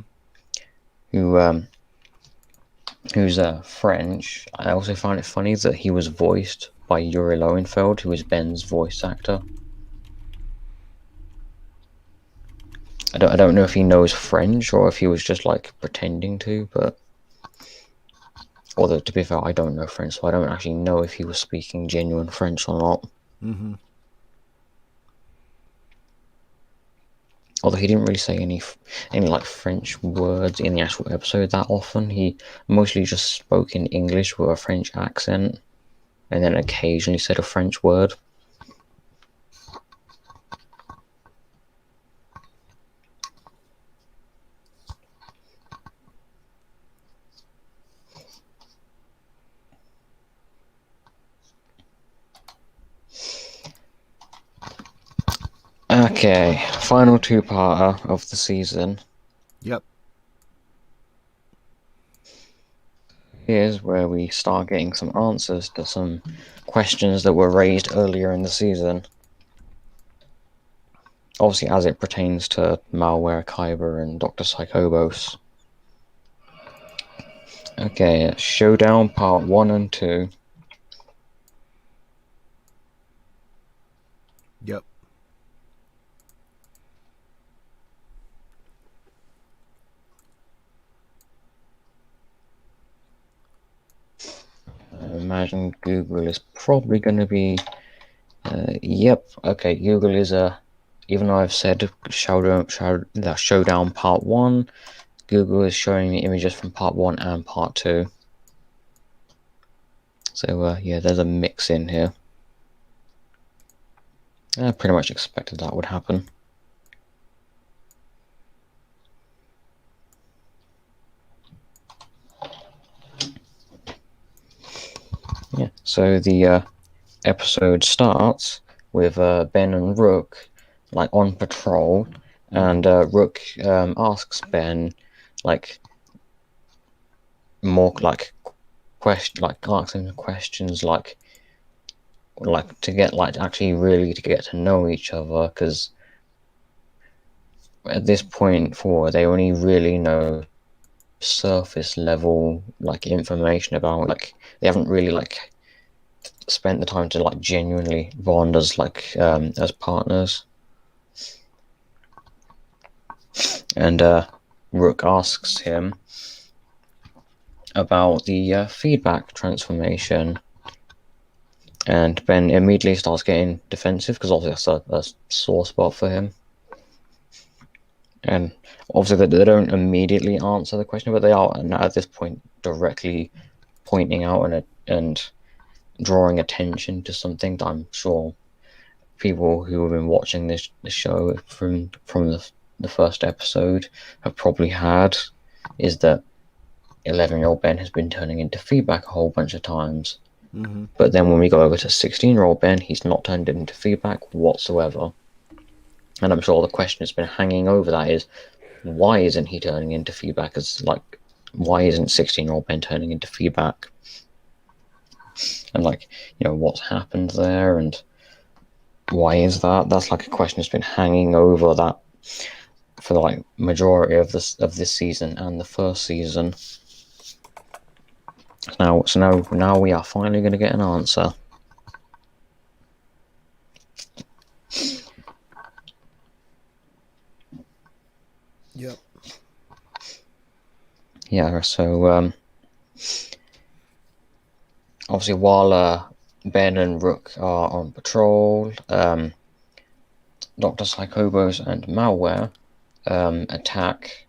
Who's French. I also find it funny that he was voiced by Yuri Lowenfeld, who is Ben's voice actor. I don't know if he knows French or if he was just like pretending to, but although to be fair, I don't know French, so I don't actually know if he was speaking genuine French or not. Mm-hmm. Although he didn't really say any like French words in the actual episode that often. He mostly just spoke in English with a French accent, and then occasionally said a French word. Okay, final two-parter of the season. Yep. Here's where we start getting some answers to some questions that were raised earlier in the season. Obviously, as it pertains to Malware, Kyber, and Dr. Psychobos. Okay, Showdown Part 1 and 2. Yep. I imagine Google is probably going to be... yep, okay, Google is even though I've said Showdown Part 1, Google is showing me images from Part 1 and Part 2. So, yeah, there's a mix in here. I pretty much expected that would happen. Yeah, so the episode starts with Ben and Rook like on patrol, and Rook asks Ben like more like asking questions like to get like actually really to get to know each other, because at this point forward they only really know surface level like information about, like they haven't really like spent the time to like genuinely bond as like as partners. And Rook asks him about the feedback transformation, and Ben immediately starts getting defensive because obviously that's a sore spot for him. And obviously they don't immediately answer the question, but they are at this point directly pointing out and drawing attention to something that I'm sure people who have been watching the show from the first episode have probably had, is that 11-year-old Ben has been turning into feedback a whole bunch of times. Mm-hmm. But then when we go over to 16-year-old Ben, he's not turned into feedback whatsoever. And I'm sure the question that's been hanging over that is, why isn't he turning into feedback? As like, why isn't 16-year-old Ben turning into feedback? And like, what's happened there, and why is that? That's like a question that's been hanging over that for the like majority of this season and the first season. Now we are finally going to get an answer. Yep. Yeah. So obviously, while Ben and Rook are on patrol, Dr. Psychobos and Malware attack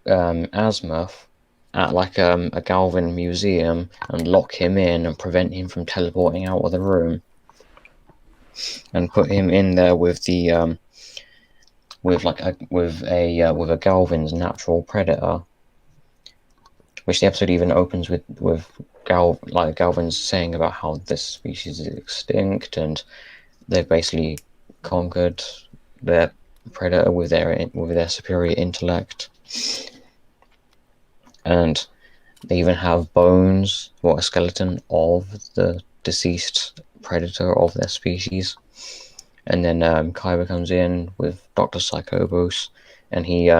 Azimuth at like a Galvin museum and lock him in and prevent him from teleporting out of the room, and put him in there with the with a Galvin's natural predator, which the episode even opens with Galvin's saying about how this species is extinct and they've basically conquered their predator with their superior intellect. And they even have bones, or a skeleton of the deceased predator of their species. And then Kyber comes in with Dr. Psychobos, and he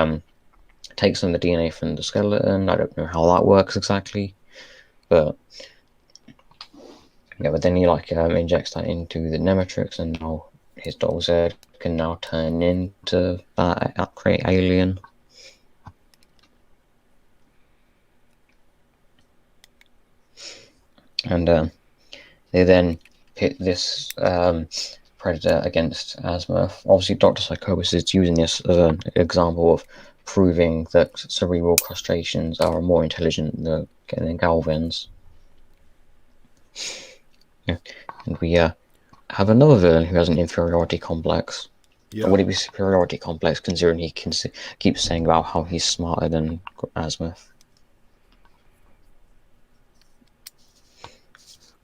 takes some of the DNA from the skeleton. I don't know how that works exactly, but yeah. But then he injects that into the Nematrix, and now his dog's head can now turn into that great alien. And they then pit this predator against Azimuth. Obviously, Dr. Psychobus is using this as an example of proving that cerebral crustaceans are more intelligent than Galvins. Yeah. And we have another villain who has an inferiority complex. Yeah. Would it be superiority complex considering he keeps saying about how he's smarter than Azimuth?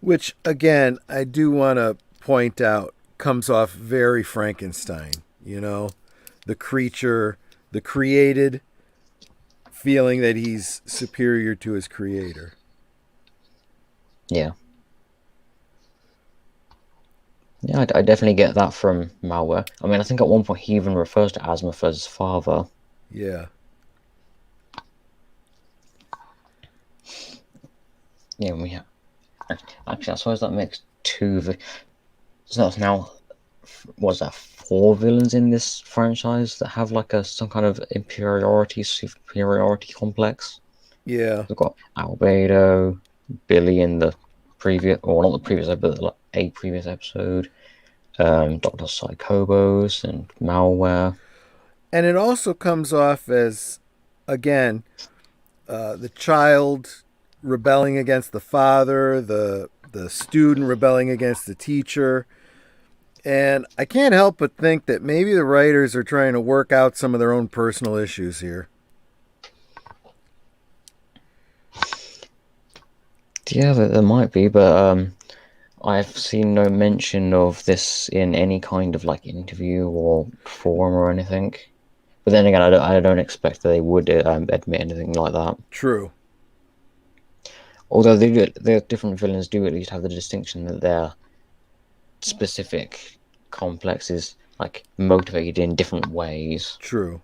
Which, again, I do want to point out comes off very Frankenstein. You know, the creature, the created, feeling that he's superior to his creator. Yeah. Yeah, I definitely get that from Malware. I mean, I think at one point he even refers to Azimuth as his father. Yeah. Yeah, we have. Actually, I suppose that makes two. So that's now, what's that, 4 villains in this franchise that have like some kind of superiority complex. Yeah. We've got Albedo, Billy in the previous, or not the previous episode, but a previous episode, Dr. Psychobos and Malware. And it also comes off as, again, the child rebelling against the father, the student rebelling against the teacher. And I can't help but think that maybe the writers are trying to work out some of their own personal issues here. Yeah, there might be, but I've seen no mention of this in any kind of like interview or forum or anything. But then again, I don't expect that they would admit anything like that. True. Although the different villains do at least have the distinction that their specific complex is like motivated in different ways. True.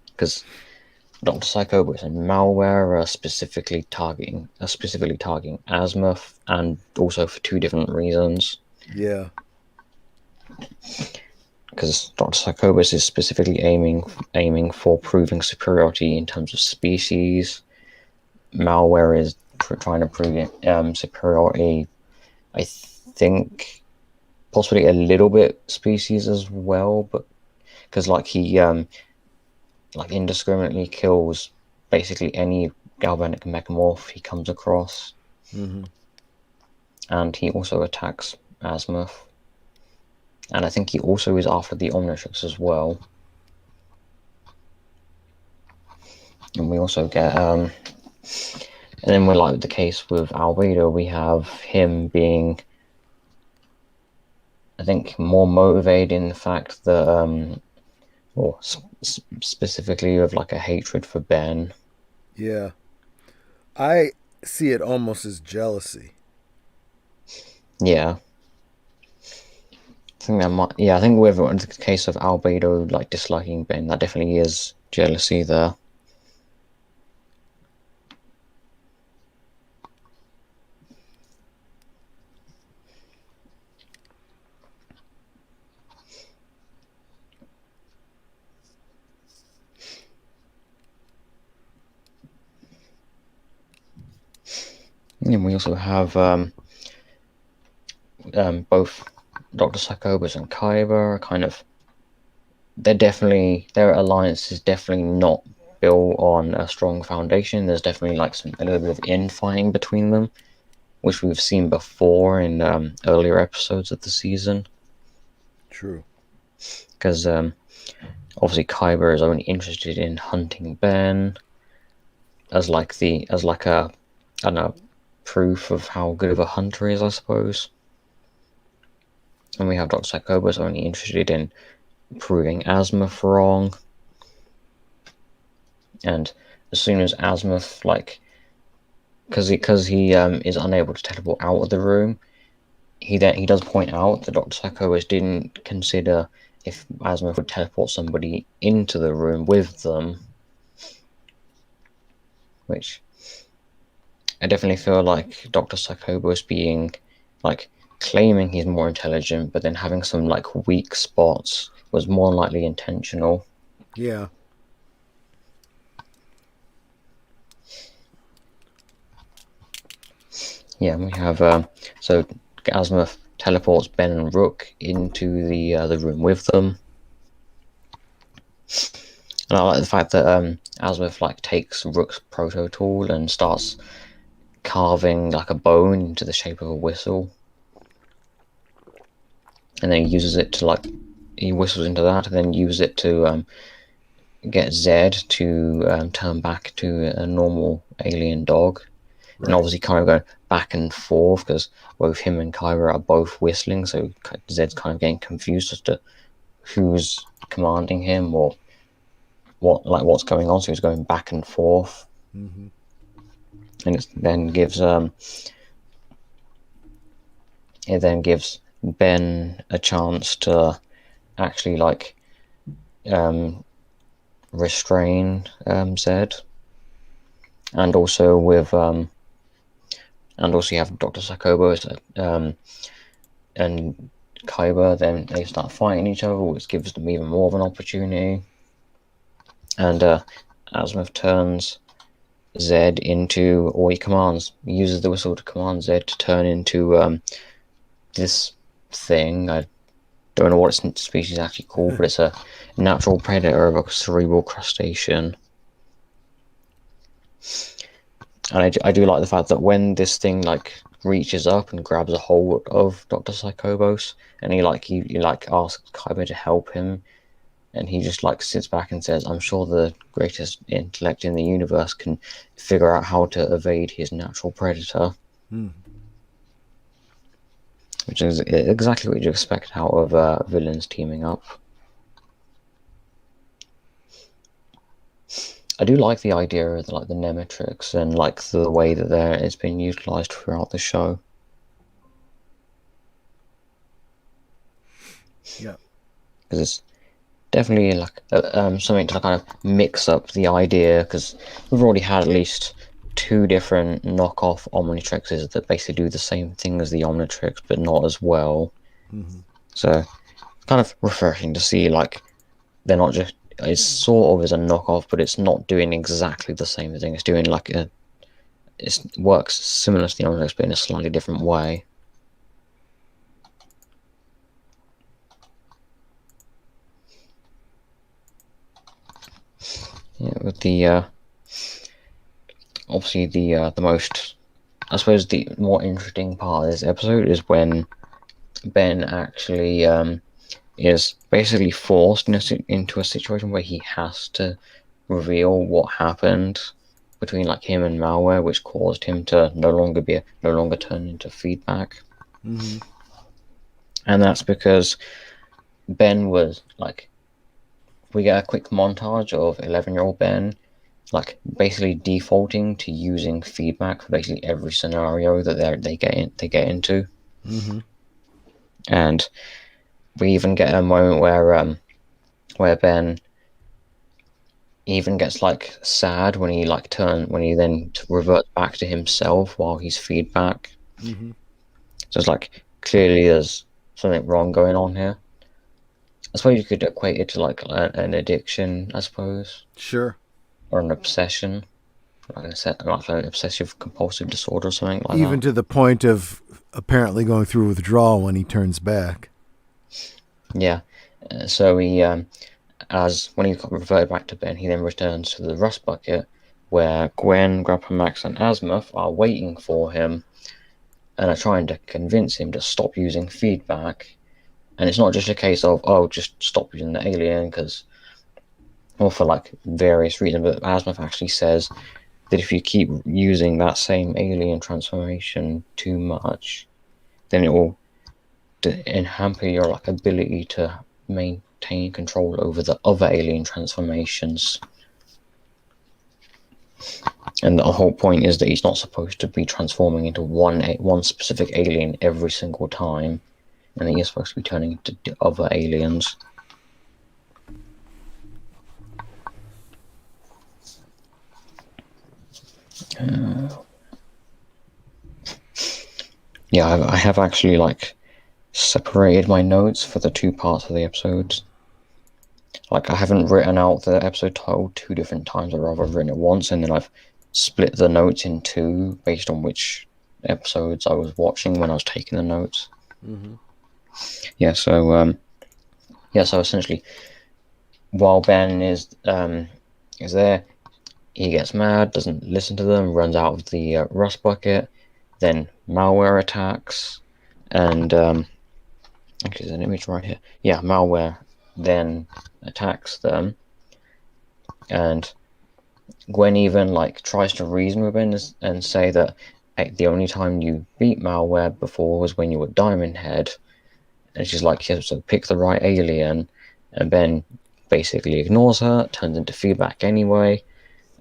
Because Dr. Psychobus and Malware are specifically targeting Azimuth, and also for 2 different reasons. Yeah. Because Dr. Psychobus is specifically aiming for proving superiority in terms of species. Malware is trying to prove superiority, I think, possibly a little bit species as well, but because like he like indiscriminately kills basically any galvanic megamorph he comes across. Mm-hmm. And he also attacks Azimuth. And I think he also is after the Omnitrix as well. And we also get and then we're like the case with Albedo, we have him being, I think, more motivated in the fact that or specifically with like a hatred for Ben. Yeah. I see it almost as jealousy. Yeah. I think that might, yeah, I think with the case of Albedo like disliking Ben, that definitely is jealousy there. And we also have both Dr. Psychobus and Kyber kind of, their alliance is definitely not built on a strong foundation. There's definitely like a little bit of infighting between them, which we've seen before in earlier episodes of the season. True. Because obviously Kyber is only interested in hunting Ben as like a, I don't know, proof of how good of a hunter he is, I suppose. And we have Dr. Psychobus only interested in proving Azimuth wrong. And as soon as Azimuth, like, because he is unable to teleport out of the room, he does point out that Dr. Psychobus didn't consider if Azimuth would teleport somebody into the room with them, which I definitely feel like Dr. Psychobus being like claiming he's more intelligent, but then having some like weak spots was more than likely intentional. Yeah. Yeah, we have so Azimuth teleports Ben and Rook into the room with them. And I like the fact that Azimuth like takes Rook's proto tool and starts carving like a bone into the shape of a whistle, and then he uses it to he whistles into that, and then uses it to get Zed to turn back to a normal alien dog. Right. And obviously kind of going back and forth because both him and Kyra are both whistling, so Zed's kind of getting confused as to who's commanding him or what's going on. So he's going back and forth, Mm-hmm. and it then gives Ben a chance to actually restrain Zed, and also you have Dr. Sakobo and Kyber. Then they start fighting each other, which gives them even more of an opportunity. And Azimuth turns Zed into, or he uses the whistle to command Zed to turn into this thing. I don't know what its species is actually called, but it's a natural predator of a cerebral crustacean. And I do like the fact that when this thing reaches up and grabs a hold of Dr. Psychobos, and he asks Kyber to help him, and he just sits back and says, "I'm sure the greatest intellect in the universe can figure out how to evade his natural predator." Which is exactly what you'd expect out of villains teaming up. I do like the idea of the Nemetrix and the way that it's been utilized throughout the show. Yeah. Because it's definitely something to kind of mix up the idea, because we've already had at least 2 different knockoff Omnitrixes that basically do the same thing as the Omnitrix, but not as well. Mm-hmm. So it's kind of refreshing to see they're not just, it's sort of as a knockoff, but it's not doing exactly the same thing. It's doing it works similar to the Omnitrix, but in a slightly different way. Yeah, with the obviously the most, I suppose, the more interesting part of this episode is when Ben actually is basically forced into a situation where he has to reveal what happened between him and Malware, which caused him to no longer turn into feedback. Mm-hmm. And that's because Ben was we get a quick montage of 11-year-old Ben basically defaulting to using feedback for basically every scenario that they get into. Mm-hmm. And we even get a moment where Ben even gets sad when he then reverts back to himself while he's feedback. Mm-hmm. So it's clearly there's something wrong going on here. I suppose you could equate it to an addiction, I suppose. Sure. Or an obsession, an obsessive compulsive disorder or something like Even that. to the point of apparently going through withdrawal when he turns back. Yeah. So he, as when he got reverted back to Ben, he then returns to the rust bucket where Gwen, Grandpa Max, and Azimuth are waiting for him and are trying to convince him to stop using feedback. And it's not just a case of, oh, just stop using the alien, or for various reasons, but Azimuth actually says that if you keep using that same alien transformation too much, then it will hamper your ability to maintain control over the other alien transformations. And the whole point is that he's not supposed to be transforming into one specific alien every single time, and that he's supposed to be turning into other aliens. Yeah, I have actually like separated my notes for the two parts of the episodes. Like, I haven't written out the episode title two different times. I've rather written it once, and then I've split the notes in two based on which episodes I was watching when I was taking the notes. Mm-hmm. Yeah, so essentially, while Ben is there, he gets mad, doesn't listen to them, runs out of the rust bucket. Then malware attacks, and okay, there's an image right here. Yeah, malware then attacks them, and Gwen even like tries to reason with Ben and say that the only time you beat malware before was when you were Diamond Head, and she's like, yeah, so pick the right alien, and Ben basically ignores her, turns into feedback anyway,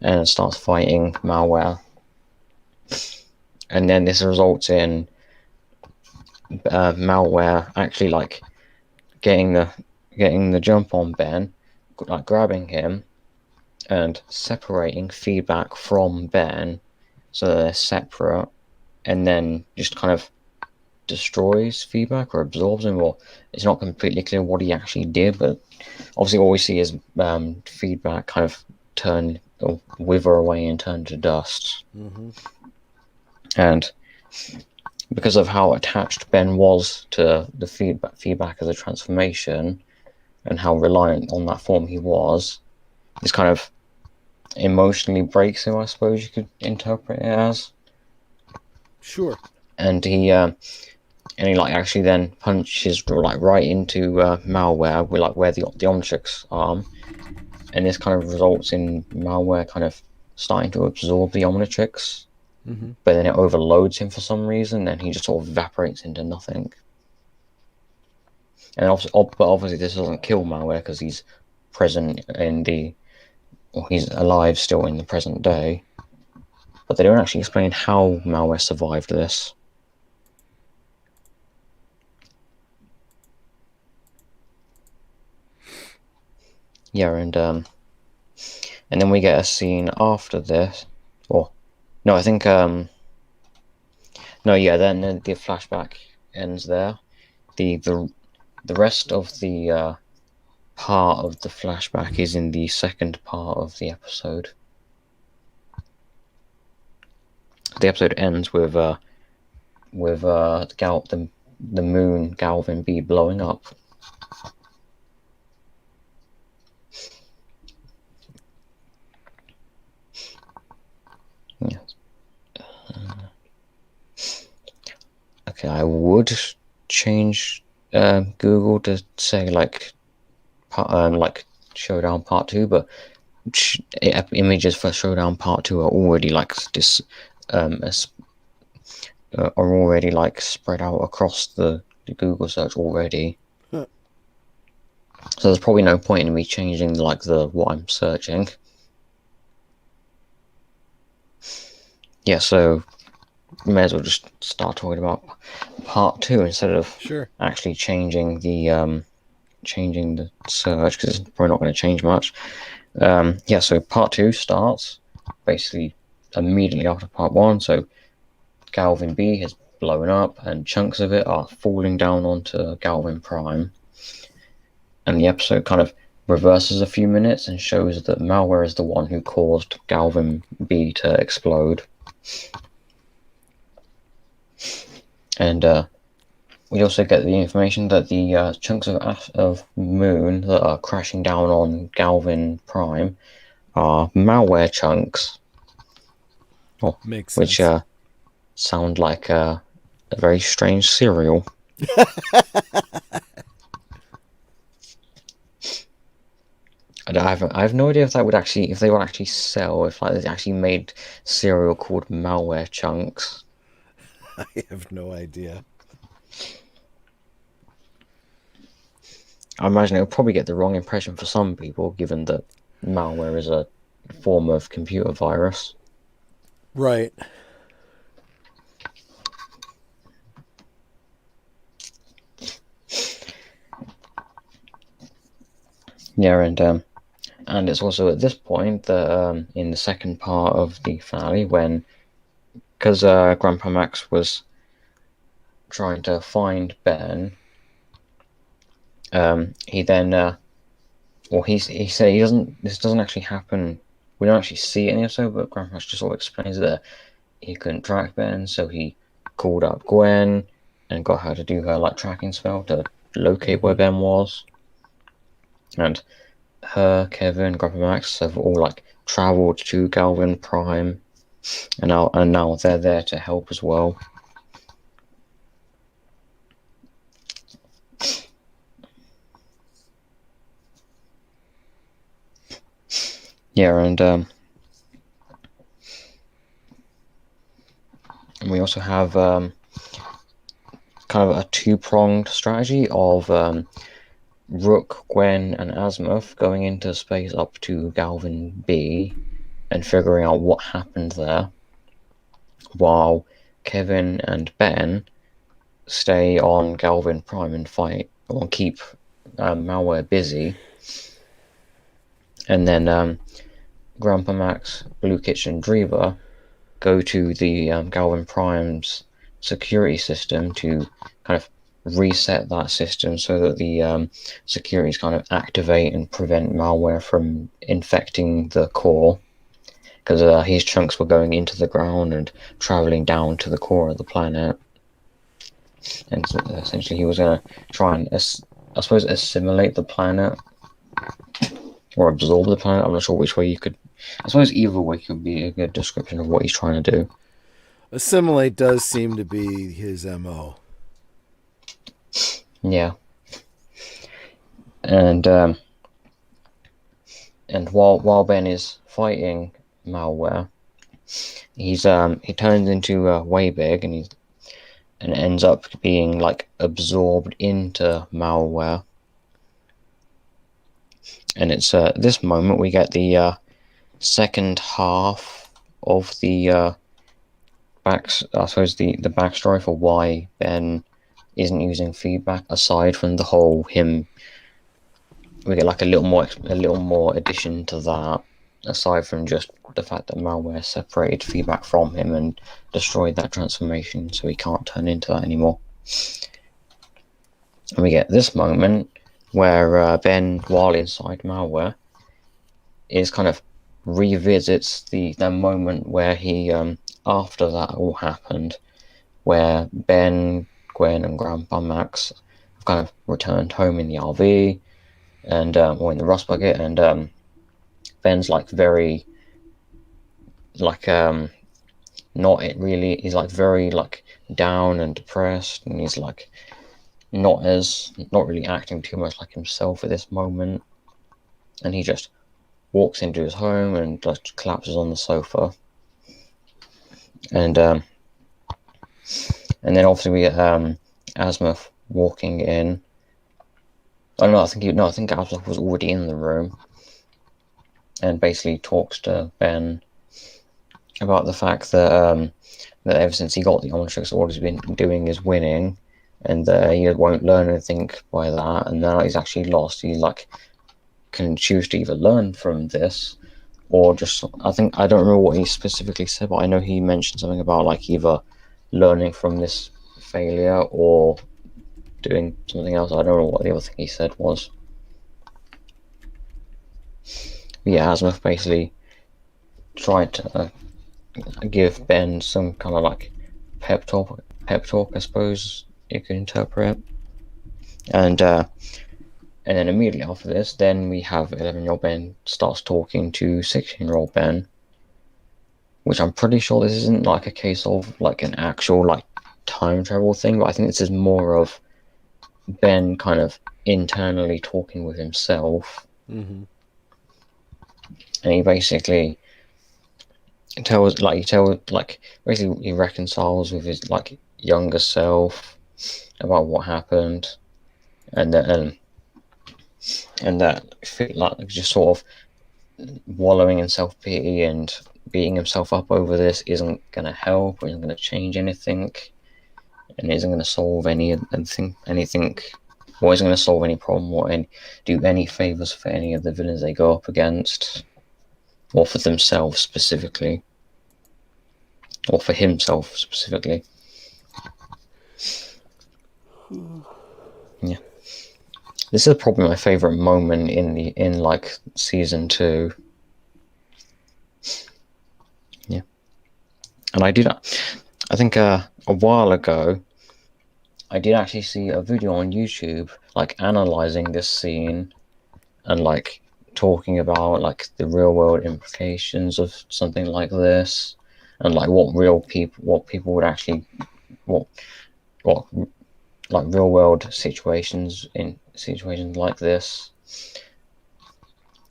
and starts fighting malware, and then this results in malware actually like getting the jump on Ben, like grabbing him and separating feedback from Ben so that they're separate, and then just kind of destroys feedback or absorbs him, or it's not completely clear what he actually did, but obviously all we see is feedback kind of turn or wither away and turn to dust. Mm-hmm. And because of how attached Ben was to the feedback as a transformation and how reliant on that form he was, this kind of emotionally breaks him, I suppose you could interpret it as. Sure. And he like actually then punches like right into malware with like where the Omnitrix arm, and this kind of results in malware kind of starting to absorb the Omnitrix, but then it overloads him for some reason, and he just sort of evaporates into nothing. And obviously this doesn't kill malware because he's present he's alive still in the present day, but they don't actually explain how malware survived this. Yeah, and then we get a scene after this, or no, I think no, yeah, then the flashback ends there. The rest of the part of the flashback is in the second part of the episode. The episode ends with the moon Galvin B blowing up. Yes. Okay, I would change Google to say like Showdown Part 2, but images for Showdown Part 2 are already like are already like spread out across the Google search already. Huh. So there's probably no point in me changing like what I'm searching. Yeah, so we may as well just start talking about Part 2 instead of actually changing the search, because it's probably not going to change much. Yeah, so Part 2 starts basically immediately after Part 1. So Galvin B has blown up, and chunks of it are falling down onto Galvin Prime. And the episode kind of reverses a few minutes and shows that malware is the one who caused Galvin B to explode. And we also get the information that the chunks of moon that are crashing down on Galvin Prime are malware chunks, Makes which sense. Sound like a very strange cereal. I have no idea if they would actually sell, if like they actually made cereal called malware chunks. I have no idea. I imagine it would probably get the wrong impression for some people, given that malware is a form of computer virus. Right. Yeah, and it's also at this point that in the second part of the finale, because Grandpa Max was trying to find Ben, he then he said this doesn't actually happen. We don't actually see it in the episode, but Grandpa just sort of explains that he couldn't track Ben, so he called up Gwen and got her to do her like tracking spell to locate where Ben was. And her, Kevin, Grandpa Max have all like traveled to Galvin Prime, and now they're there to help as well. Yeah, and we also have kind of a two-pronged strategy of Rook, Gwen, and Azimuth going into space up to Galvin B and figuring out what happened there, while Kevin and Ben stay on Galvin Prime and fight or keep Malware busy. And then Grandpa Max, Blue Kitchen, Dreamer go to the Galvin Prime's security system to kind of reset that system so that the securities kind of activate and prevent malware from infecting the core, because his chunks were going into the ground and traveling down to the core of the planet. And so essentially he was going to try and, I suppose, assimilate the planet or absorb the planet. I'm not sure which way you could. I suppose either way could be a good description of what he's trying to do. Assimilate does seem to be his MO. Yeah. And while Ben is fighting malware, he turns into Waybig, and ends up being like absorbed into malware. And it's this moment we get the second half of the the backstory for why Ben isn't using feedback. Aside from the whole him, we get like a little more addition to that. Aside from just the fact that malware separated feedback from him and destroyed that transformation, so he can't turn into that anymore. And we get this moment where Ben, while inside malware, is kind of revisits the moment where he after that all happened, where Ben, Gwen, and Grandpa Max have kind of returned home in the RV and or in the rust bucket, and Ben's like very like not it really he's like very like down and depressed, and he's like not really acting too much like himself at this moment, and he just walks into his home and just collapses on the sofa. And then obviously we get Azimuth walking in. I think Azimuth was already in the room, and basically talks to Ben about the fact that that ever since he got the Omnitrix, all he's been doing is winning, and he won't learn anything by that. And now he's actually lost. He like can choose to either learn from this, or just I don't remember what he specifically said, but I know he mentioned something about like either learning from this failure or doing something else. I don't know what the other thing he said was. Yeah, Azimuth basically tried to give Ben some kind of like pep talk, I suppose you could interpret. And then immediately after this, then we have 11-year-old Ben starts talking to 16-year-old Ben, which I'm pretty sure this isn't like a case of like an actual like time travel thing, but I think this is more of Ben kind of internally talking with himself. Mm-hmm. And he basically basically he reconciles with his like younger self about what happened, and that like just sort of wallowing in self-pity and beating himself up over this isn't going to help, or isn't going to change anything, and isn't going to solve anything, or isn't going to solve any problem, or do any favors for any of the villains they go up against, or for themselves specifically, or for himself specifically. Yeah. This is probably my favorite moment in like season 2. Yeah. And I think a while ago, I did actually see a video on YouTube, like analyzing this scene and like talking about like the real world implications of something like this, and like what people would actually, what what like real world situations in situations like this,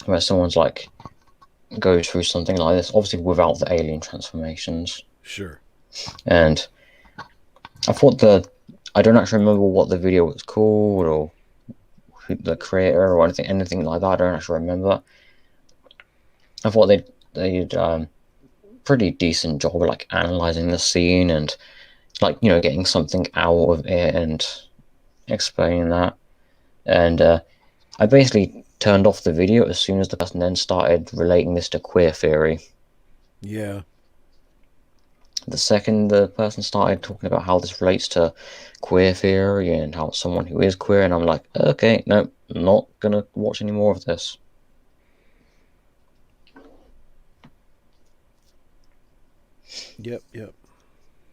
where someone's like goes through something like this, obviously without the alien transformations. Sure. And I thought I don't actually remember what the video was called or who the creator or anything like that. I don't actually remember. I thought they'd pretty decent job of like analyzing the scene and like, you know, getting something out of it and explaining that. And I basically turned off the video as soon as the person then started relating this to queer theory. Yeah. The second the person started talking about how this relates to queer theory and how someone who is queer, and I'm like, okay, no, I'm not gonna watch any more of this. Yep. Yep.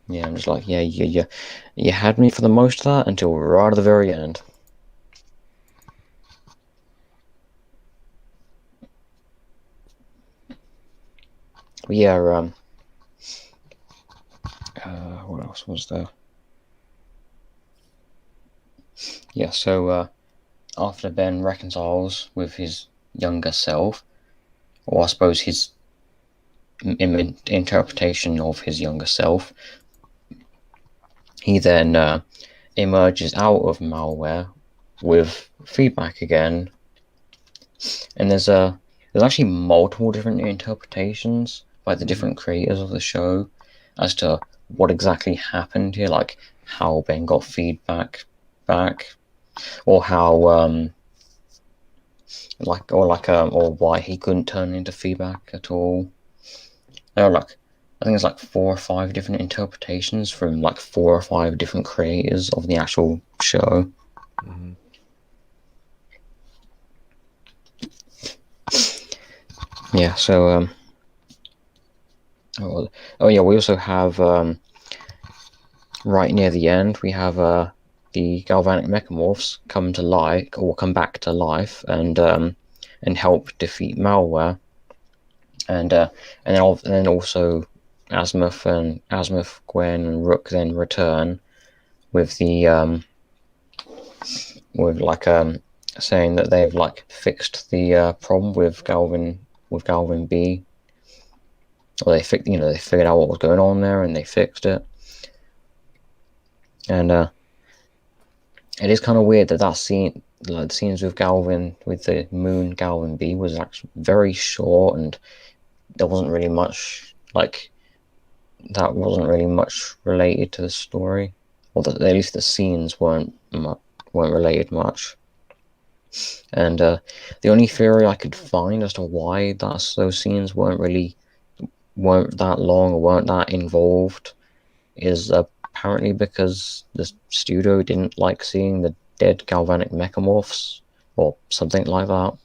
Yeah, I'm just like, yeah, you had me for the most of that until right at the very end. But yeah, what else was there? Yeah, so after Ben reconciles with his younger self, or I suppose his interpretation of his younger self, he then emerges out of malware with feedback again, and there's actually multiple different interpretations by the different creators of the show as to what exactly happened here, like how Ben got feedback back, or how or why he couldn't turn into feedback at all. There are like, I think it's like 4 or 5 different interpretations from like 4 or 5 different creators of the actual show. Mm-hmm. Yeah, so oh yeah, we also have right near the end we have the galvanic mechamorphs come to life, or come back to life, and help defeat malware, and then also Azimuth, Gwen, and Rook then return with the with like saying that they've like fixed the problem with Galvin B, or they figured out what was going on there and they fixed it. And it is kind of weird that scene, like the scenes with Galvin, with the moon Galvin B, was actually very short, and there wasn't really much related to the story, or at least the scenes weren't related much. And the only theory I could find as to why those scenes weren't that long or weren't that involved is apparently because the studio didn't like seeing the dead galvanic mechamorphs or something like that,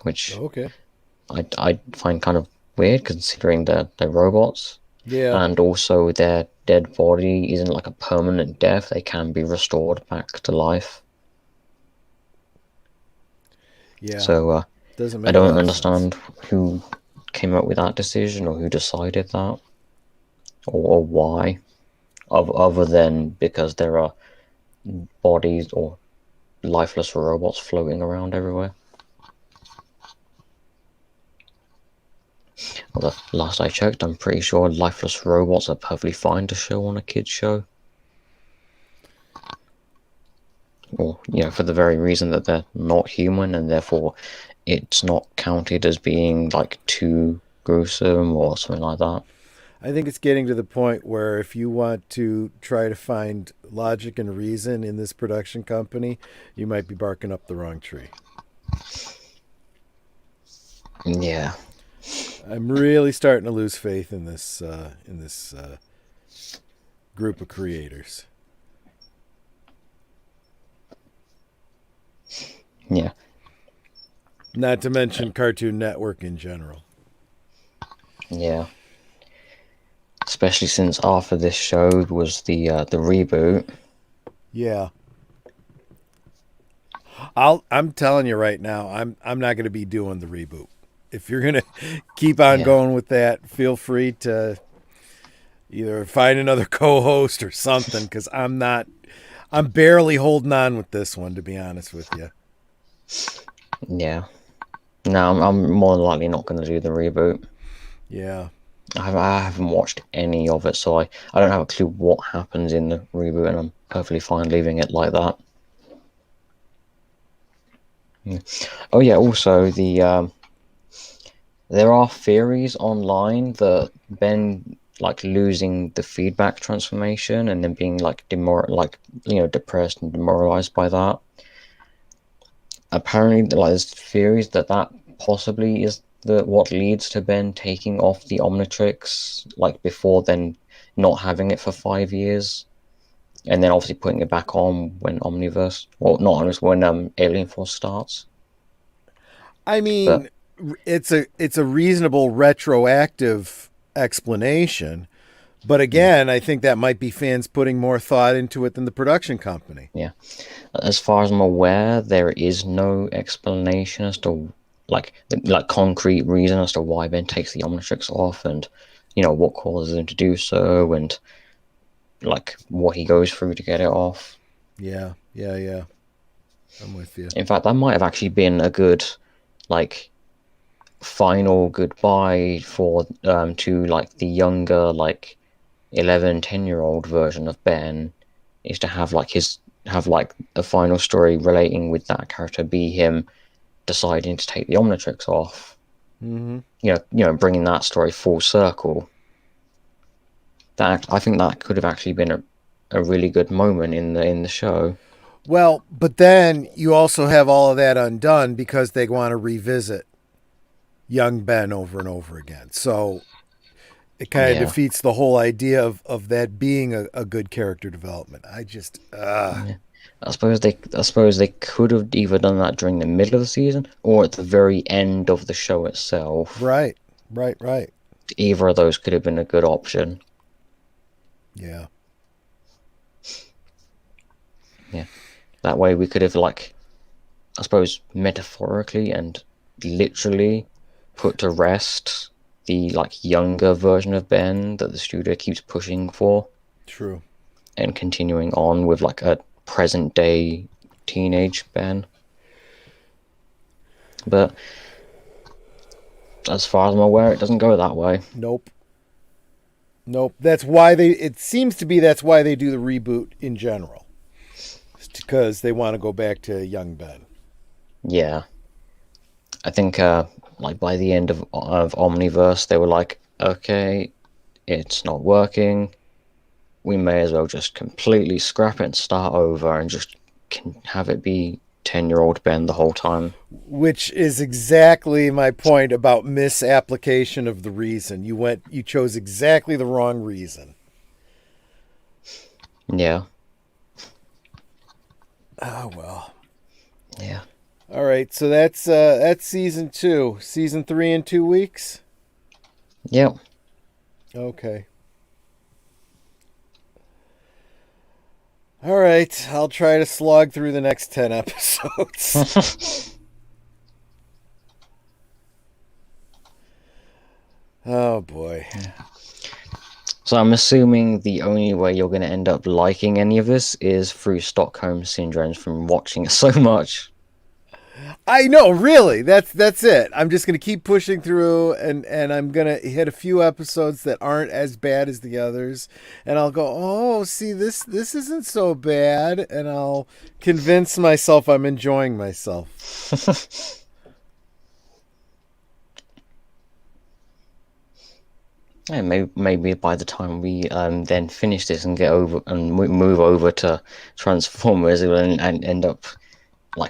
which Okay. I find kind of weird considering they're robots. Yeah. And also their dead body isn't like a permanent death, they can be restored back to life. Yeah. So Doesn't make I a don't lot of understand sense. who came up with that decision or who decided that, or why, other than because there are bodies or lifeless robots floating around everywhere. Well, the last I checked, I'm pretty sure lifeless robots are perfectly fine to show on a kid's show. Or, for the very reason that they're not human, and therefore it's not counted as being like too gruesome or something like that. I think it's getting to the point where if you want to try to find logic and reason in this production company, you might be barking up the wrong tree. Yeah. I'm really starting to lose faith in this group of creators. Yeah. Not to mention Cartoon Network in general. Yeah. Especially since after this show was the reboot. Yeah. I'm telling you right now, I'm not going to be doing the reboot. If you're going to keep on Yeah. going with that, feel free to either find another co-host or something, because I'm barely holding on with this one, to be honest with you. Yeah. No, I'm more than likely not going to do the reboot. Yeah. I haven't watched any of it, so I don't have a clue what happens in the reboot, and I'm perfectly fine leaving it like that. Yeah. Oh yeah, also there are theories online that Ben like losing the feedback transformation and then being like depressed and demoralized by that. Apparently, like there's theories that possibly is what leads to Ben taking off the Omnitrix like before then not having it for 5 years. And then obviously putting it back on when Omniverse, well, not Omniverse, when Alien Force starts. I But mean, it's a reasonable retroactive explanation, but yeah, again, I think that might be fans putting more thought into it than the production company. yeah. As far as I'm aware, there is no explanation as to like concrete reason as to why Ben takes the Omnitrix off, and what causes him to do so, and like what he goes through to get it off. Yeah, yeah, yeah. I'm with you. In fact, that might have actually been a good like final goodbye for to like the younger like 11, 10-year-old version of Ben, is to have like a final story relating with that character be him deciding to take the Omnitrix off. Mm-hmm. Bringing that story full circle. That I think that could have actually been a really good moment in the show. Well, but then you also have all of that undone because they want to revisit young Ben over and over again. So it kind of Yeah. defeats the whole idea of that being a good character development. I just, Yeah. I suppose they could have either done that during the middle of the season or at the very end of the show itself. right, right, right. Either of those could have been a good option. Yeah. Yeah. That way we could have I suppose metaphorically and literally put to rest the younger version of Ben that the studio keeps pushing for True. and continuing on with a present day teenage Ben. But as far as I'm aware, it doesn't go that way. Nope. Nope. It seems to be that's why they do the reboot in general. It's because they want to go back to young Ben. Yeah. I think by the end of Omniverse they were like, okay, it's not working. We may as well just completely scrap it and start over and just can have it be 10-year-old Ben the whole time. Which is exactly my point about misapplication of the reason. You chose exactly the wrong reason. Yeah. Oh well. Yeah. All right, so that's season 2. Season 3 in 2 weeks? Yep. Okay. All right, I'll try to slog through the next 10 episodes. Oh boy. So I'm assuming the only way you're going to end up liking any of this is through Stockholm Syndrome from watching it so much. I know, really. That's it. I'm just gonna keep pushing through, and I'm gonna hit a few episodes that aren't as bad as the others, and I'll go, oh, see, this isn't so bad, and I'll convince myself I'm enjoying myself. Yeah, maybe by the time we then finish this and get over and move over to Transformers, and end up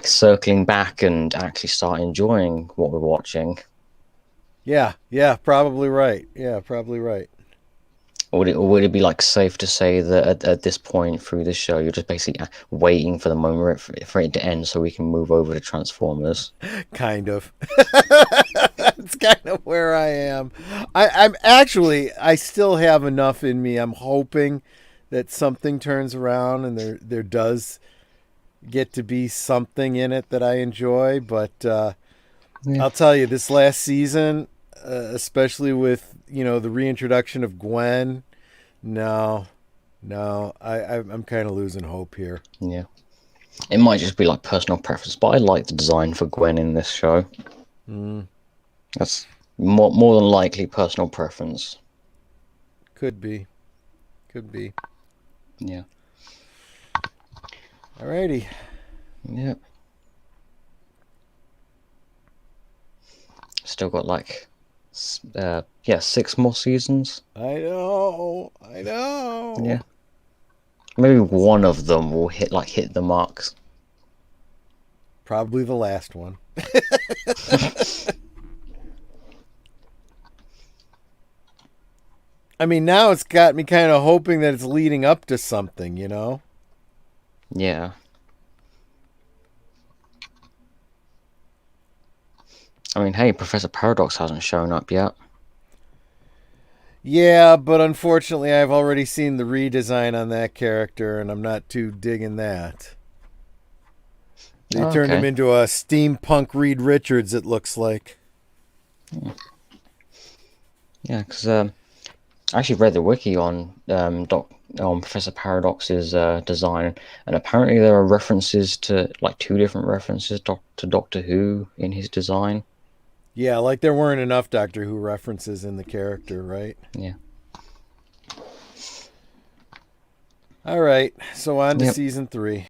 circling back and actually start enjoying what we're watching. Yeah, probably right. Yeah, probably right. Or would it be like safe to say that at this point through the show, you're just basically waiting for the moment for it to end so we can move over to Transformers? Kind of. That's kind of where I am. I still have enough in me. I'm hoping that something turns around and there does get to be something in it that I enjoy. But I'll tell you, this last season, especially with the reintroduction of Gwen, no, I'm kind of losing hope here. Yeah. It might just be like personal preference, but I like the design for Gwen in this show. That's more than likely personal preference. Could be. Yeah. Alrighty. Yeah. Still got like 6 more seasons. I know. Yeah. Maybe one of them will hit the marks. Probably the last one. I mean, now it's got me kind of hoping that it's leading up to something, Yeah. I mean, hey, Professor Paradox hasn't shown up yet. Yeah, but unfortunately, I've already seen the redesign on that character, and I'm not too digging that. They turned him into a steampunk Reed Richards, it looks like. Yeah, because I actually read the wiki on Professor Paradox's design, and apparently there are references to, like, 2 different references to Doctor Who in his design. Yeah, like there weren't enough Doctor Who references in the character, right? Yeah. All right, so on to season 3.